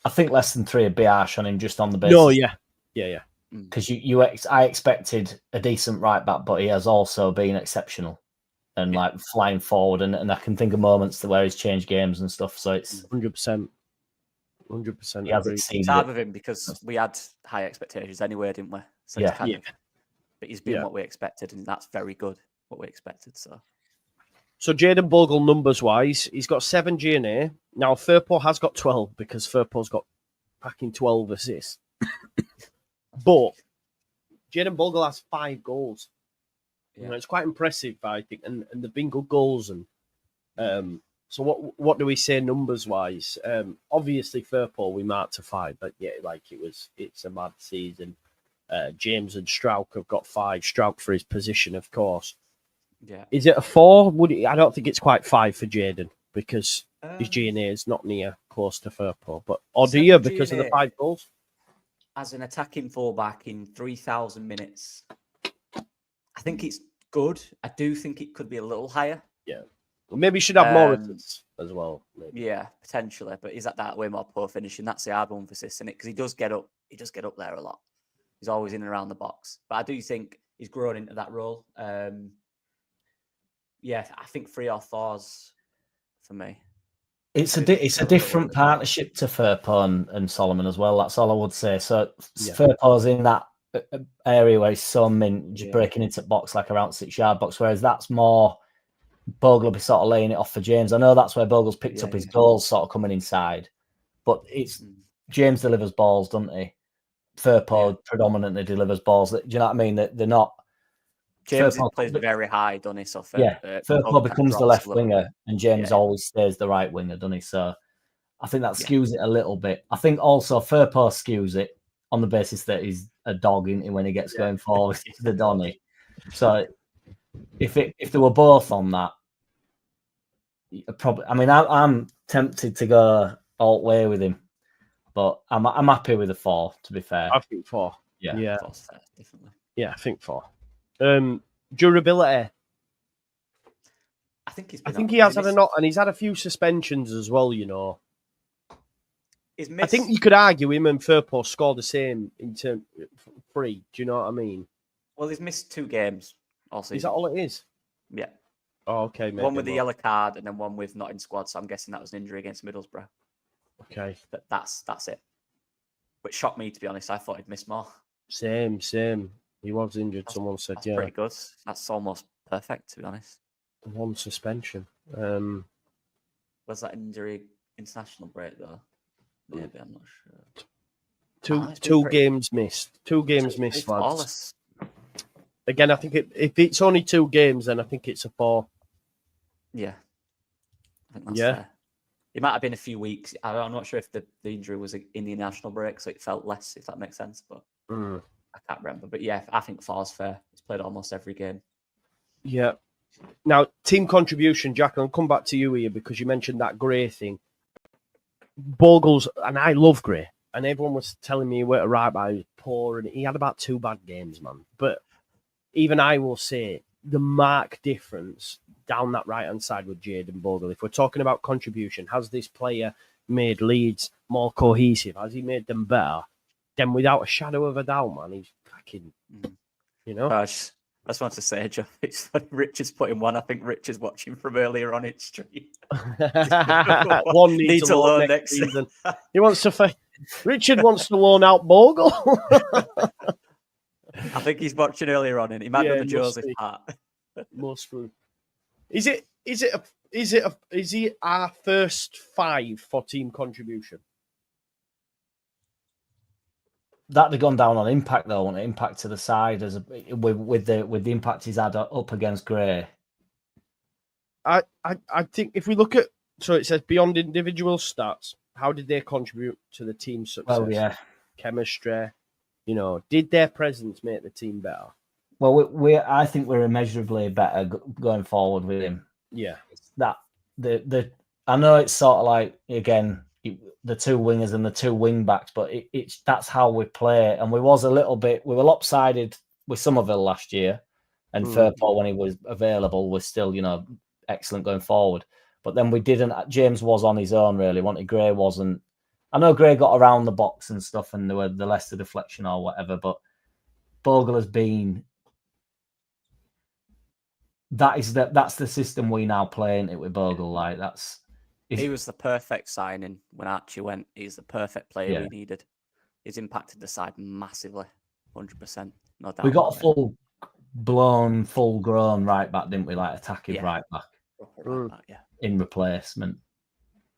I think less than 3 would be harsh on him just on the basis. No, yeah. Because I expected a decent right back, but he has also been exceptional and like flying forward, and I can think of moments where he's changed games and stuff. So it's 100%. 100%. He has exceeded. It's hard with him because we had high expectations anyway, didn't we? So it's kind of, but he's been what we expected, and that's very good. What we expected. So Jayden Bogle, numbers wise, he's got 7 GNA. Now Firpo has got 12 because Firpo's got packing 12 assists. But Jayden Bogle has 5 goals. You know, it's quite impressive, I think, and they've been good goals. And so what do we say numbers wise? Obviously Firpo we marked to 5, but it's a mad season. James and Strauch have got 5. Strauch for his position, of course. Yeah. Is it a 4? I don't think it's quite 5 for Jayden because his GNA is not near close to Firpo. Or do you because of the 5 goals? As an attacking fullback in 3,000 minutes, I think it's good. I do think it could be a little higher. Yeah. Well, maybe he should have more assists as well. Maybe. Yeah, potentially. But he's at that way more poor finishing. That's the hard one for Sis, isn't it? Because he does get up. He does get up there a lot. He's always in and around the box. But I do think he's grown into that role. Yeah, I think 3 or 4s for me. It's a different partnership to Firpo and Solomon as well. That's all I would say. So Firpo's in that area where he's so mint, just breaking into the box like around 6-yard box, whereas that's more Bogle will be sort of laying it off for James. I know that's where Bogle's picked up his goals, sort of coming inside, but it's James delivers balls, doesn't he? Firpo predominantly delivers balls. Do you know what I mean? They're not. James plays very high, doesn't he? So Firpo becomes the left winger, and James always stays the right winger, doesn't he? So I think that skews it a little bit. I think also Firpo skews it on the basis that he's a dog when he gets going forward to the Donny. So if they were both on that, probably. I mean, I'm tempted to go all the way with him, but I'm happy with the 4. To be fair, I think 4. Yeah, definitely. Yeah, I think 4. Durability. I think he has had a lot, and he's had a few suspensions as well. You know, I think you could argue him and Firpo score the same in term 3. Do you know what I mean? Well, he's missed 2 games all season. Is that all it is? Yeah. Oh, okay. One with the yellow card, and then one with not in squad. So I'm guessing that was an injury against Middlesbrough. Okay. But that's it. Which shocked me, to be honest. I thought he'd miss more. Same. He was injured. Someone said, that's pretty good. That's almost perfect, to be honest. 1 suspension. Was that injury international break, though? Maybe, I'm not sure. 2 games missed. 2 games missed, lads. Again, I think if it's only 2 games, then I think it's a 4. Yeah. I think that's fair. It might have been a few weeks. I'm not sure if the injury was in the international break, so it felt less, if that makes sense. But I can't remember. But yeah, I think 4's fair. He's played almost every game. Yeah. Now, team contribution, Jack, I'll come back to you here because you mentioned that Gray thing. Bogle's, and I love Gray, and everyone was telling me he went right by, he was poor, and he had about 2 bad games, man. But even I will say the mark difference down that right-hand side with Jayden Bogle. If we're talking about contribution, has this player made Leeds more cohesive? Has he made them better? Then without a shadow of a doubt, man, he's fucking, you know? I just want to say, Joe, it's funny. Richard's putting one. I think Richard's watching from earlier on its stream. One needs to loan next season. He wants to. Richard wants to loan out Bogle. I think he's watching earlier on, and he might be the Joseph part. Most true. Is he our first 5 for team contribution? That'd have gone down on impact though, on impact to the side with the impact he's had up against Gray. I think if we look at, so it says beyond individual stats, how did they contribute to the team's success? Oh yeah, chemistry. You know, did their presence make the team better? Well, I think we're immeasurably better going forward with him. Yeah, that I know it's sort of like again the 2 wingers and the 2 wing backs, but that's how we play. And we were lopsided with Somerville last year, And Firpo, when he was available, was still, excellent going forward. But then we didn't. James was on his own, really. Gray wasn't. I know Gray got around the box and stuff, and there were the Leicester deflection or whatever. But Bogle has been. That's the system we now play in it with Bogle. Like he was the perfect signing when Archie went. He's the perfect player we needed. He's impacted the side massively, 100%. No doubt. We got a full-blown, full-grown right back, didn't we? Like attacking right back. Right back, yeah. In replacement.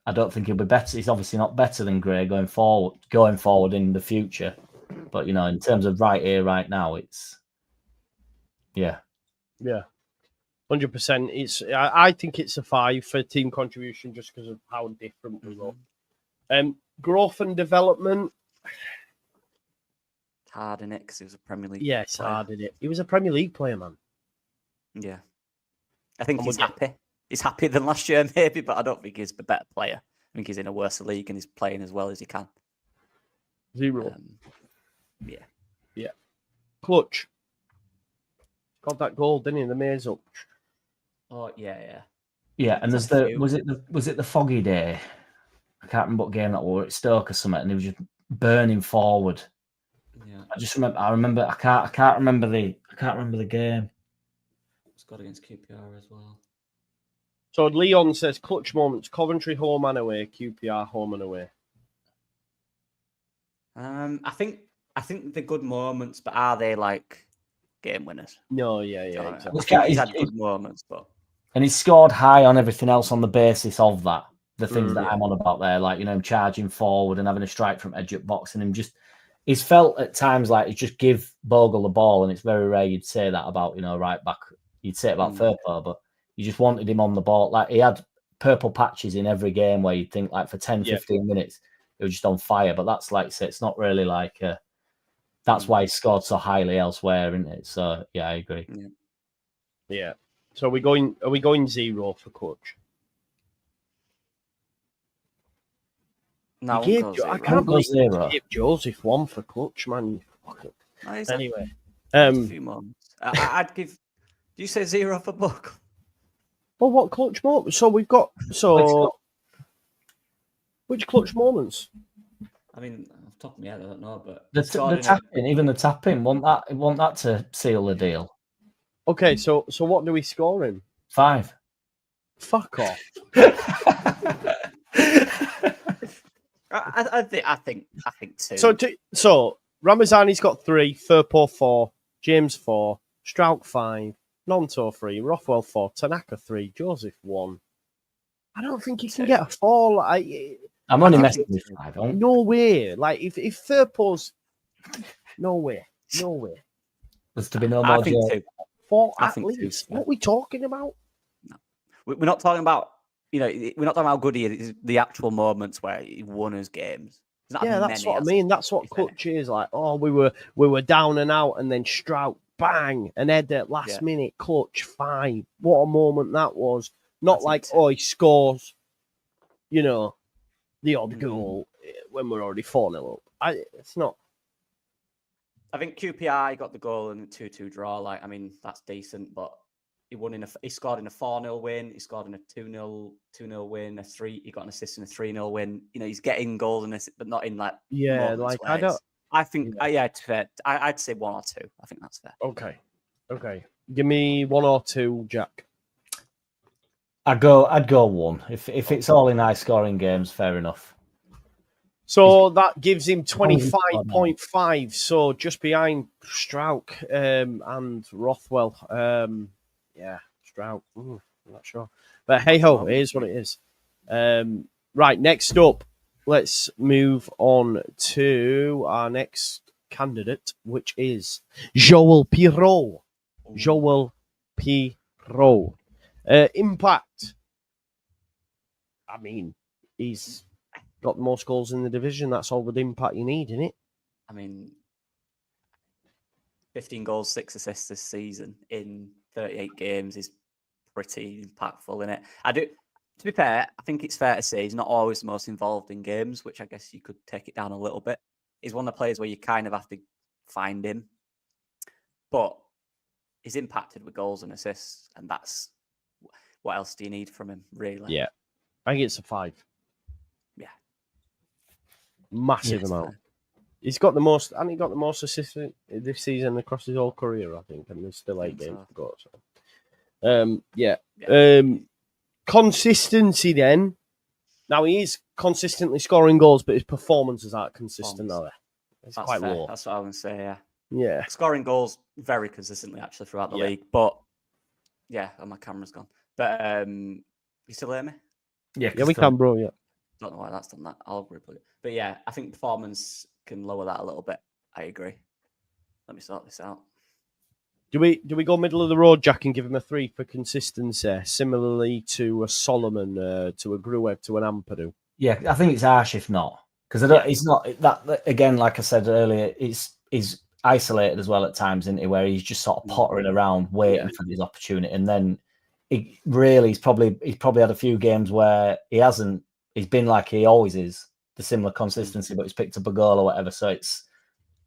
I don't think he'll be better. He's obviously not better than Gray going forward in the future. But in terms of right here, right now, it's yeah. 100%. I think it's a 5 for team contribution just because of how different we were. Growth and development. It's hard, innit? Because he was a Premier League. Yeah, it's hard, innit? He was a Premier League player, man. Yeah, I think he's happy. He's happier than last year, maybe, but I don't think he's a better player. I think he's in a worse league and he's playing as well as he can. 0. Yeah. Clutch. Got that goal, didn't he? The maze up. Oh yeah. Yeah, and there's was it the foggy day? I can't remember what game that was. At Stoke or something, and he was just burning forward. Yeah, I remember. I can't remember the game. It's got against QPR as well. So Leon says clutch moments: Coventry home and away, QPR home and away. I think they're good moments, but are they like game winners? No, exactly. He's had good moments, but and he's scored high on everything else on the basis of that. The things that I'm on about there, like charging forward and having a strike from edge at box, and he's felt at times like he just give Bogle the ball, and it's very rare you'd say that about right back. You'd say it about Firpo, but you just wanted him on the ball. Like he had purple patches in every game where you'd think like for 10, 15 minutes he was just on fire. But that's like say it's not really like that's why he scored so highly elsewhere, isn't it? So yeah, I agree. Yeah. So are we going 0 for clutch? No, I can't believe you gave Joseph 1 for clutch, man. Anyway, a few moments. I'd give. Do you say 0 for Buck? Well, what clutch moments? So we've got which clutch moments? I mean, off the top of my head, I don't know, but the tapping, want that to seal the deal. Okay, so what do we score in? 5. Fuck off. I think 2. So Ramazani's got 3, Firpo 4, James 4, Strouk 5, Nonto 3, Rothwell 4, Tanaka 3, Joseph 1. I don't think he can get a 4. I'm only messing with 5. No way. Like if Firpo's no way. There's to be no more. I think 2. 4 at least. What are we talking about? No. We're not talking about. We're not talking about how good he is. The actual moments where he won his games. That's what I mean. That's what clutch is like. Oh, we were down and out, and then Strout, bang, an head at last minute, clutch 5. What a moment that was! Not like he scores, the odd goal when we're already 4-0 up. It's not. I think QPR got the goal in a 2-2 draw. Like, I mean, that's decent, but he scored in a 4-0 win. He scored in a 2-0 win. He got an assist in a 3-0 win. He's getting goals in this, but not in like I don't. I think it's fair. I'd say 1 or 2. I think that's fair. Okay. Give me 1 or 2, Jack. I'd go 1. If it's all in high scoring games, fair enough. So that gives him 25.5. So just behind Strouk and Rothwell. Strouk. I'm not sure. But hey ho, it is what it is. Right, next up, let's move on to our next candidate, which is Joel Pirot. Impact. I mean, he's got the most goals in the division. That's all the impact you need, isn't it? I mean, 15 goals, 6 assists this season in 38 games is pretty impactful, isn't it? To be fair, I think it's fair to say he's not always the most involved in games, which I guess you could take it down a little bit. He's one of the players where you kind of have to find him. But he's impacted with goals and assists, and that's what else do you need from him, really? Yeah, I think it's a 5. Yeah, massive amount. He's got the most, and he got the most assists this season across his whole career, I think, and there's still 8 games to go. So, consistency then. Now he is consistently scoring goals, but his performances aren't consistent, are they? It's quite fair. low. That's what I would say. Yeah. Yeah. Scoring goals very consistently actually throughout the league, but my camera's gone. But you still hear me? Yeah, we can, bro. Yeah. Don't know why that's done that. I'll replay it. But yeah, I think performance can lower that a little bit. I agree. Let me sort this out. Do we go middle of the road, Jack, and give him a 3 for consistency, similarly to a Solomon, to a Gruev, to an Ampadu? Yeah, I think it's harsh if not, because he's not that again. Like I said earlier, he's isolated as well at times, isn't he? Where he's just sort of pottering around, waiting for his opportunity, and then he's probably had a few games where he hasn't. He's been like he always is, the similar consistency, but he's picked up a goal or whatever, so it's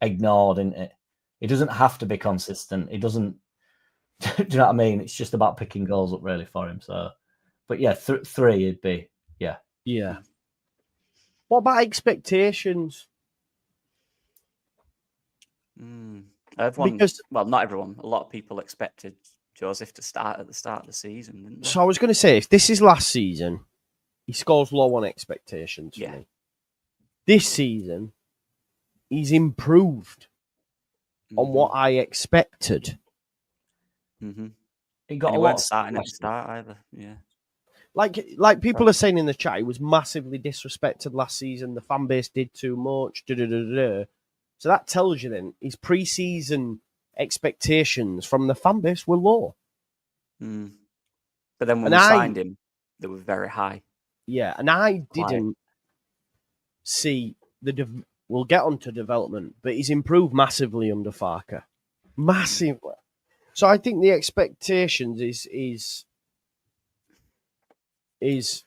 ignored, isn't it? He doesn't have to be consistent. He doesn't. Do you know what I mean? It's just about picking goals up really for him. So, but yeah, 3 it'd be yeah. What about expectations? Everyone, not everyone. A lot of people expected Joseph to start at the start of the season, didn't they? So I was going to say, if this is last season, he scores low on expectations for me. This season, he's improved on what I expected. He got a lot starting at the start either. Yeah. Like people are saying in the chat, he was massively disrespected last season. The fan base did too much. So that tells you then his pre-season expectations from the fan base were low. But then when we signed him, they were very high. Yeah, and I didn't see we'll get onto development, but he's improved massively under Farker. Massively. So I think the expectations is it's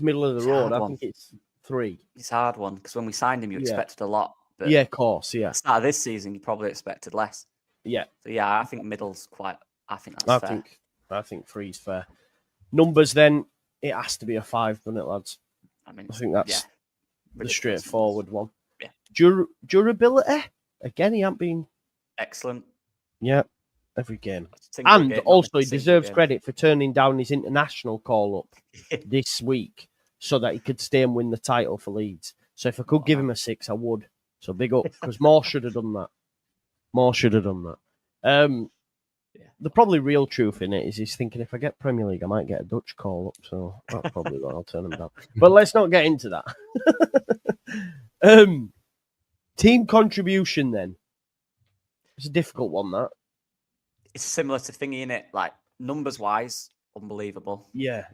middle of the road. I think it's 3. It's a hard one because when we signed him, you expected a lot. But yeah, of course. Yeah. At the start of this season, you probably expected less. Yeah. So yeah, I think middle's quite. I think that's fair. I think 3's fair. Numbers then, it has to be a 5, doesn't it, lads? I think that's the straightforward one. Yeah. Durability again, he hasn't been excellent. Yeah. Every game. And also, he deserves credit for turning down his international call-up this week so that he could stay and win the title for Leeds. So if I could give him a 6, I would. So big up, because Moore should have done that. The probably real truth in it is he's thinking, if I get Premier League, I might get a Dutch call-up. So that's probably what I'll turn him down. But let's not get into that. Team contribution, then. It's a difficult one, that. It's similar to Thingy, innit? Like, numbers-wise, unbelievable. Yeah.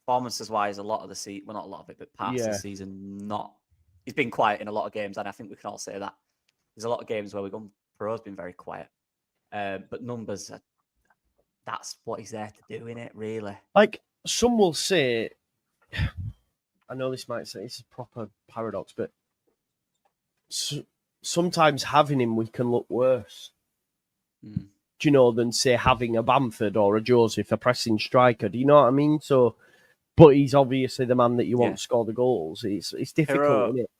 Performances-wise, a lot of the season, well, not a lot of it, but parts of the season, not. He's been quiet in a lot of games, and I think we can all say that. There's a lot of games where we've gone, Pereira's been very quiet. But numbers, that's what he's there to do, innit, really? Like, some will say, I know this might say it's a proper paradox, but sometimes having him, we can look worse. Do you know, than say having a Bamford or a Joseph, a pressing striker. Do you know what I mean? So, but he's obviously the man that you want to score the goals. It's difficult, isn't it?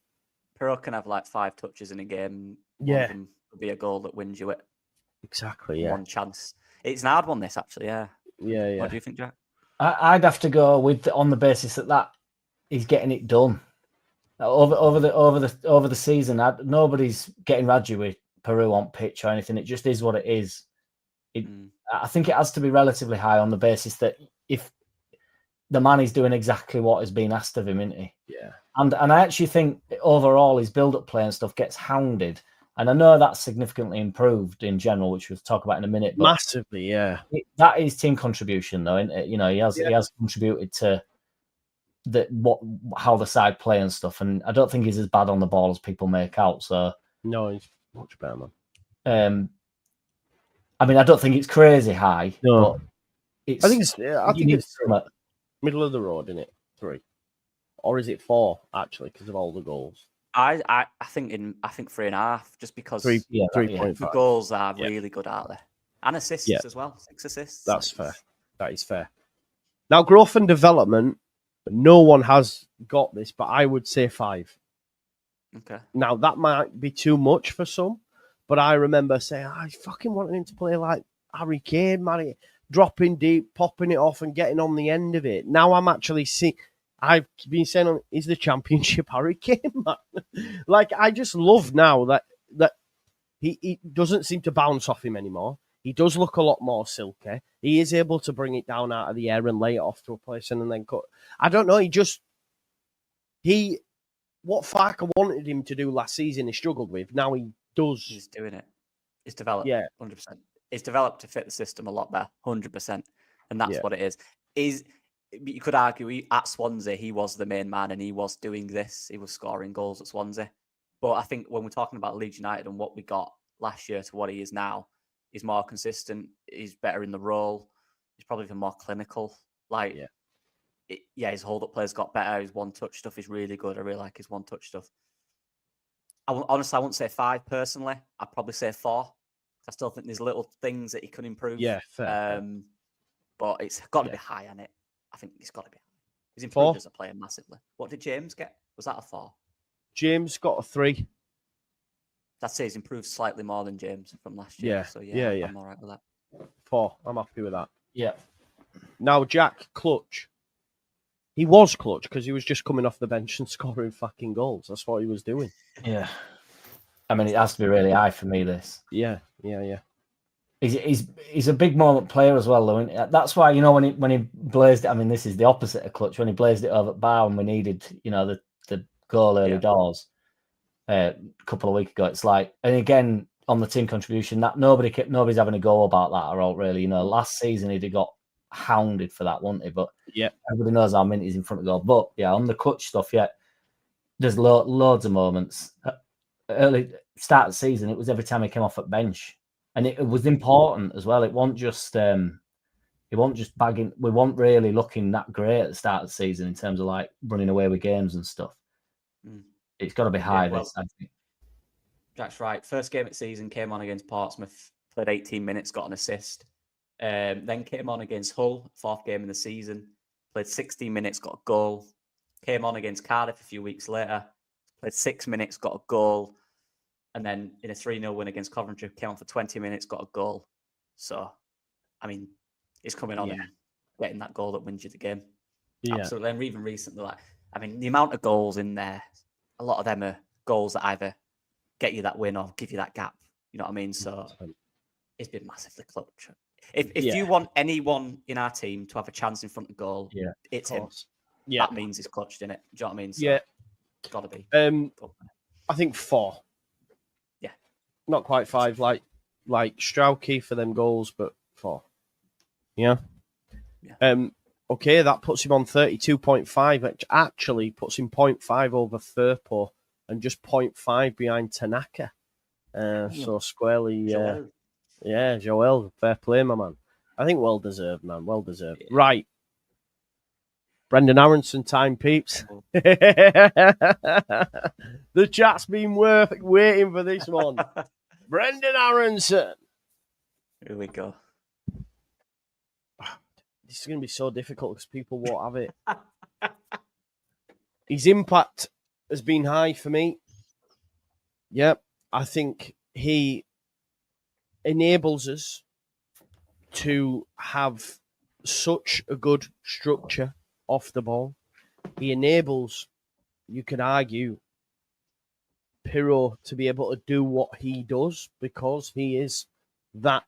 Pereira can have like 5 touches in a game. Yeah. One of them would be a goal that wins you it. Exactly, yeah. One chance. It's an hard one, this, actually, yeah. Yeah. What do you think, Jack? I'd have to go on the basis that he's getting it done. Over the season, nobody's getting Raju with Peru on pitch or anything. It just is what it is. I think it has to be relatively high on the basis that if the man is doing exactly what is being asked of him, isn't he? Yeah. And I actually think overall his build-up play and stuff gets hounded. And I know that's significantly improved in general, which we'll talk about in a minute. But massively, yeah. That is team contribution, though, isn't it? You know, he has contributed to how the side play and stuff. And I don't think he's as bad on the ball as people make out. So no, he's much better, man. I mean, I don't think it's crazy high. No, but it's. I think it's middle of the road, isn't it? 3, or is it 4 actually because of all the goals? I think 3.5, just because 3.5. The goals are really good, aren't they? And assists as well. 6 assists. That's fair. That is fair. Now, growth and development, no one has got this, but I would say 5. Okay. Now, that might be too much for some, but I remember saying, I fucking wanted him to play like Harry Kane, man. Dropping deep, popping it off and getting on the end of it. Now I'm actually seeing... I've been saying, is the Championship Harry Kane, man? Like, I just love now that he doesn't seem to bounce off him anymore. He does look a lot more silky. He is able to bring it down out of the air and lay it off to a person and then cut. I don't know. What Farker wanted him to do last season, he struggled with. Now he does. He's doing it. He's developed. 100%. He's developed to fit the system a lot better. 100%. And that's what it is. You could argue at Swansea, he was the main man and he was doing this. He was scoring goals at Swansea. But I think when we're talking about Leeds United and what we got last year to what he is now, he's more consistent. He's better in the role. He's probably even more clinical. His hold-up play's got better. His one-touch stuff is really good. I really like his one-touch stuff. Honestly, I wouldn't say 5 personally. I'd probably say 4. I still think there's little things that he can improve. Yeah, fair. But it's got to be high on it. I think it's got to be. He's improved as a player massively. What did James get? Was that a 4? James got a 3. I'd say he's improved slightly more than James from last year. So I'm all right with that. 4. I'm happy with that. Yeah. Now, Jack, clutch. He was clutch because he was just coming off the bench and scoring fucking goals. That's what he was doing. Yeah. I mean, it has to be really high for me, this. Yeah. He's a big moment player as well, though. That's why, when he blazed it, I mean, this is the opposite of clutch. When he blazed it over at Bar and we needed, the goal early doors a couple of weeks ago, it's like, and again, on the team contribution, that nobody's having a go about that at all, really. Last season he'd have got hounded for that, wouldn't he? But everybody knows how mint he's in front of goal. But on the clutch stuff, there's loads of moments. Early start of the season, it was every time he came off at bench. And it was important as well. It wasn't just bagging. We weren't really looking that great at the start of the season in terms of like running away with games and stuff. It's got to be high. I think. Jack's right. First game of the season, came on against Portsmouth, played 18 minutes, got an assist. Then came on against Hull, 4th game in the season, played 16 minutes, got a goal. Came on against Cardiff a few weeks later, played 6 minutes, got a goal. And then in a 3-0 win against Coventry, came on for 20 minutes, got a goal. So, I mean, he's coming on and getting that goal that wins you the game. Yeah. Absolutely. And even recently, the amount of goals in there, a lot of them are goals that either get you that win or give you that gap. You know what I mean? So, it's been massively clutch. If you want anyone in our team to have a chance in front of goal, it's him. Yeah. That means he's clutched in it. Do you know what I mean? So, it's got to be. I think 4. Not quite 5, like Strauke for them goals, but 4. Yeah. Okay, that puts him on 32.5, which actually puts him 0.5 over Firpo and just 0.5 behind Tanaka. So squarely, Joel, fair play, my man. I think well deserved, man. Well deserved. Yeah. Right. Brendan Aronson time, peeps. The chat's been waiting for this one. Brendan Aronson. Here we go. This is going to be so difficult because people won't have it. His impact has been high for me. Yep. I think he enables us to have such a good structure off the ball. He enables, you could argue, Pirro to be able to do what he does because he is that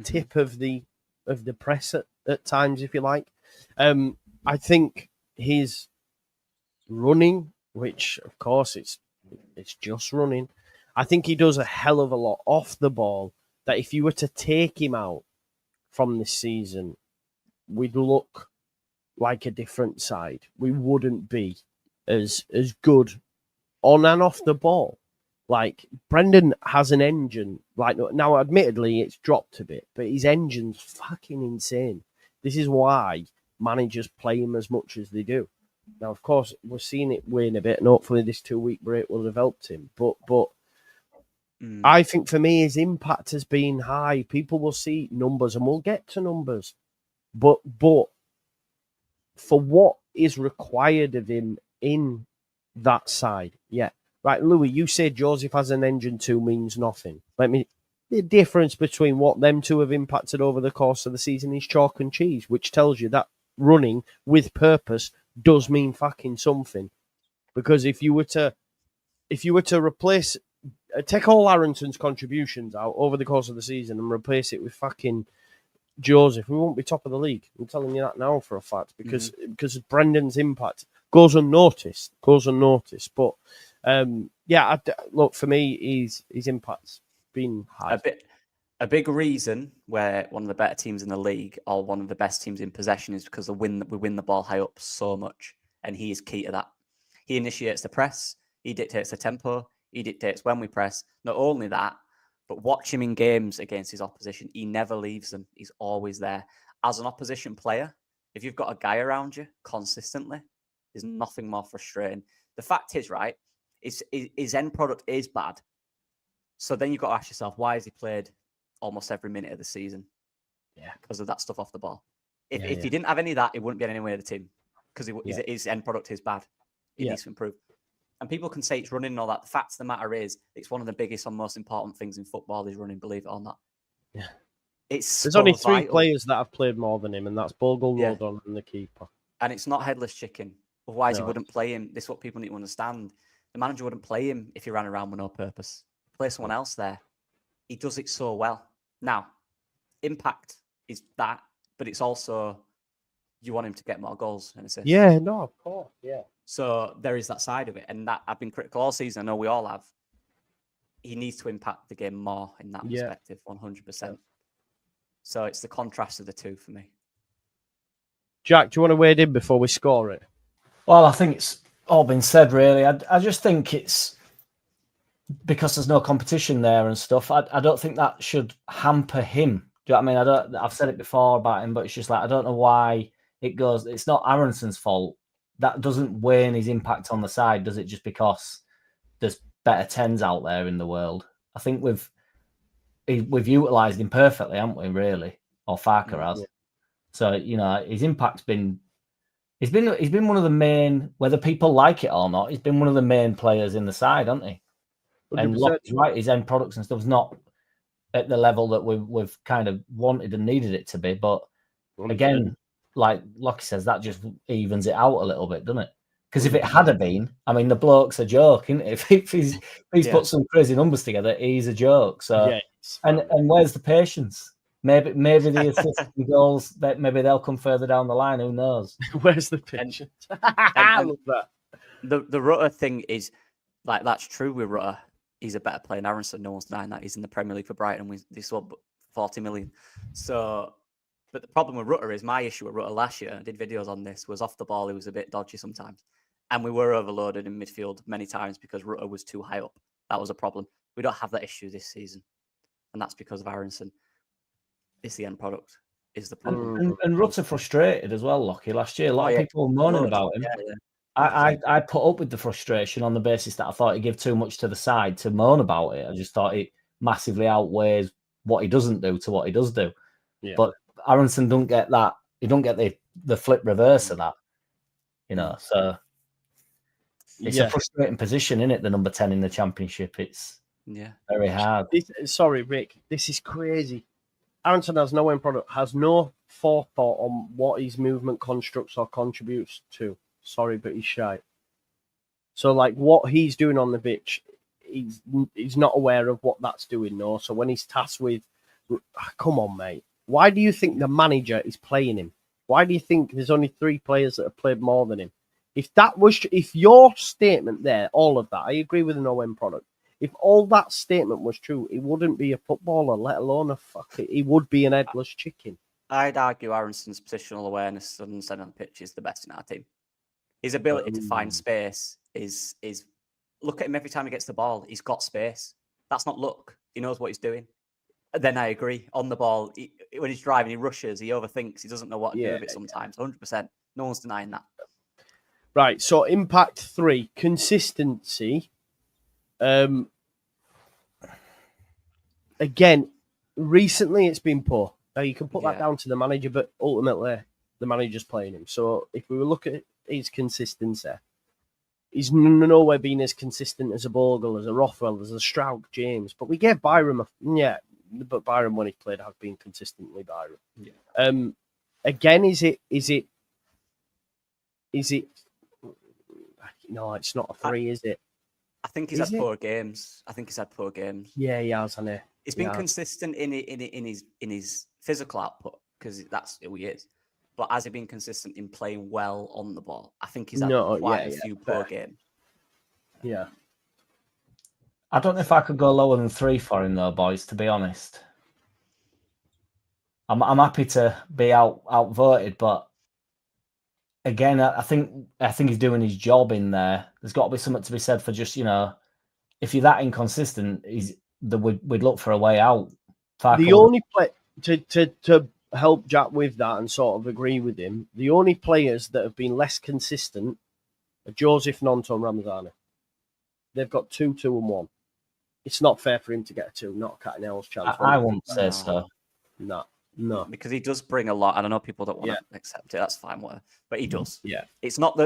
tip of the press at times, if you like. I think his running, which of course it's just running, I think he does a hell of a lot off the ball that if you were to take him out from this season, we'd look like a different side. We wouldn't be as good on and off the ball. Like, Brendan has an engine. Like, now, admittedly, it's dropped a bit, but his engine's fucking insane. This is why managers play him as much as they do. Now, of course, we're seeing it wane a bit, and hopefully this 2-week break will have helped him. But I think for me, his impact has been high. People will see numbers, and we'll get to numbers. But for what is required of him in that side, yeah. Right, Louis, you said Joseph has an engine 2 means nothing. The difference between what them two have impacted over the course of the season is chalk and cheese, which tells you that running with purpose does mean fucking something. Because if you were to replace, take all Aaronson's contributions out over the course of the season and replace it with fucking Joseph, we won't be top of the league. I'm telling you that now for a fact, because Brendan's impact goes unnoticed. But look, for me, his impact's been high. A big reason where one of the better teams in the league or one of the best teams in possession is because we win the ball high up so much, and he is key to that. He initiates the press, he dictates the tempo, he dictates when we press. Not only that, but watch him in games against his opposition. He never leaves them. He's always there. As an opposition player, if you've got a guy around you consistently, there's nothing more frustrating. The fact is, right, his end product is bad. So then you've got to ask yourself, why has he played almost every minute of the season? Yeah. Because of that stuff off the ball. If he didn't have any of that, he wouldn't be anywhere in the team, because his end product is bad. It needs to improve. And people can say it's running and all that. The fact of the matter is, it's one of the biggest and most important things in football is running, believe it or not. Yeah. There's only 3 players that have played more than him, and that's Bogle, Rodon, and the keeper. And it's not headless chicken. Otherwise, he wouldn't play him. This is what people need to understand. The manager wouldn't play him if he ran around with no purpose. Play someone else there. He does it so well. Now, impact is that, but it's also you want him to get more goals and assists. Yeah, no, of course, yeah. So there is that side of it, and that I've been critical all season. I know we all have. He needs to impact the game more in that perspective, 100%. So it's the contrast of the two for me. Jack, do you want to wade in before we score it? Well, I think it's all been said, really. I just think it's because there's no competition there and stuff. I don't think that should hamper him. Do you know what I mean? I've said it before about him, but it's just like, I don't know why it goes. It's not Aronson's fault. That doesn't wane his impact on the side, does it? Just because there's better 10s out there in the world. I think we've utilised him perfectly, haven't we? Really, or Farker has. Yeah. So his impact's been. He's been one of the main, whether people like it or not. He's been one of the main players in the side, hasn't he? 100%. And Lockie's right, his end products and stuff's not at the level that we've kind of wanted and needed it to be. But 100%. Again, like Lockie says, that just evens it out a little bit, doesn't it? Because if it had been, I mean, the bloke's a joke, isn't it? If he's put some crazy numbers together, he's a joke. So, and where's the patience? Maybe the assist goals, that maybe they'll come further down the line. Who knows? Where's the patience? I love that. The Rutter thing is like, that's true with Rutter. He's a better player than Aronson. No one's denying that. He's in the Premier League for Brighton. They sold 40 million. So, but the problem with Rutter is, my issue with Rutter last year, I did videos on this, was off the ball. He was a bit dodgy sometimes. And we were overloaded in midfield many times because Rutter was too high up. That was a problem. We don't have that issue this season. And that's because of Aronson. It's the end product is the problem. And Rutter frustrated as well, Lockie, last year. A lot of people were moaning about him. Yeah. I put up with the frustration on the basis that I thought he gave too much to the side to moan about it. I just thought it massively outweighs what he doesn't do to what he does do. Yeah. But Aronson don't get that. He don't get the flip reverse of that. So it's a frustrating position, isn't it? The number 10 in the Championship. It's very hard. Sorry, Rick. This is crazy. Aronson has no end product, has no forethought on what his movement constructs or contributes to. Sorry, but he's shy. So, like, what he's doing on the pitch, he's not aware of what that's doing, no. So when he's tasked with, come on, mate. Why do you think the manager is playing him? Why do you think there's only 3 players that have played more than him? If your statement there, all of that, I agree with the no end product. If all that statement was true, he wouldn't be a footballer, let alone he would be an headless chicken. I'd argue Aronson's positional awareness on the pitch is the best in our team. His ability to find space is look at him every time he gets the ball. He's got space. That's not luck. He knows what he's doing. Then I agree. On the ball, when he's driving, he rushes, he overthinks, he doesn't know what to do with it sometimes. 100%. No one's denying that. Right, so impact 3, consistency. again, recently it's been poor. Now you can put that down to the manager, but ultimately the manager's playing him. So if we were looking at his consistency, he's nowhere been as consistent as a Bogle, as a Rothwell, as a Stroud, James. But we gave Byram but Byram when he played has been consistently Byram. Yeah. Again, is it? No, it's not a 3, is it? I think he's had poor games. Yeah, he has, hasn't he? He's been consistent in his physical output because that's who he is. But has he been consistent in playing well on the ball? I think he's had quite a few poor games. Yeah. I don't know if I could go lower than 3 for him, though, boys, to be honest. I'm happy to be outvoted, but again, I think he's doing his job in there. There's got to be something to be said for just, if you're that inconsistent, we'd look for a way out. The only play to help Jack with that and sort of agree with him, the only players that have been less consistent are Joseph Gnonto and Ramazani. They've got 2, 2, and 1. It's not fair for him to get a 2, not a Catanel's chance. I wouldn't say so. No, because he does bring a lot, and I know people don't want to accept it. That's fine, whatever. But he does. Yeah, it's not.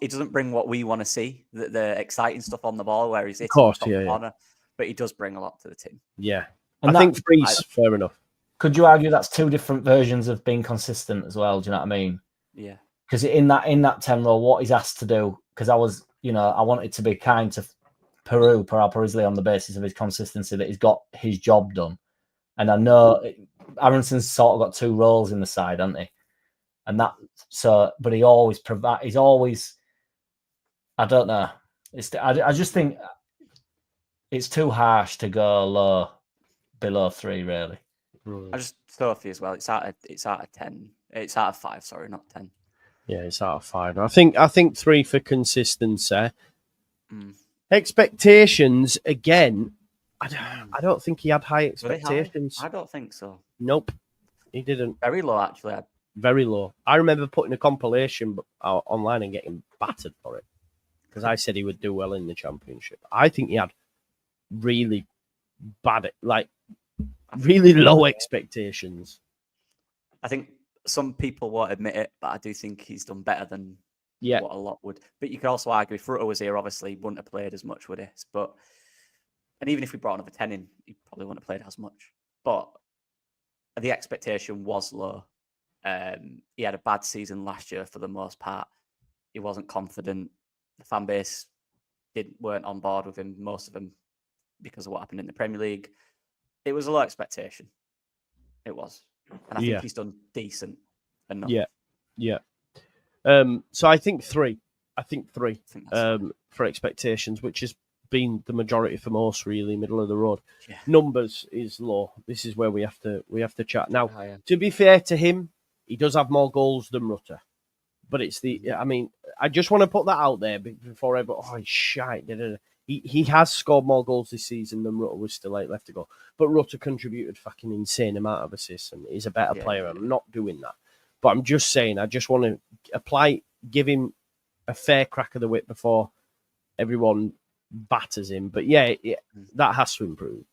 He doesn't bring what we want to see, the exciting stuff on the ball, where he's corner. But he does bring a lot to the team. Yeah, and I think 3's fair enough. Could you argue that's 2 different versions of being consistent as well? Do you know what I mean? Yeah. Because in that 10 role, what he's asked to do, because I wanted to be kind to Peru Isley on the basis of his consistency, that he's got his job done. And I know Aronson's sort of got 2 roles in the side, hasn't he? And but he always he's always, I don't know. I just think it's too harsh to go below 3, really. I just Sophie as well. It's out of 10. It's out of 5. Sorry, not 10. Yeah, it's out of 5. I think 3 for consistency. Expectations again. I don't think he had high expectations. I don't think so. Nope, he didn't. Very low, actually. Very low. I remember putting a compilation online and getting battered for it because I said he would do well in the Championship. I think he had really really low expectations. I think some people won't admit it, but I do think he's done better than what a lot would. But you could also argue if Rutter was here, obviously, he wouldn't have played as much, would he? And even if we brought another 10 in, he probably wouldn't have played as much. But the expectation was low. He had a bad season last year for the most part. He wasn't confident. The fan base weren't on board with him, most of them, because of what happened in the Premier League. It was a low expectation. It was. And I think he's done decent enough. Yeah. So I think 3. For expectations, which has been the majority for most, really, middle of the road. Yeah. Numbers is low. This is where we have to chat. Now, to be fair to him, he does have more goals than Rutter. But it's I just want to put that out there before everybody, shite. He has scored more goals this season than Rutter was still 8 left to go. But Rutter contributed fucking insane amount of assists and he's a better player. I'm not doing that. But I'm just saying, I just want to give him a fair crack of the whip before everyone batters him. But that has to improve,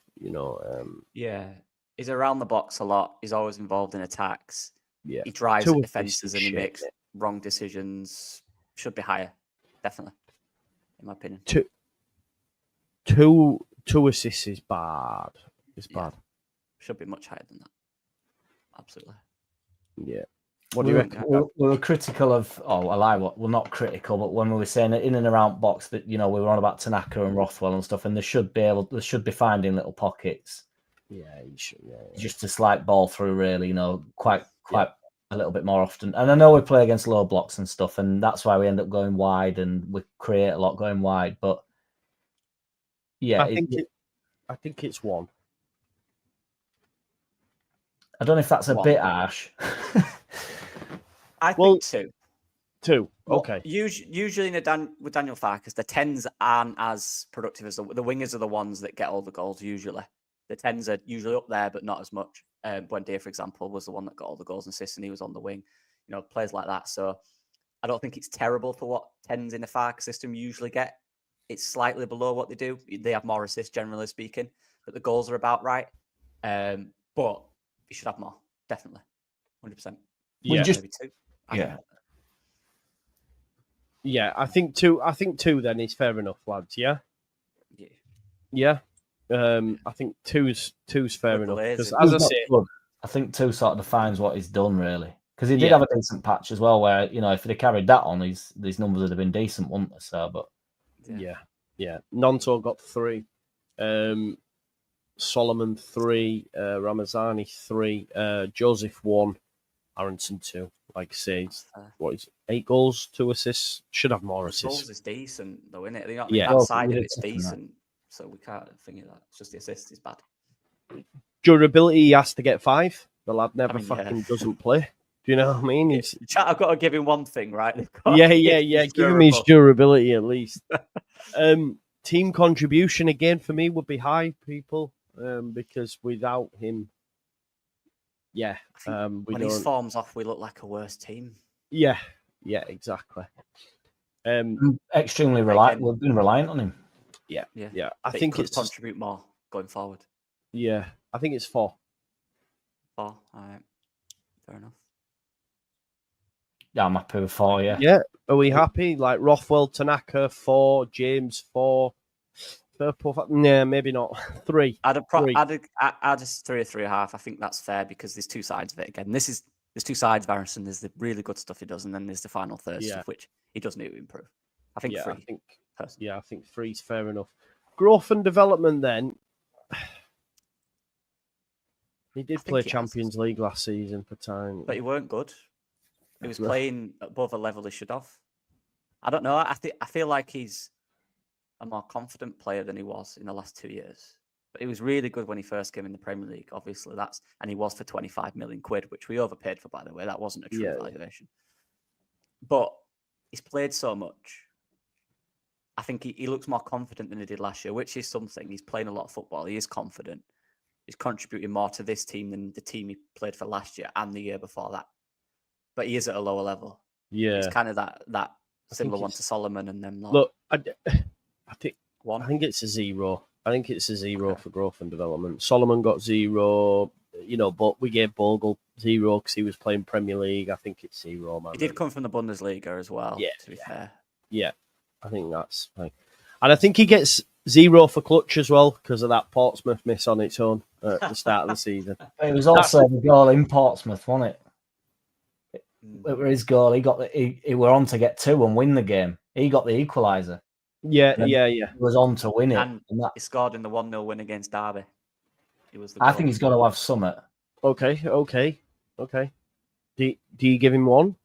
He's around the box a lot. He's always involved in attacks. Yeah. He drives at defences and he makes wrong decisions. Should be higher, definitely, in my opinion. Two assists is bad. It's bad. Should be much higher than that. Absolutely. Yeah. What do you reckon? We were critical of. Well, not critical, but when we were saying in and around box that we were on about Tanaka and Rothwell and stuff, and they should be finding little pockets. Yeah, you should. Yeah. Just a slight ball through, really. Quite a little bit more often. And I know we play against low blocks and stuff, and that's why we end up going wide, and we create a lot going wide. But yeah, I think it's 1. I don't know if that's a bit harsh. I think 2. 2. Okay. Usually with Daniel Farkas, the 10s aren't as productive as the wingers are the ones that get all the goals. Usually, the 10s are usually up there, but not as much. Buendia, for example, was the one that got all the goals and assists, and he was on the wing. Players like that. So I don't think it's terrible for what 10s in the Farkas system usually get. It's slightly below what they do. They have more assists, generally speaking, but the goals are about right. But he should have more, definitely, 100%. Yeah, Maybe 2. Yeah, I think 2. I think 2 then is fair enough, lads. Yeah. I think two's fair enough because, as I say, I think 2 sort of defines what he's done really. Because he did have a decent patch as well, where if he'd have carried that on, these numbers would have been decent, wouldn't they? So, but yeah. Nonto got 3, Solomon 3, Ramazani 3, Joseph 1, Aronson 2. Like I say, what is 8 goals, 2 assists? Should have more assists. Goals is decent though, isn't it? Yeah, that side of it's decent, so we can't think of that. It's just the assist is bad. Durability, he has to get 5. The lad never doesn't play. Do you know what I mean? I've got to give him one thing, right? Yeah. Give him his durability at least. Team contribution again for me would be high, people, because without him, when his form's off, we look like a worse team. Yeah, exactly. Extremely reliant. We've been reliant on him. Yeah. I think it's contribute more going forward. Yeah, I think it's 4. 4. All right, fair enough. Yeah, I'm happy with 4. Yeah. Yeah. Are we happy? Like Rothwell, Tanaka 4, James 4. Nah, maybe not 3. I'd add a 3 or 3.5. I think that's fair because there's 2 sides of it. Again, there's 2 sides of Aaronson. There's the really good stuff he does, and then there's the final third stuff which he does need to improve. I think 3. I think 3's fair enough. Growth and development. Then he did play Champions League last season for time, but he weren't good. He was playing above a level he should have. I don't know. I feel like he's a more confident player than he was in the last 2 years. But he was really good when he first came in the Premier League, obviously. And he was for 25 million quid, which we overpaid for, by the way. That wasn't a true valuation. But he's played so much. I think he looks more confident than he did last year, which is something. He's playing a lot of football. He is confident. He's contributing more to this team than the team he played for last year and the year before that. But he is at a lower level. Yeah. It's kind of that similar one to Solomon and them. Look, I think it's a 0. I think it's a 0 for growth and development. Solomon got 0, but we gave Bogle 0 because he was playing Premier League. I think it's 0, man. He did come from the Bundesliga as well, to be fair. Yeah, I think that's fine. And I think he gets 0 for clutch as well because of that Portsmouth miss on its own at the start of the season. It was also the goal in Portsmouth, wasn't it? It was his goal. He were on to get 2 and win the game. He got the equaliser. Yeah. He was on to win it. And he scored in the 1-0 win against Derby. I think he's got to have summit. Okay. Do you give him 1?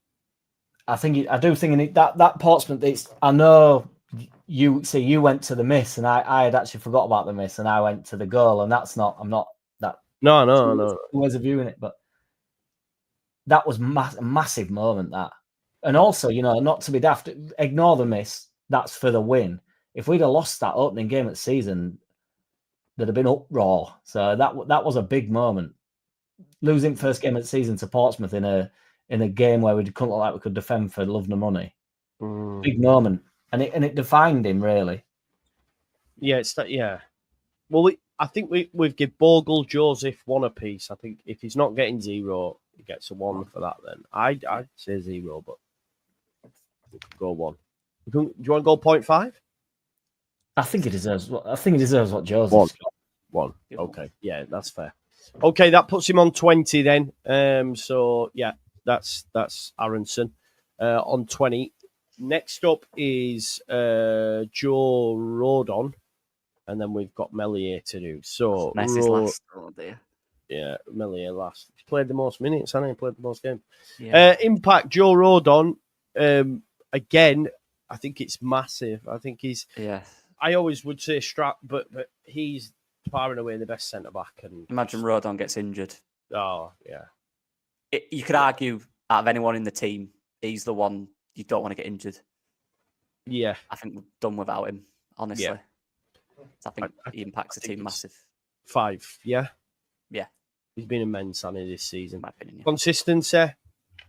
I do think that Portsmouth. I know you went to the miss, and I had actually forgot about the miss, and I went to the goal, and that's not. I'm not that. No. Two ways of viewing it, but that was a massive moment. That, and also, not to be daft, ignore the miss. That's for the win. If we'd have lost that opening game of the season, there'd have been uproar. So that was a big moment. Losing first game of the season to Portsmouth in a game where we couldn't look like we could defend for love nor money. Big moment, and it defined him really. Yeah, it's that. Yeah. Well, I think we've give Bogle, Joseph 1 apiece. I think if he's not getting 0, he gets a 1 for that. Then I'd say 0, but go 1. Do you want to go 0.5? I think he deserves what Joseph got. 1. Okay. Yeah, that's fair. Okay, that puts him on 20 then. So yeah, that's Aronson on 20. Next up is Joe Rodon, and then we've got Melier to do. So Messi's last. Oh dear. Yeah, Melier last. He's played the most minutes, hasn't he? Played the most games. Yeah. Impact Joe Rodon. Again, I think it's massive. I think he's. Yeah. I always would say Strap, but he's far and away the best centre back. And imagine Rodon gets injured. Oh yeah. You could argue out of anyone in the team, he's the one you don't want to get injured. Yeah. I think we're done without him. Honestly. Yeah. So I think he impacts the team massive. 5. Yeah. Yeah. He's been immense on it this season. In my opinion. Yeah. Consistency.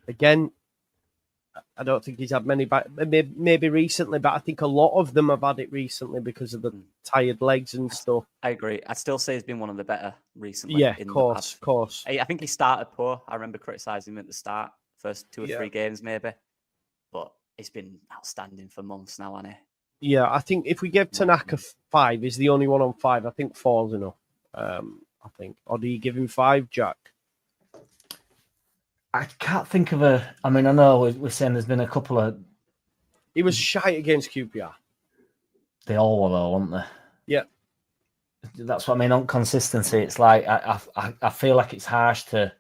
Again, I don't think he's had many back. Maybe recently, but I think a lot of them have had it recently because of the tired legs and stuff. I agree. I'd still say he's been one of the better recently. Yeah, of course. I think he started poor. I remember criticising him at the start, first 2 or 3 games maybe, but he's been outstanding for months now, hasn't he? Yeah, I think if we give Tanaka 5, he's the only one on 5. I think 4's enough. I think. Or do you give him 5, Jack? I can't think of a. I mean, I know we're saying there's been a couple of. He was shy against QPR. They all were, though, weren't they? Yeah. That's what I mean. On consistency, it's like I feel like it's harsh to.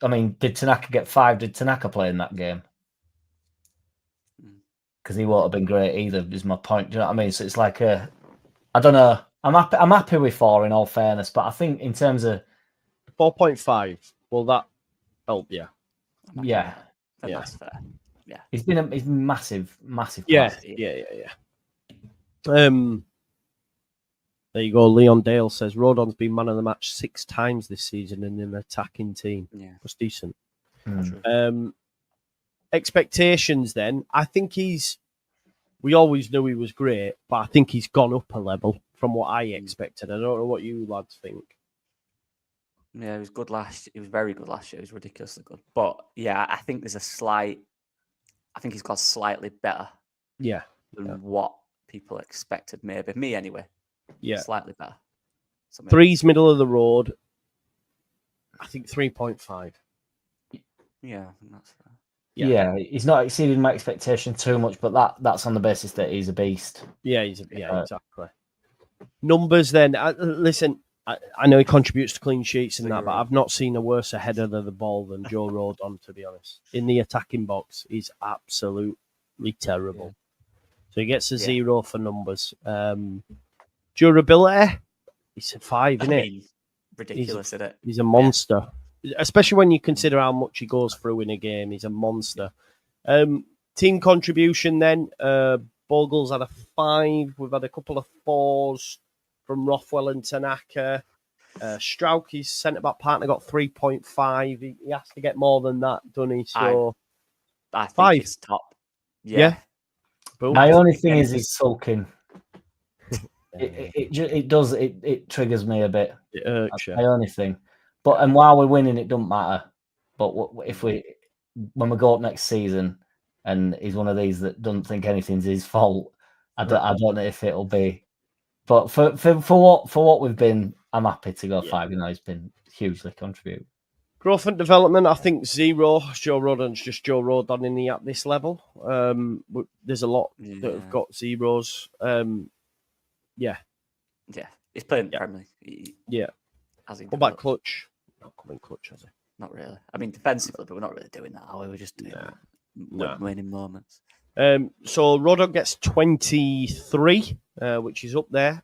I mean, did Tanaka get 5? Did Tanaka play in that game? Because he won't have been great either. Is my point. Do you know what I mean? So it's like I don't know. I'm happy with 4 in all fairness, but I think in terms of 4.5, will that help you? Yeah, that's fair. Yeah, he's massive. Yeah. There you go. Leon Dale says Rodon's been man of the match 6 times this season in an attacking team. Yeah, that's decent. Expectations then. I think we always knew he was great, but I think he's gone up a level from what I expected. I don't know what you lads think. Yeah, he was good last year. He was very good last year. He was ridiculously good. But yeah, I think there's I think he's got slightly better. Yeah. Than what people expected, maybe. Me anyway. Yeah. Slightly better. 3's middle of the road. I think 3.5. Yeah, I think that's fair. Yeah, he's not exceeding my expectation too much, but that's on the basis that he's a beast. Yeah, exactly. Numbers then. Listen, I know he contributes to clean sheets and that, but I've not seen a worse header of the ball than Joe Rodon, to be honest. In the attacking box, he's absolutely terrible. So he gets a 0 for numbers. Durability, he's a 5, isn't it? Ridiculous, isn't it? He's a monster. Especially when you consider how much he goes through in a game. He's a monster. Team contribution then. Bogle's had a 5. We've had a couple of 4s from Rothwell and Tanaka. Strauch, his centre-back partner, got 3.5. He has to get more than that, doesn't he? So, I think 5. it's top. Yeah. My only thing is he's sulking. It triggers me a bit. It irks you. My only thing. But and while we're winning, it doesn't matter. But when we go up next season, and he's one of these that doesn't think anything's his fault, I don't know if it'll be. But for what we've been, I'm happy to go 5. You know, he's been hugely contributed. Growth and development, I think 0. Joe Rodon's just Joe Rodon at this level. There's a lot that have got 0s. Yeah, he's playing the Premier League. Has he? What about clutch? Not coming clutch, has he? Not really. I mean, defensively, but we're not really doing that. Are we? We're just doing winning moments. So Rodon gets 23, which is up there.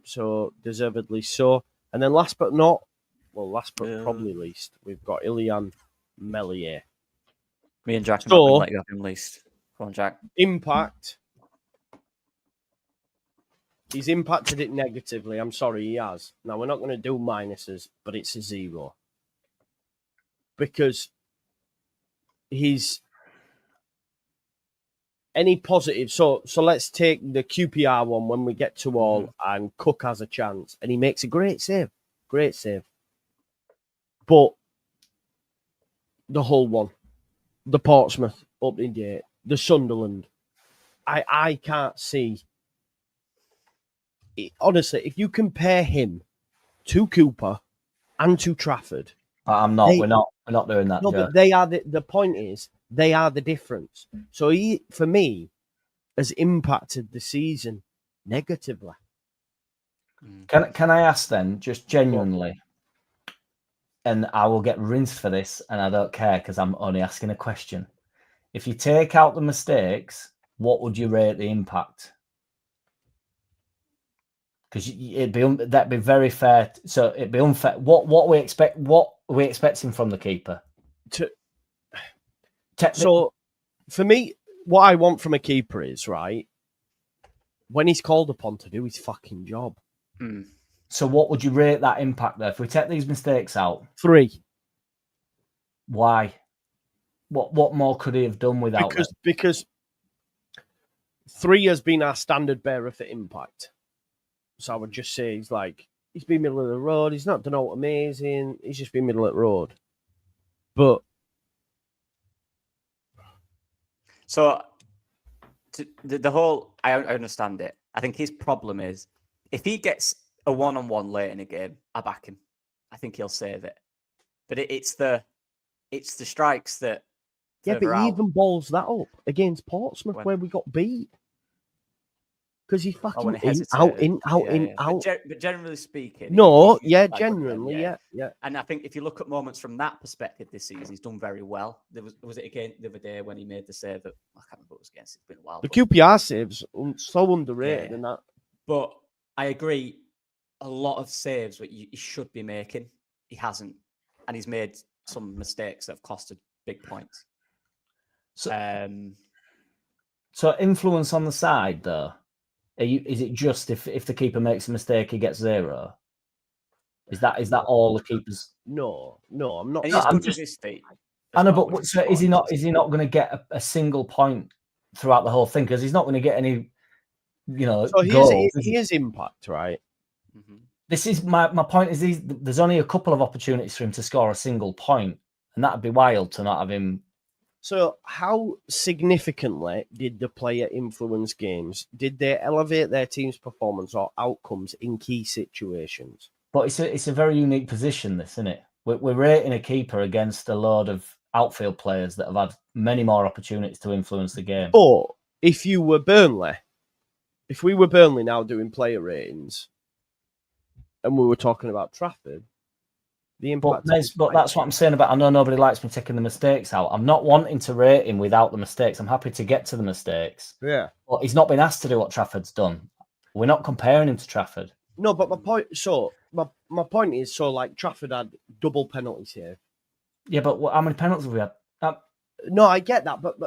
So deservedly so. And then last but probably least, we've got Ilian Melier. Me and Jack will let you have him least. Come on, Jack. Impact. He's impacted it negatively. I'm sorry, he has. Now, we're not going to do minuses, but it's a 0. Because he's... Any positive... So let's take the QPR one when we get to all, and Cook has a chance, and he makes a great save. Great save. But the Hull one, the Portsmouth opening day, the Sunderland, I can't see... Honestly, if you compare him to Cooper and to Trafford, I'm not. We're not doing that. No, but they are the point is they are the difference. So he, for me, has impacted the season negatively. Can I ask then, just genuinely, and I will get rinsed for this, and I don't care because I'm only asking a question. If you take out the mistakes, what would you rate the impact? Because that'd be very fair. So it'd be unfair. What we expecting from the keeper? So for me, what I want from a keeper is right when he's called upon to do his fucking job. So what would you rate that impact there? If we take these mistakes out, 3. Why? What more could he have done without them? Because 3 has been our standard bearer for impact. So I would just say he's been middle of the road. He's not done all amazing. He's just been middle of the road. But so the whole, I understand it. I think his problem is if he gets a one-on-one late in a game, I back him. I think he'll save it. But it's the strikes that. Yeah, but he even balls that up against Portsmouth where we got beat. Because he's fucking out. But generally speaking... Genuinely. And I think if you look at moments from that perspective this season, he's done very well. Was it again the other day when he made the save that... I can't remember what it was against. It's been a while. The QPR saves so underrated and that. But I agree, a lot of saves that he should be making, he hasn't. And he's made some mistakes that have costed big points. So influence on the side, though. Is it just if the keeper makes a mistake, he gets 0? Is that all the keepers? No, I'm not. I'm just his feet. I know, but so is he not going to get a single point throughout the whole thing? Because he's not going to get any, So goals. His impact, right? Mm-hmm. This is my point. Is there's only a couple of opportunities for him to score a single point, and that'd be wild to not have him. So how significantly did the player influence games? Did they elevate their team's performance or outcomes in key situations? But it's a very unique position, this, isn't it? We're rating a keeper against a load of outfield players that have had many more opportunities to influence the game. But if we were Burnley now doing player ratings, and we were talking about Trafford, the impact. But that's what I'm saying about. I know nobody likes me taking the mistakes out. I'm not wanting to rate him without the mistakes. I'm happy to get to the mistakes. Yeah. But he's not been asked to do what Trafford's done. We're not comparing him to Trafford. No, but my point. So my point is, Trafford had double penalties here. Yeah, but how many penalties have we had? No, I get that, but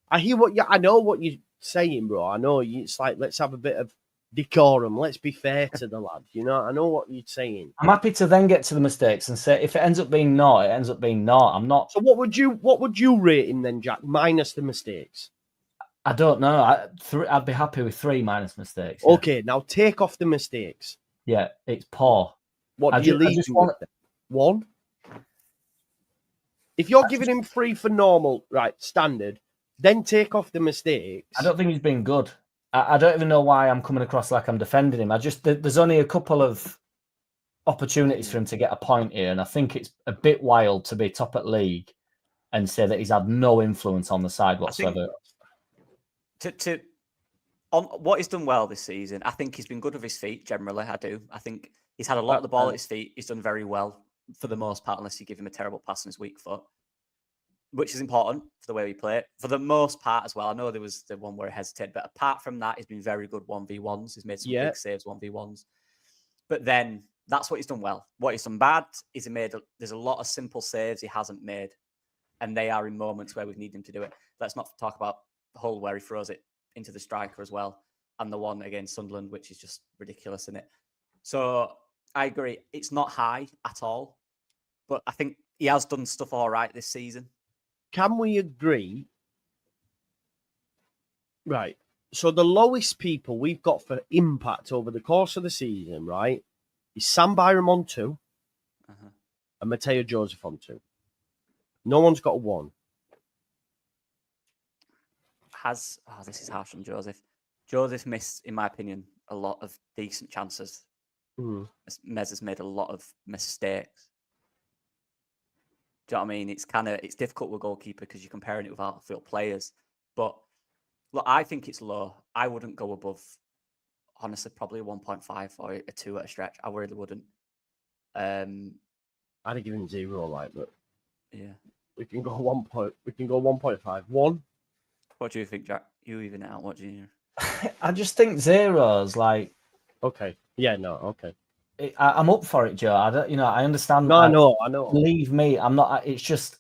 I hear I know what you're saying, bro. I know it's like, let's have a bit of decorum. Let's be fair to the lad. I know what you're saying. I'm happy to then get to the mistakes and say if it ends up being naught, it ends up being naught. I'm not. So what would you rate him then, Jack? Minus the mistakes. I don't know. I'd be happy with 3 minus mistakes. Yeah. Okay, now take off the mistakes. Yeah, it's poor. What do you leave him with? 1? If you're giving him 3 for normal, right, standard, then take off the mistakes. I don't think he's been good. I don't even know why I'm coming across like I'm defending him. There's only a couple of opportunities for him to get a point here, and I think it's a bit wild to be top at league and say that he's had no influence on the side whatsoever. On what he's done well this season, I think he's been good with his feet generally. I do. I think he's had a lot of the ball at his feet. He's done very well for the most part, unless you give him a terrible pass on his weak foot, which is important for the way we play it. For the most part as well, I know there was the one where he hesitated, but apart from that, he's been very good 1v1s. He's made some big saves 1v1s. But then that's what he's done well. What he's done bad is there's a lot of simple saves he hasn't made, and they are in moments where we need him to do it. Let's not talk about the hole where he throws it into the striker as well, and the one against Sunderland, which is just ridiculous, isn't it? So I agree. It's not high at all, but I think he has done stuff all right this season. Can we agree? Right. So the lowest people we've got for impact over the course of the season, right, is Sam Byram on 2 and Mateo Joseph on 2. No one's got a 1. This is harsh on Joseph. Joseph missed, in my opinion, a lot of decent chances. Mez has made a lot of mistakes. Do you know what I mean? It's difficult with a goalkeeper because you're comparing it with outfield players. But look, I think it's low. I wouldn't go above, honestly, probably a 1.5 or a 2 at a stretch. I really wouldn't. I'd have given 0, but yeah, we can go 1 point. We can go 1.5. 1. What do you think, Jack? You even it out? What do you? I just think 0's like okay. Yeah, no, okay. I'm up for it, Joe. I understand. No, I know. Leave me. I'm not. It's just.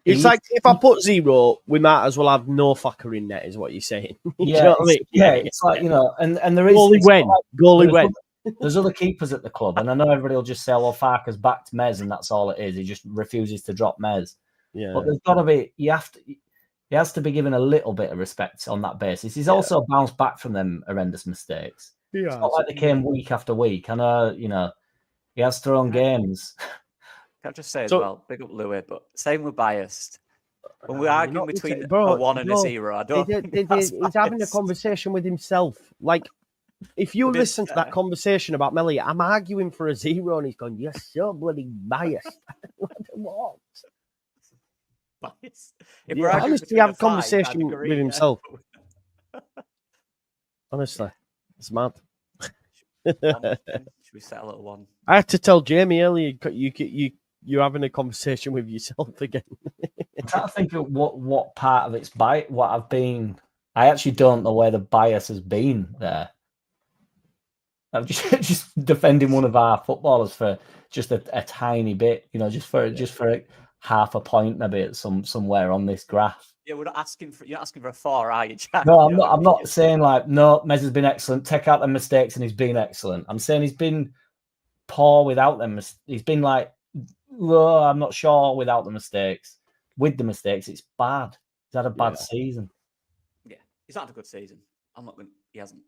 It's like if I put 0, we might as well have no fucker in net, is what you're saying. Yeah, you know what I mean? Yeah. It's like and there is goalie when. There's other keepers at the club, and I know everybody will just say, "Well, Farker's backed Mez, and that's all it is." He just refuses to drop Mez. Yeah. But there's got to be, he has to be given a little bit of respect on that basis. He's also bounced back from them horrendous mistakes. It's not like they came week after week. I know, he has thrown games. Can I just say as well, big up Louis, but same with biased. When we're arguing between a 1 and a 0, I don't think he's having a conversation with himself. Like, if you listen to that conversation about Melly, I'm arguing for a 0, and he's going, "You're so bloody biased." What? Biased? Honestly, have a conversation with himself. Honestly, it's mad. Should we set a little one? I had to tell Jamie earlier, you're having a conversation with yourself again. I'm trying to think of what part of it's what I've been. I actually don't know where the bias has been there. I'm just defending one of our footballers for just a tiny bit, just for half a point maybe at somewhere on this graph. Yeah, you're not asking for a 4, are you, Jack? No, I'm not saying like no, Mez has been excellent. Take out the mistakes and he's been excellent. I'm saying he's been poor without them. He's been like, oh, I'm not sure without the mistakes. With the mistakes, it's bad. He's had a bad season. Yeah, he's not had a good season. I'm not going. He hasn't.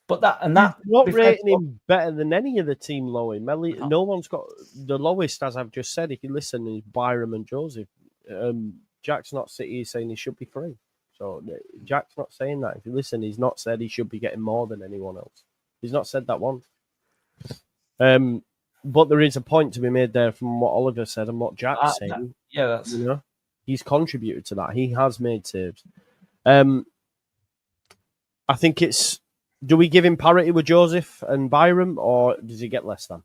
But that not rating him better than any of the team, Lowy. No one's got the lowest, as I've just said. If you listen, is Byram and Joseph. Jack's not sitting here saying he should be free. So Jack's not saying that. If you listen, he's not said he should be getting more than anyone else. He's not said that once. But there is a point to be made there from what Oliver said and what Jack's saying. Yeah, that's he's contributed to that. He has made saves. I think it's. Do we give him parity with Joseph and Byram, or does he get less than?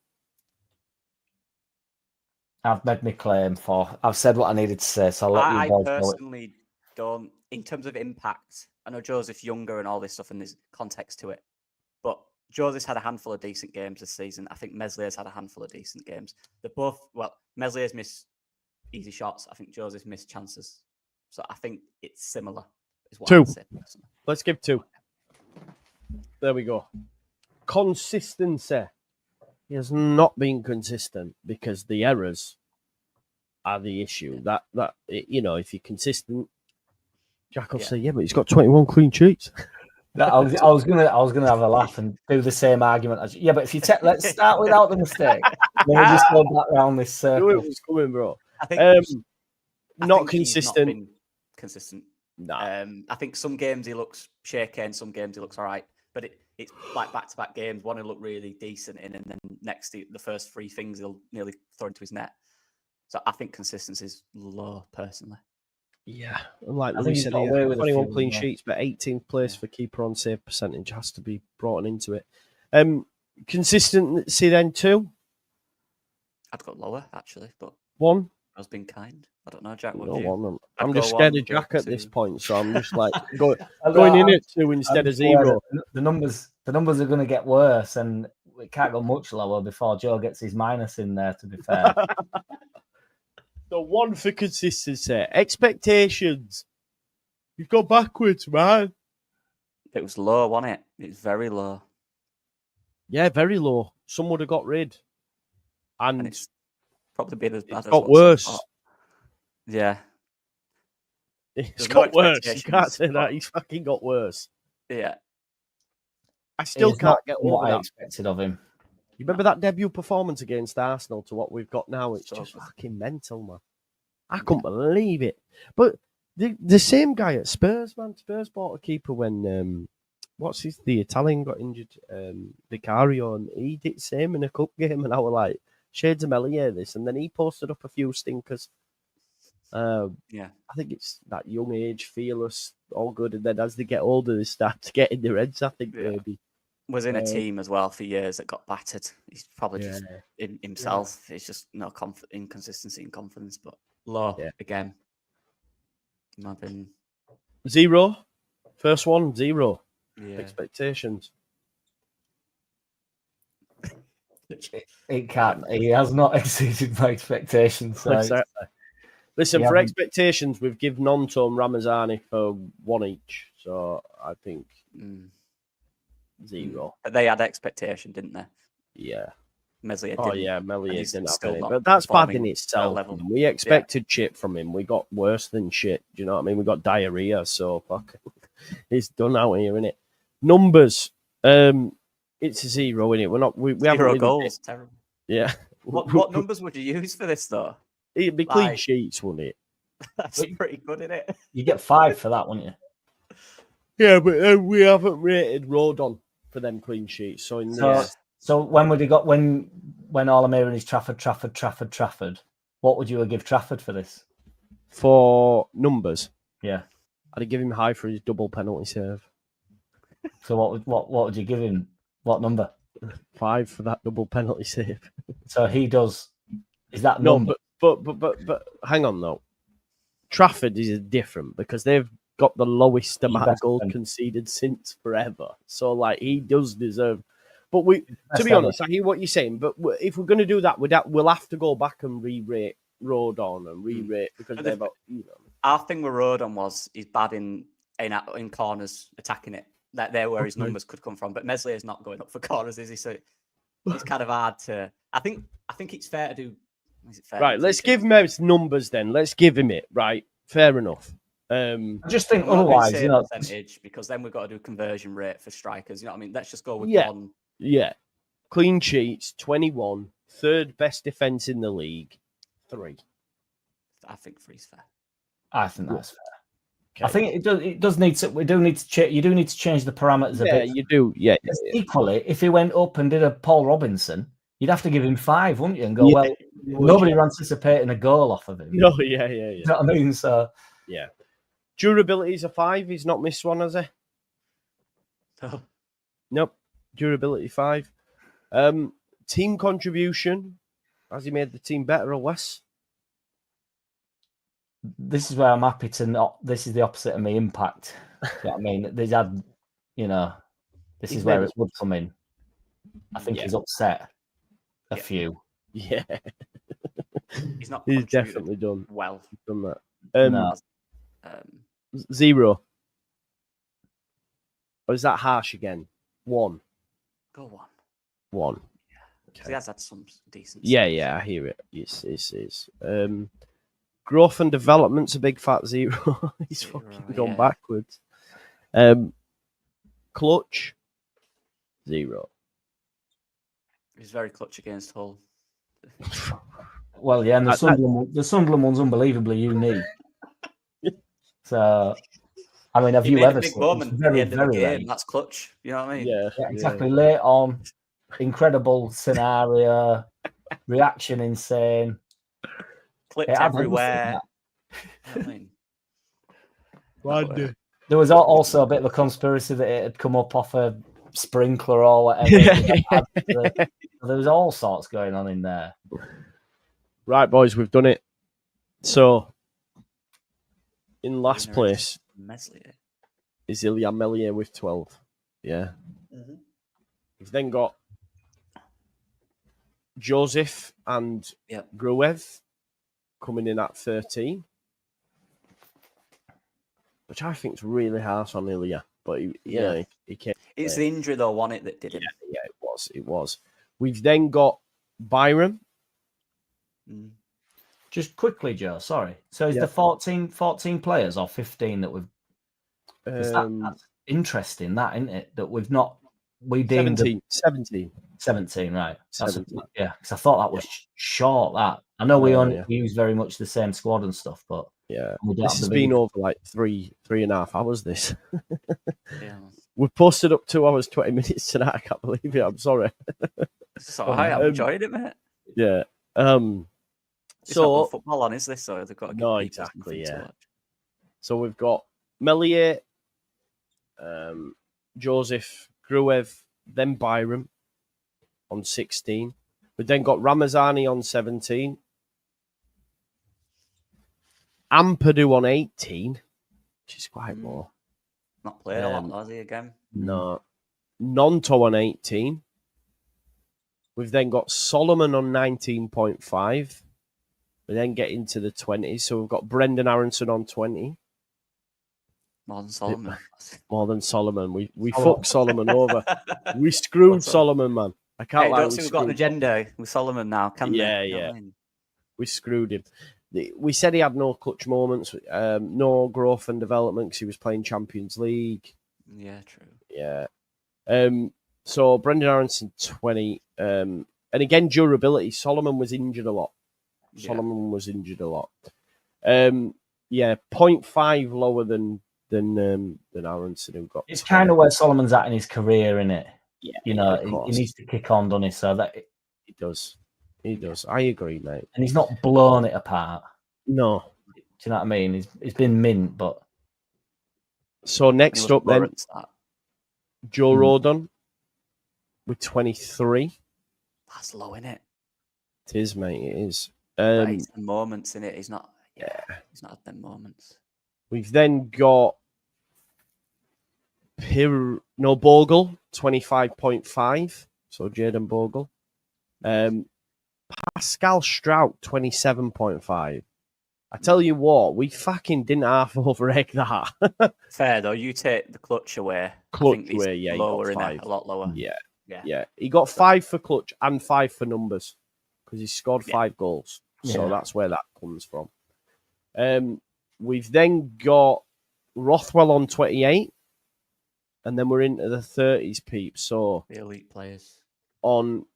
I've made my claim I've said what I needed to say, so I'll let you guys know it. I personally don't, in terms of impact, I know Joseph's younger and all this stuff, and there's context to it, but Joseph's had a handful of decent games this season. I think Meslier's had a handful of decent games. They're both, Meslier's missed easy shots. I think Joseph's missed chances. So I think it's similar. Is what 2. I'd say, Let's give 2. There we go. Consistency. He has not been consistent because the errors are the issue. That if you're consistent, Jack will say, "Yeah, but he's got 21 clean sheets." I was gonna have a laugh and do the same argument as but if you let's start without the mistake. Then we just go back around this circle. It was coming, bro. I think not consistent. Not been consistent. Nah. I think some games he looks shaky and some games he looks all right. But it's like back-to-back games. One he'll look really decent in, and then the first 3 things he'll nearly throw into his net. So I think consistency is low, personally. Yeah, like we said, 21 clean sheets, but 18th place for keeper on save percentage has to be brought into it. Consistency then 2. I'd go lower actually, but 1. I was being kind. I don't know, Jack. I'm just scared of Jack at this point, so I'm just like going in at 2 instead of 0. The numbers are going to get worse, and it can't go much lower before Joe gets his minus in there. To be fair, the 1 for consistency, expectations. You've got backwards, man. It was low, wasn't it? It's very low. Yeah, very low. Some would have got rid, and it's probably been as bad as got worse. Yeah. It's got worse. You can't say that. He's fucking got worse. Yeah. I still can't get over what that. I expected of him. You remember that debut performance against Arsenal to what we've got now? It's just fucking mental, man. I couldn't believe it. But the same guy at Spurs, man. Spurs bought a keeper when the Italian got injured, Vicario, and he did the same in a cup game, and I was like, shades of Melier this, and then he posted up a few stinkers. I think it's that young age, fearless, all good, and then as they get older, they start to get in their heads. I think maybe was in a team as well for years that got battered. He's probably just in himself. It's just no inconsistency and confidence, but low again. Might been 0. First one, 0. Yeah. Expectations. It can't. He has not exceeded my expectations. So exactly. Listen, for expectations, we've given Nonto and Ramazani for 1 each. So I think 0. But they had expectation, didn't they? Yeah. Meslier Oh didn't. yeah, and Meslier he's didn't have still any, not but that's bad in performing at itself. level. We expected shit from him. We got worse than shit. Do you know what I mean? We got diarrhea, so fuck, it's done out here, innit? Numbers, it's a 0, innit? We're not. We haven't 0 really goals. Terrible. Yeah. What numbers would you use for this though? It'd be clean sheets, wouldn't it? That's pretty good, isn't it? You get 5 for that, wouldn't you? Yeah, but we haven't rated Rodon for them clean sheets. So in this, so when would he got when Alamiron is Trafford? What would you give Trafford for this? for numbers, Yeah. I'd give him high for his double penalty save. So what would you give him? What number? 5 for that double penalty save. So he does. Is that No, number? but hang on though. Trafford is different because they've got the lowest amount of goals conceded since forever. So like he does deserve. But to be honest, I hear what you're saying. But if we're going to do that, we'll have to go back and re-rate Rodon and re-rate because they're about. Our thing with Rodon was he's bad in corners attacking it. There where his numbers could come from. But Meslier is not going up for corners, is he? So it's kind of hard to. I think it's fair to do. Is it fair? Right, let's give him his numbers then. Let's give him it. Right, fair enough. I just think otherwise, percentage because then we've got to do conversion rate for strikers. You know what I mean? Let's just go with one. Yeah, clean sheets 21, third best defense in the league, 3. I think 3's fair. I think that's fair. Okay. I think it does need to. We do need to. You do need to change the parameters a bit. Yeah, you do. Yeah. Equally, if he went up and did a Paul Robinson, you'd have to give him 5, wouldn't you? And go, nobody were anticipating a goal off of him. No, yeah. You know what I mean? So yeah. Durability is a 5. He's not missed one, has he? No. Nope. Durability 5. Team contribution. Has he made the team better or worse? This is where I'm happy to not. This is the opposite of me impact. You know what I mean? There's had, this is where it would come in. I think he's upset a few. Yeah. He's definitely done well. He's done that. 0. Or is that harsh again? 1. Go 1. 1. Okay. He has had some decent. Yeah, I hear it. Yes. Growth and development's a big fat 0. He's fucking gone backwards. Clutch 0. He's very clutch against Hull. Well, yeah, and the Sunderland one's unbelievably unique. So, I mean, have you ever seen moment at the end of the game? That's clutch. You know what I mean? Yeah, exactly. Yeah. Late on, incredible scenario, reaction insane, clipped everywhere. I mean, there was also a bit of a conspiracy that it had come up off a sprinkler or whatever. There was all sorts going on in there. Right, boys, we've done it. So, in last place is Ilya Meslier with 12. Yeah. Mm-hmm. We've then got Joseph and Gruev coming in at 13, which I think is really harsh on Ilya. But he can't. It's the injury though, wasn't it, that did it? Yeah, it was. We've then got Byram. Just quickly, Joe, sorry. So is the 14 players or 15 that we've... That's interesting, that, isn't it? That we've not... We deemed 17, right. 17. Yeah, because I thought that was short, that. I know we use very much the same squad and stuff, but... Yeah, this has been over like 3.5 hours, this. We've posted up 2 hours, 20 minutes tonight. I can't believe it. I'm sorry. I'm enjoying it, mate. Yeah. It's not football on, is this? So they've got to no, exactly, yeah. So we've got Meslier, Joseph, Gruev, then Byram on 16. We've then got Ramazani on 17. Ampadu on 18, which is quite low. Not played a lot, has he, again? No. Nonto on 18. We've then got Solomon on 19.5. We then get into the 20s. So we've got Brendan Aronson on 20. More than Solomon. More than Solomon. We fucked Solomon over. We screwed Solomon, man. I can't lie. Don't see we've got an agenda with Solomon now, can they? Yeah. We screwed him. We said he had no clutch moments, no growth and development because he was playing Champions League. Yeah, true. Yeah. So Brendan Aronson, 20. And again, durability. Solomon was injured a lot. Yeah, 0.5 lower than Aronson, who got. It's kind of where Solomon's at in his career, isn't it? Yeah, he needs to kick on, doesn't he? So that he does. He does. I agree, mate. And he's not blown it apart. No. Do you know what I mean? He's been mint, but. So next up then, Joe Rodon with 23. That's low, isn't it? It is, mate. It is. He's the moments in it. He's not. Yeah, he's not had them moments. We've then got Bogle, 25.5. So Jayden Bogle. Pascal Strout, 27.5. I tell you what, we fucking didn't half over-egg that. Fair, though. You take the clutch away. Clutch away, yeah. Lower in it, a lot lower. Yeah. He got 5 for clutch and 5 for numbers because he scored 5 goals. So that's where that comes from. We've then got Rothwell on 28. And then we're into the 30s, peeps. So the elite players. On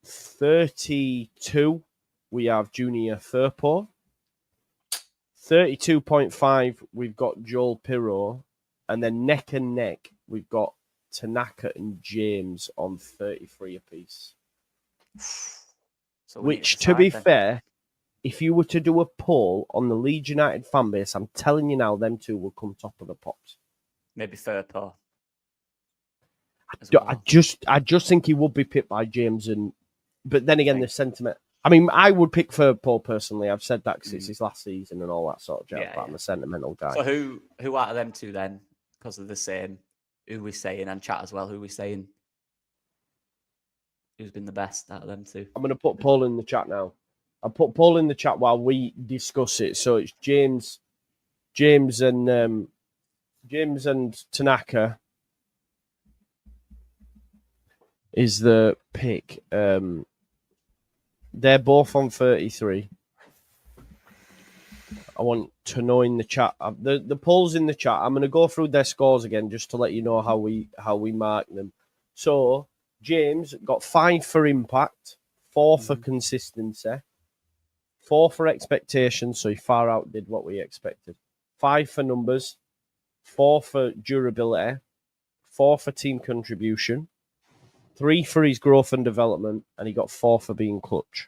32, we have Junior Firpo. 32.5, we've got Joel Pirro. And then neck and neck, we've got Tanaka and James on 33 apiece. So which, to be fair, if you were to do a poll on the Leeds United fan base, I'm telling you now, them two will come top of the pops. Maybe Firpo. I just think he would be picked by James, but then again, the sentiment. I mean, I would pick Firpo personally. I've said that because it's his last season and all that sort of jazz. But I'm a sentimental guy. So who out of them two then? Because of the same, who we saying and chat as well? Who we saying? Who's been the best out of them two? I'm going to put Paul in the chat now. I'll put Paul in the chat while we discuss it. So it's James and Tanaka. Is the pick. They're both on 33. I want to know in the chat. The polls in the chat. I'm going to go through their scores again just to let you know how we mark them. So James got 5 for impact, 4 for consistency, 4 for expectations. So he far outdid what we expected. 5 for numbers, 4 for durability, 4 for team contribution. 3 for his growth and development, and he got 4 for being clutch.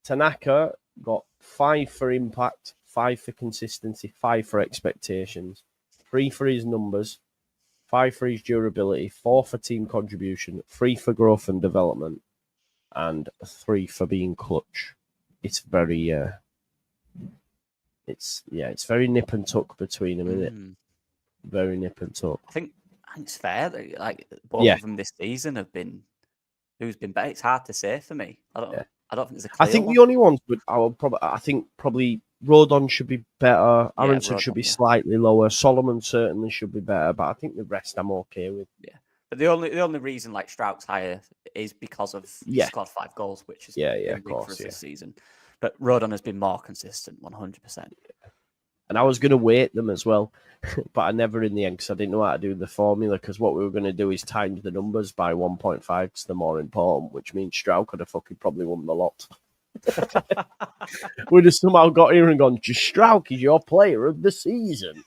Tanaka got 5 for impact, 5 for consistency, 5 for expectations, 3 for his numbers, 5 for his durability, 4 for team contribution, 3 for growth and development, and 3 for being clutch. It's very, it's very nip and tuck between them, isn't it? Very nip and tuck. I think it's fair that like both of them this season have been. Who's been better? It's hard to say for me. I don't think there's a clear one. The only ones, but I think probably Rodon should be better. Aronson should be slightly lower. Solomon certainly should be better, but I think the rest I'm okay with. Yeah, but the only reason like Strout's higher is because of he scored 5 goals, which is of course, for us this season. But Rodon has been more consistent, 100%. And I was going to weight them as well, but I never in the end because I didn't know how to do the formula. Because what we were going to do is times the numbers by 1.5 because they're more important, which means Stroud could have fucking probably won the lot. We'd have somehow got here and gone, Stroud is your player of the season.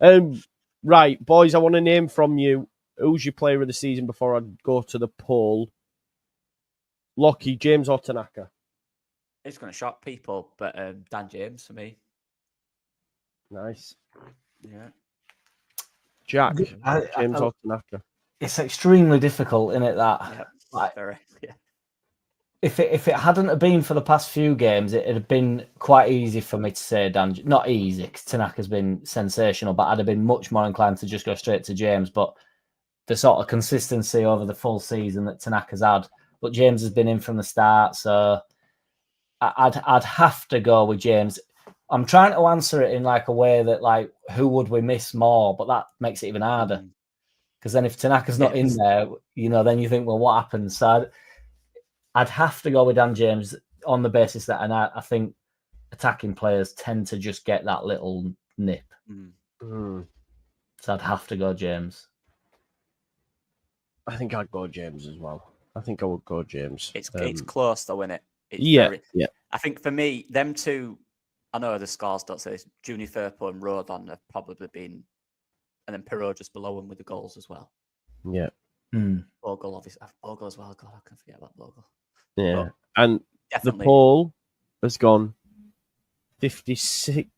Right, boys, I want a name from you. Who's your player of the season before I go to the poll? Lockie, James or Tanaka? It's going to shock people, but Dan James for me. Nice. Yeah. Jack, James or Tanaka? It's extremely difficult, isn't it, that? Yeah. If it hadn't have been for the past few games, it'd have been quite easy for me to say Dan. Not easy, because Tanaka's been sensational, but I'd have been much more inclined to just go straight to James. But the sort of consistency over the full season that Tanaka's had, but James has been in from the start, so I'd have to go with James. I'm trying to answer it in like a way that like who would we miss more, but that makes it even harder. Because then if Tanaka's not in there, then you think, well, what happens? So I'd have to go with Dan James on the basis that, and I think attacking players tend to just get that little nip. So I'd have to go James. I think I'd go James as well. I think I would go James. It's close though, isn't it? It's yeah. I think for me, them two, I know the scores don't say this, Juni Firpo and Rodon have probably been, and then Perot just below him with the goals as well. Yeah. Bogle, obviously. Bogle as well. God, I can forget about Bogle. Yeah. And definitely. The poll has gone 40,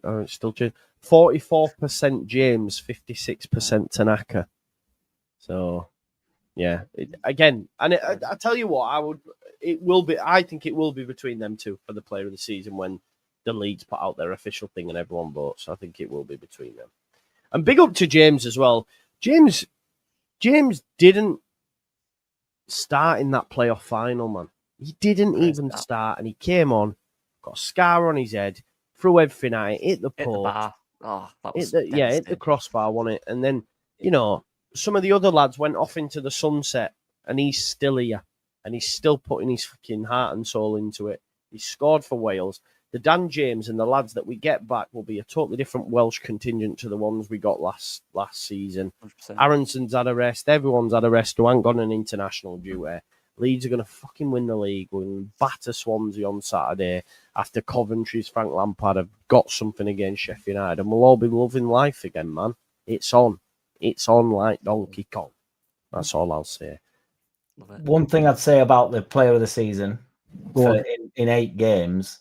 it's still James, 44% James, 56% Tanaka. So, yeah. Again, and I tell you what, I think it will be between them two for the player of the season when the Leeds put out their official thing and everyone votes. I think it will be between them. And big up to James as well. James didn't start in that playoff final, man. He didn't even start, and he came on, got a scar on his head, threw everything at it, hit the post. Hit the crossbar, won it. And then, some of the other lads went off into the sunset, and he's still here, and he's still putting his fucking heart and soul into it. He scored for Wales. The Dan James and the lads that we get back will be a totally different Welsh contingent to the ones we got last season. 100%. Aronson's had a rest. Everyone's had a rest who ain't got an international duty. Leeds are going to fucking win the league. We're going to batter Swansea on Saturday after Coventry's Frank Lampard have got something against Sheffield United. And we'll all be loving life again, man. It's on. It's on like Donkey Kong. That's all I'll say. One thing I'd say about the player of the season in 8 games,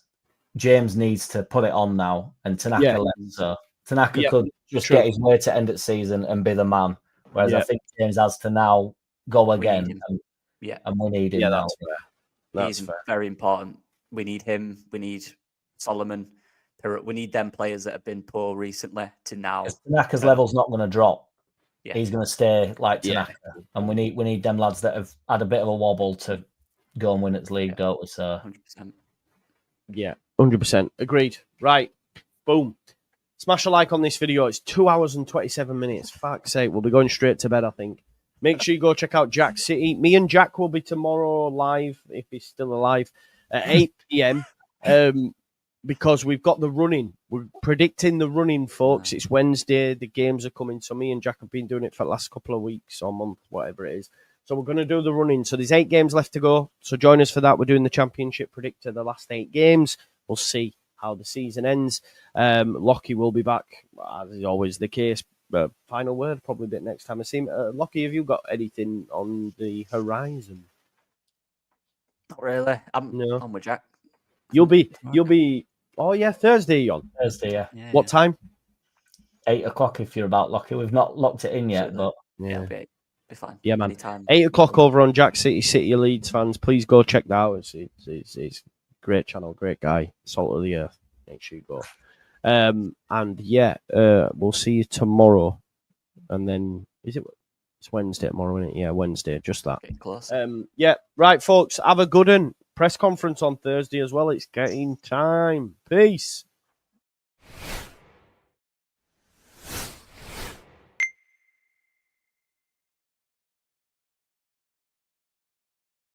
James needs to put it on now, and Tanaka left. So Tanaka could just get his way to end of season and be the man. Whereas I think James has to now go again. And we need him now. He's very important. We need him. We need Solomon. We need them players that have been poor recently to now. Tanaka's level's not going to drop. Yeah. He's going to stay like Tanaka. And we need them lads that have had a bit of a wobble to go and win its league, don't we? So 100%. Yeah, 100%. Agreed. Right. Boom. Smash a like on this video. It's 2 hours and 27 minutes. Fuck's sake. We'll be going straight to bed, I think. Make sure you go check out Jack City. Me and Jack will be tomorrow live, if he's still alive, at 8 p.m. Because we've got the running. We're predicting the running, folks. It's Wednesday. The games are coming. So me and Jack have been doing it for the last couple of weeks or month, whatever it is. So we're going to do the running. So there's 8 games left to go. So join us for that. We're doing the championship predictor, the last 8 games. We'll see how the season ends. Lockie will be back, as is always the case. Final word, probably a bit next time I see him. Lockie, have you got anything on the horizon? Not really. I'm with Jack. You'll be. Oh yeah, Thursday you're on. Thursday, yeah. What time? 8 o'clock if you're about, Lockie. We've not locked it in yet, but it'll be fine. Yeah, man. Anytime. 8 o'clock over on Jack City of Leeds fans. Please go check that out. It's great channel, great guy, salt of the earth. Make sure you go. We'll see you tomorrow. And then it's Wednesday tomorrow, isn't it? Yeah, Wednesday. Just that. Getting close. Right, folks. Have a good one. Press conference on Thursday as well. It's getting time. Peace.